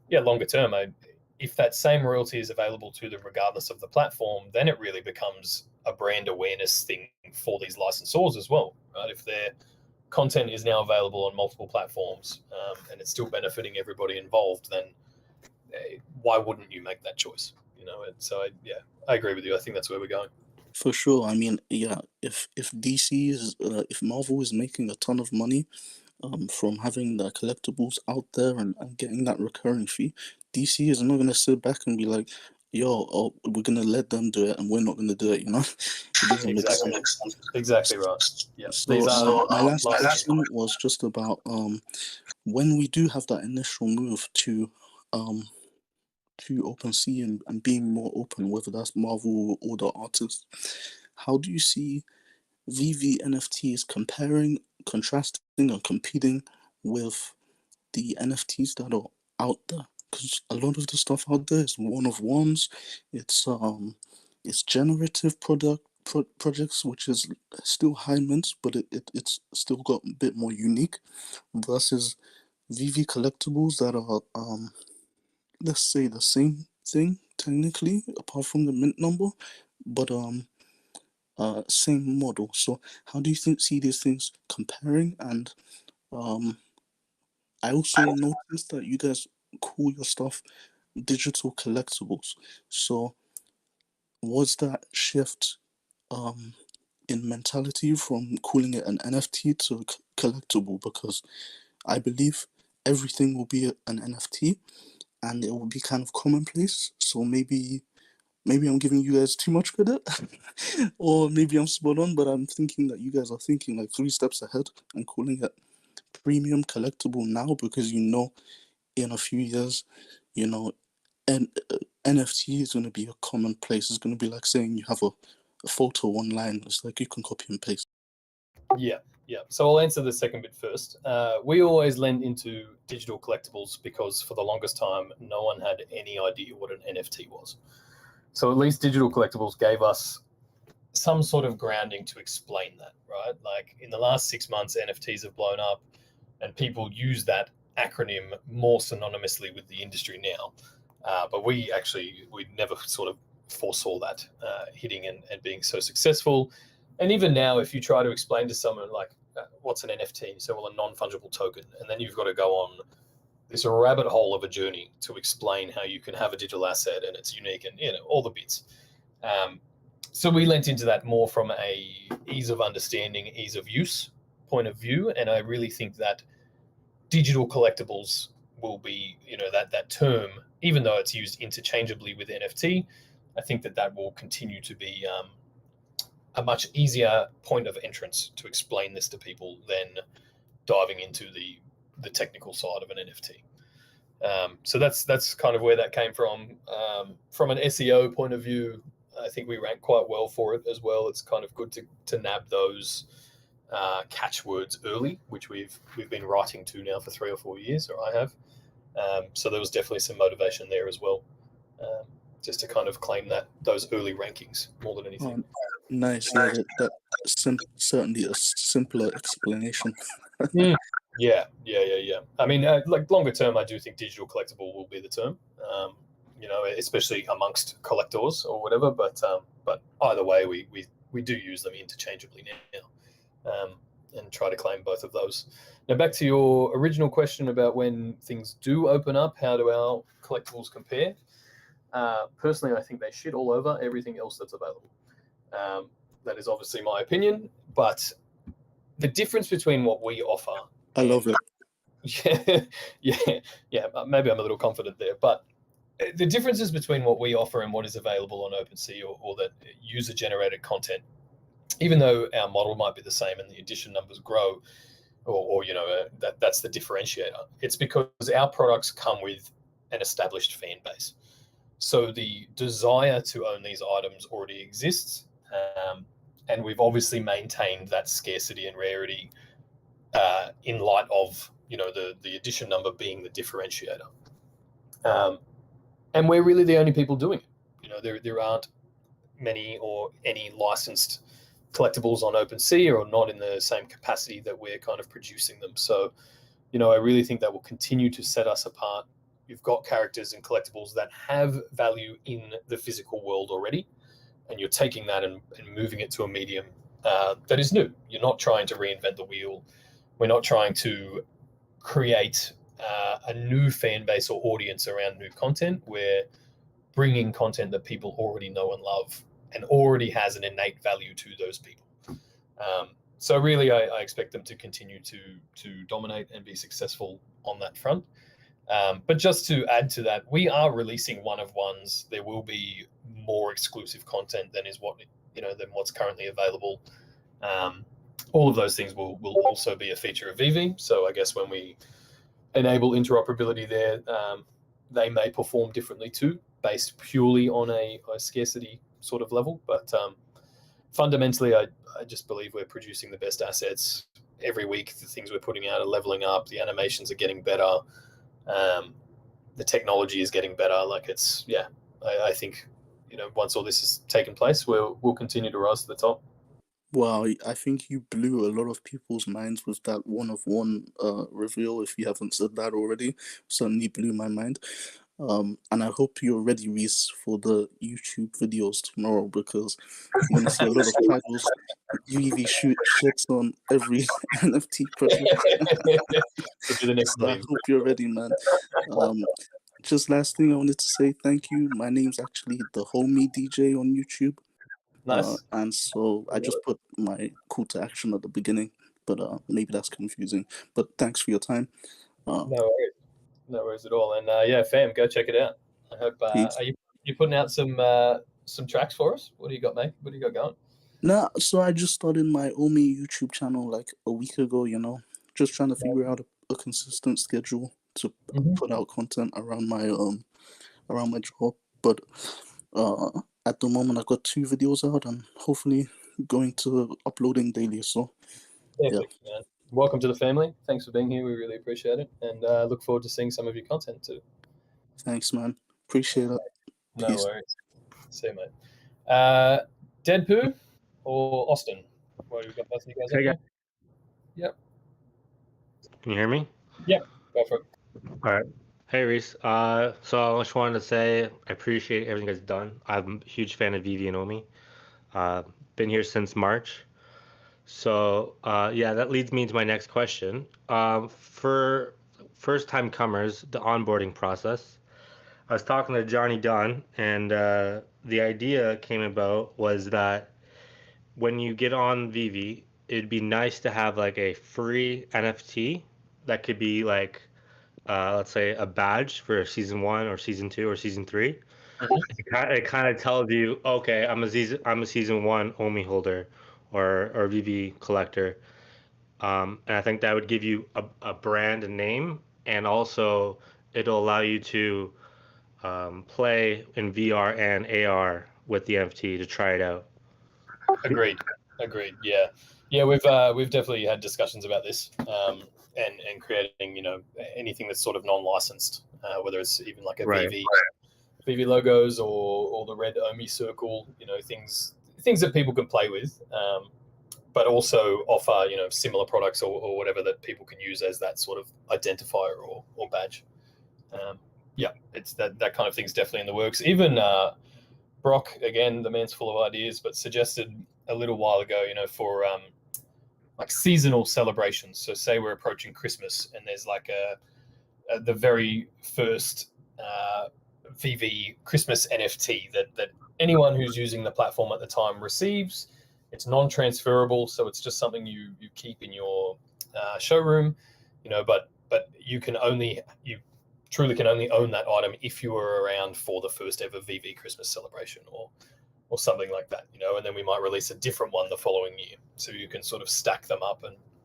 yeah, longer term, if that same royalty is available to them regardless of the platform, then it really becomes a brand awareness thing for these licensors as well, right? If their content is now available on multiple platforms, and it's still benefiting everybody involved, then why wouldn't you make that choice? So I agree with you. I think that's where we're going. For sure. I mean, yeah, if DC is if Marvel is making a ton of money from having the collectibles out there and getting that recurring fee, DC is not going to sit back and be like, we're going to let them do it and we're not going to do it, It doesn't make sense. Exactly right. Yeah. So my last question was just about when we do have that initial move to OpenSea and being more open, whether that's Marvel or the artists, how do you see VeVe NFTs comparing, contrasting, and competing with the NFTs that are out there? Because a lot of the stuff out there is one of ones. It's generative projects, which is still high mint, but it's still got a bit more unique, versus VeVe collectibles that are let's say the same thing technically, apart from the mint number, but same model. So how do you see these things comparing? And I also noticed that you guys call your stuff digital collectibles. So was that shift in mentality from calling it an NFT to collectible? Because I believe everything will be an NFT and it will be kind of commonplace. So maybe I'm giving you guys too much credit, or maybe I'm spot on, but I'm thinking that you guys are thinking like 3 steps ahead and calling it premium collectible now, because in a few years, and NFT is going to be a commonplace. It's going to be like saying you have a photo online. It's like you can copy and paste. Yeah. So I'll answer the second bit first. We always lent into digital collectibles because for the longest time, no one had any idea what an NFT was. So at least digital collectibles gave us some sort of grounding to explain that, right? Like in the last 6 months, NFTs have blown up and people use that acronym more synonymously with the industry now. But we never sort of foresaw that hitting and being so successful. And even now, if you try to explain to someone like, what's an NFT? So, well, a non-fungible token. And then you've got to go on this rabbit hole of a journey to explain how you can have a digital asset and it's unique and, all the bits. So we lent into that more from a ease of understanding, ease of use point of view. And I really think that digital collectibles will be, that term, even though it's used interchangeably with NFT, I think that will continue to be a much easier point of entrance to explain this to people than diving into the technical side of an NFT. So that's kind of where that came from. From an SEO point of view, I think we rank quite well for it as well. It's kind of good to nab those catchwords early, which we've been writing to now for 3 or 4 years, or I have. So there was definitely some motivation there as well, just to kind of claim those early rankings more than anything. Nice. That's certainly a simpler explanation. Yeah. I mean, like longer term, I do think digital collectible will be the term, especially amongst collectors or whatever. But either way, we do use them interchangeably now, and try to claim both of those. Now, back to your original question about when things do open up, how do our collectibles compare? Personally, I think they shit all over everything else that's available. That is obviously my opinion, but the difference between what we offer, I love it. Yeah. Maybe I'm a little confident there, but the differences between what we offer and what is available on OpenSea or that user-generated content even though our model might be the same and the edition numbers grow, or that's the differentiator. It's because our products come with an established fan base. So the desire to own these items already exists, and we've obviously maintained that scarcity and rarity in light of the edition number being the differentiator. And we're really the only people doing it. There aren't many or any licensed collectibles on OpenSea, or not in the same capacity that we're kind of producing them. So, I really think that will continue to set us apart. You've got characters and collectibles that have value in the physical world already, and you're taking that and moving it to a medium that is new. You're not trying to reinvent the wheel. We're not trying to create a new fan base or audience around new content. We're bringing content that people already know and love and already has an innate value to those people. So really, I expect them to continue to dominate and be successful on that front. But just to add to that, we are releasing one-of-ones. There will be more exclusive content than what's currently available. All of those things will also be a feature of VeVe. So I guess when we enable interoperability there, they may perform differently too, based purely on a scarcity sort of level. But fundamentally, I just believe we're producing the best assets every week. The things we're putting out are leveling up. The animations are getting better. The technology is getting better. I think once all this has taken place, we'll continue to rise to the top. Wow, I think you blew a lot of people's minds with that one-of-one reveal. If you haven't said that already, certainly blew my mind. And I hope you're ready, Reese, for the YouTube videos tomorrow, because you're going to see a lot of titles. VeVe shits on every NFT project. So I hope you're ready, man. Just last thing I wanted to say, thank you. My name's actually the Homie DJ on YouTube. Nice. And so I just put my call to action at the beginning, but maybe that's confusing. But thanks for your time. No worries. No worries at all. And yeah, fam, go check it out. I hope. Are you putting out some tracks for us? What do you got, mate? What do you got going? Nah, so I just started my Omi YouTube channel like a week ago. Just trying to figure out a consistent schedule to put out content around my job. But at the moment, I've got 2 videos out, and hopefully going to uploading daily. So Perfect, man. Welcome to the family. Thanks for being here. We really appreciate it, and look forward to seeing some of your content too. Thanks, man. Appreciate it. No Peace. worries. See you, mate. Deadpoo or Austin? What have we got both of you guys? Hey, up guys. there? Yep. Can you hear me? Yep. Go for it. All right. Hey, Reese. So I just wanted to say I appreciate everything you guys done. I'm a huge fan of VeVe and Omi. Been here since March. So yeah, that leads me to my next question. For first-time comers, the onboarding process. I was talking to Johnny Dunn, and the idea came about was that when you get on VeVe, it'd be nice to have like a free NFT that could be like, let's say, a badge for season 1 or season 2 or season 3. It kind of tells you, okay, I'm a season 1 Omi holder or VeVe collector, and I think that would give you a brand and name, and also it'll allow you to play in VR and AR with the NFT to try it out. Agreed. Yeah. We've definitely had discussions about this, and creating anything that's sort of non-licensed, whether it's even like a VeVe logos or the red Omi circle, things that people can play with, but also offer similar products or whatever that people can use as that sort of identifier or badge. Yeah, it's that kind of thing's definitely in the works. Even Brock, again, the man's full of ideas, but suggested a little while ago, for like seasonal celebrations. So say we're approaching Christmas and there's like the very first VeVe Christmas NFT that anyone who's using the platform at the time receives. It's non-transferable, so it's just something you keep in your showroom, but you truly can only own that item if you were around for the first ever VeVe Christmas celebration, or or something like that, you know, and then we might release a different one the following year. So you can sort of stack them up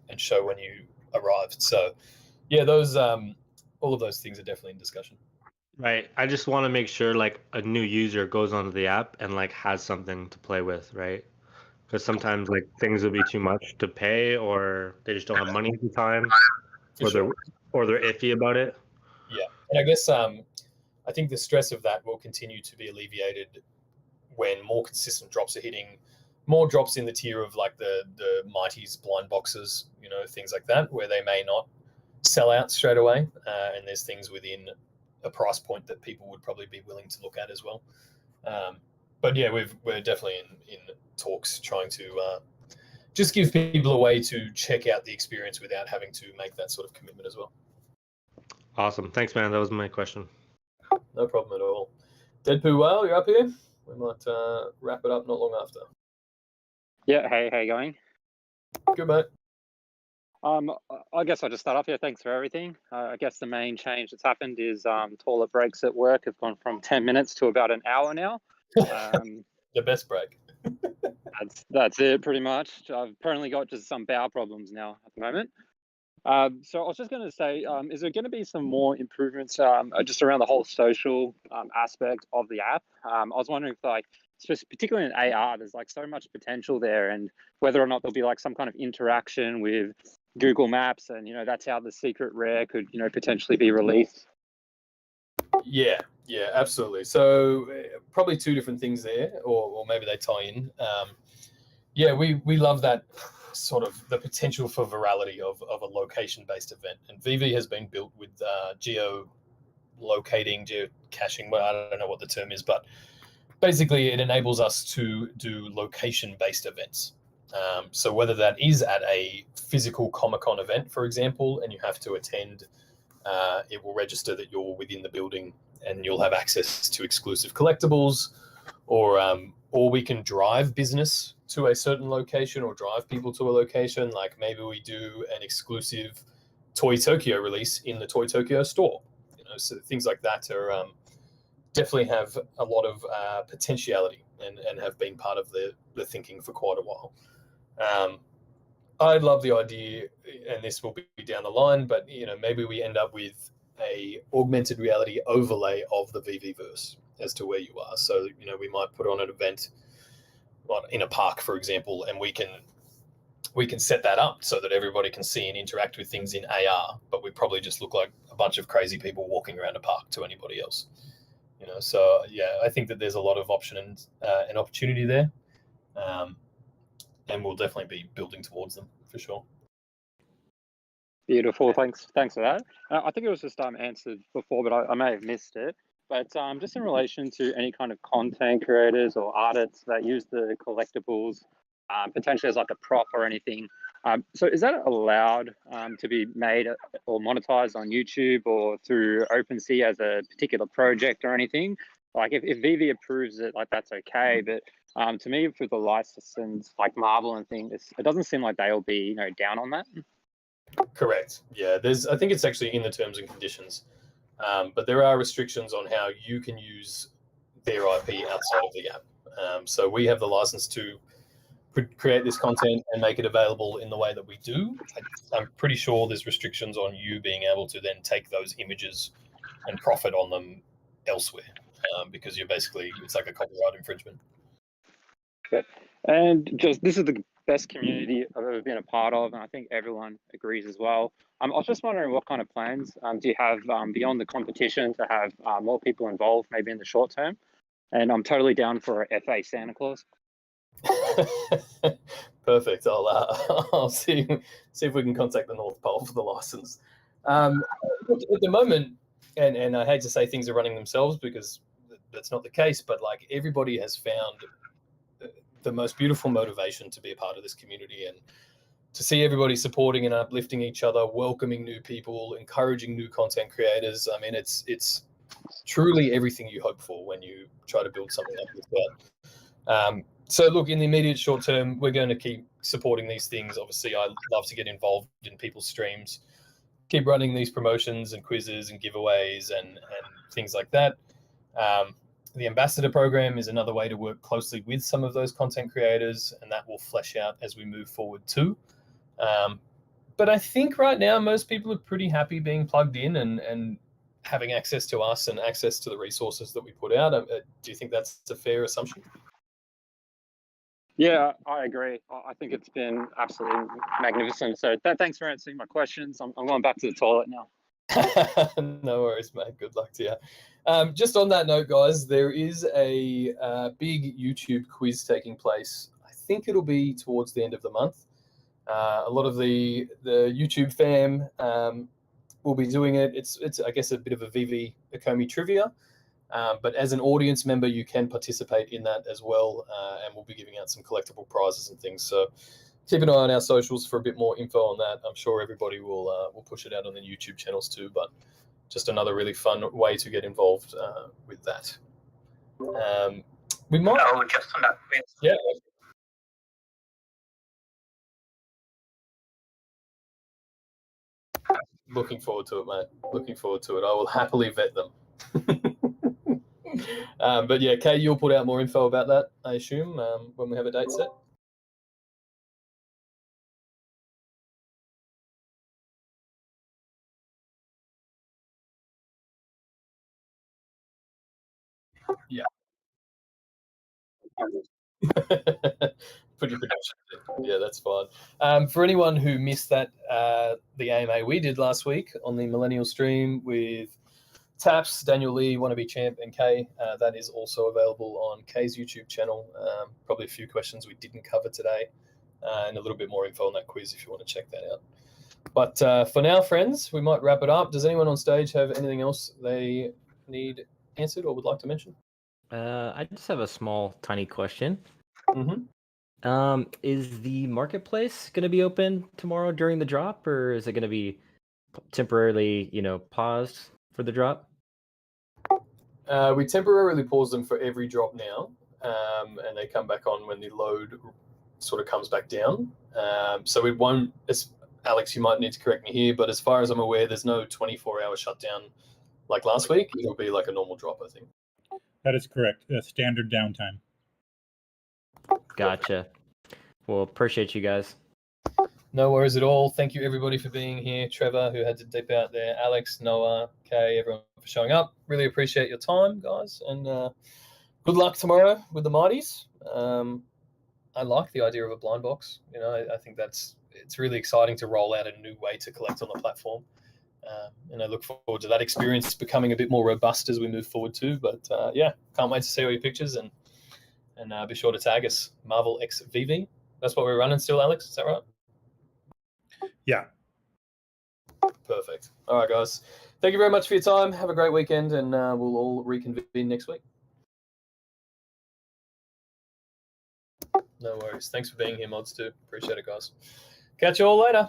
and show when you arrived. So yeah, those all of those things are definitely in discussion. Right. I just want to make sure like a new user goes onto the app and like has something to play with, right? Because sometimes like things will be too much to pay, or they just don't have money at the time, For sure. or they're iffy about it. Yeah, and I guess I think the stress of that will continue to be alleviated when more consistent drops are hitting, more drops in the tier of like the Mighty's blind boxes, you know, things like that, where they may not sell out straight away, and there's things within a price point that people would probably be willing to look at as well. But yeah, we're definitely in talks trying to just give people a way to check out the experience without having to make that sort of commitment as well. Awesome. Thanks, man. That was my question. No problem at all. Deadpoo Whale, you're up here. We might wrap it up not long after. Yeah, hey, how you going? Good, mate. I guess I'll just start off here. Thanks for everything. I guess the main change that's happened is toilet breaks at work have gone from 10 minutes to about an hour now. The best break. That's it, pretty much. I've apparently got just some bowel problems now at the moment. So I was just going to say, is there going to be some more improvements just around the whole social aspect of the app? I was wondering if, like, particularly in AR, there's like so much potential there, and whether or not there'll be like some kind of interaction with Google Maps, and that's how the secret rare could potentially be released. Yeah, absolutely. So probably two different things there, or maybe they tie in. Yeah, we love that sort of the potential for virality of a location-based event, and VeVe has been built with geocaching. Well, I don't know what the term is, but basically it enables us to do location-based events. So whether that is at a physical Comic-Con event, for example, and you have to attend, it will register that you're within the building and you'll have access to exclusive collectibles, or we can drive business to a certain location or drive people to a location. Like maybe we do an exclusive Toy Tokyo release in the Toy Tokyo store. So things like that are definitely have a lot of potentiality and have been part of the thinking for quite a while. I love the idea, and this will be down the line, but maybe we end up with a augmented reality overlay of the VeVeverse as to where you are. So we might put on an event in a park, for example, and we can set that up so that everybody can see and interact with things in AR, but we probably just look like a bunch of crazy people walking around a park to anybody else. So yeah, I think that there's a lot of options and opportunity there, and we'll definitely be building towards them for sure. Beautiful. Thanks for that. I think it was just answered before, but I may have missed it. But just in relation to any kind of content creators or artists that use the collectibles potentially as like a prop or anything, so is that allowed to be made or monetized on YouTube or through OpenSea as a particular project or anything? Like if VeVe approves it, like that's okay. But to me, for the licenses like Marvel and things, it doesn't seem like they'll be down on that. Correct. Yeah, I think it's actually in the terms and conditions, but there are restrictions on how you can use their IP outside of the app. So we have the license to create this content and make it available in the way that we do. I'm pretty sure there's restrictions on you being able to then take those images and profit on them elsewhere, because it's like a copyright infringement. Okay. And just this is the best community I've ever been a part of, and I think everyone agrees as well. I was just wondering what kind of plans do you have beyond the competition to have more people involved, maybe in the short term? And I'm totally down for a FA Santa Claus. Perfect. I'll see if we can contact the North Pole for the license. At the moment, and I hate to say things are running themselves because that's not the case, but like everybody has found the most beautiful motivation to be a part of this community and to see everybody supporting and uplifting each other, welcoming new people, encouraging new content creators. I mean, it's truly everything you hope for when you try to build something like this. So look, in the immediate short term, we're going to keep supporting these things. Obviously, I love to get involved in people's streams, keep running these promotions and quizzes and giveaways and things like that. The ambassador program is another way to work closely with some of those content creators, and that will flesh out as we move forward too. But I think right now most people are pretty happy being plugged in and having access to us and access to the resources that we put out. Do you think that's a fair assumption? Yeah, I agree. I think it's been absolutely magnificent. So thanks for answering my questions. I'm going back to the toilet now. No worries, mate. Good luck to you. Just on that note, guys, there is a big YouTube quiz taking place. I think it'll be towards the end of the month. A lot of the YouTube fam will be doing it. It's I guess a bit of a VeVe Ecomi trivia. But as an audience member, you can participate in that as well, and we'll be giving out some collectible prizes and things. So keep an eye on our socials for a bit more info on that. I'm sure everybody will push it out on the YouTube channels too. But just another really fun way to get involved with that. We might. Oh, just on that. Yeah. Looking forward to it, mate. Looking forward to it. I will happily vet them. But yeah, Kay, you'll put out more info about that, I assume, when we have a date set. Yeah. Put your production. Yeah, that's fine. For anyone who missed that, the AMA we did last week on the Millennial stream with Taps, Daniel Lee, Wannabe Champ, and Kay, that is also available on Kay's YouTube channel. Probably a few questions we didn't cover today, and a little bit more info on that quiz if you want to check that out. But for now, friends, we might wrap it up. Does anyone on stage have anything else they need answered or would like to mention? I just have a small, tiny question. Mm-hmm. Is the marketplace going to be open tomorrow during the drop, or is it going to be temporarily, paused for the drop? We temporarily pause them for every drop now, and they come back on when the load sort of comes back down. So it won't. Alex, you might need to correct me here, but as far as I'm aware, there's no 24-hour shutdown like last week. It'll be like a normal drop, I think. That is correct. Standard downtime. Gotcha. Well, appreciate you guys. No worries at all. Thank you, everybody, for being here. Trevor, who had to dip out there, Alex, Noah, Kay, everyone for showing up. Really appreciate your time, guys, and good luck tomorrow with the Mighties. I like the idea of a blind box. I think it's really exciting to roll out a new way to collect on the platform. And I look forward to that experience becoming a bit more robust as we move forward too. But yeah, can't wait to see all your pictures and be sure to tag us, Marvel X VeVe. That's what we're running still, Alex. Is that right? Yeah. Perfect. All right, guys. Thank you very much for your time. Have a great weekend, and we'll all reconvene next week. No worries. Thanks for being here, mods, too. Appreciate it, guys. Catch you all later.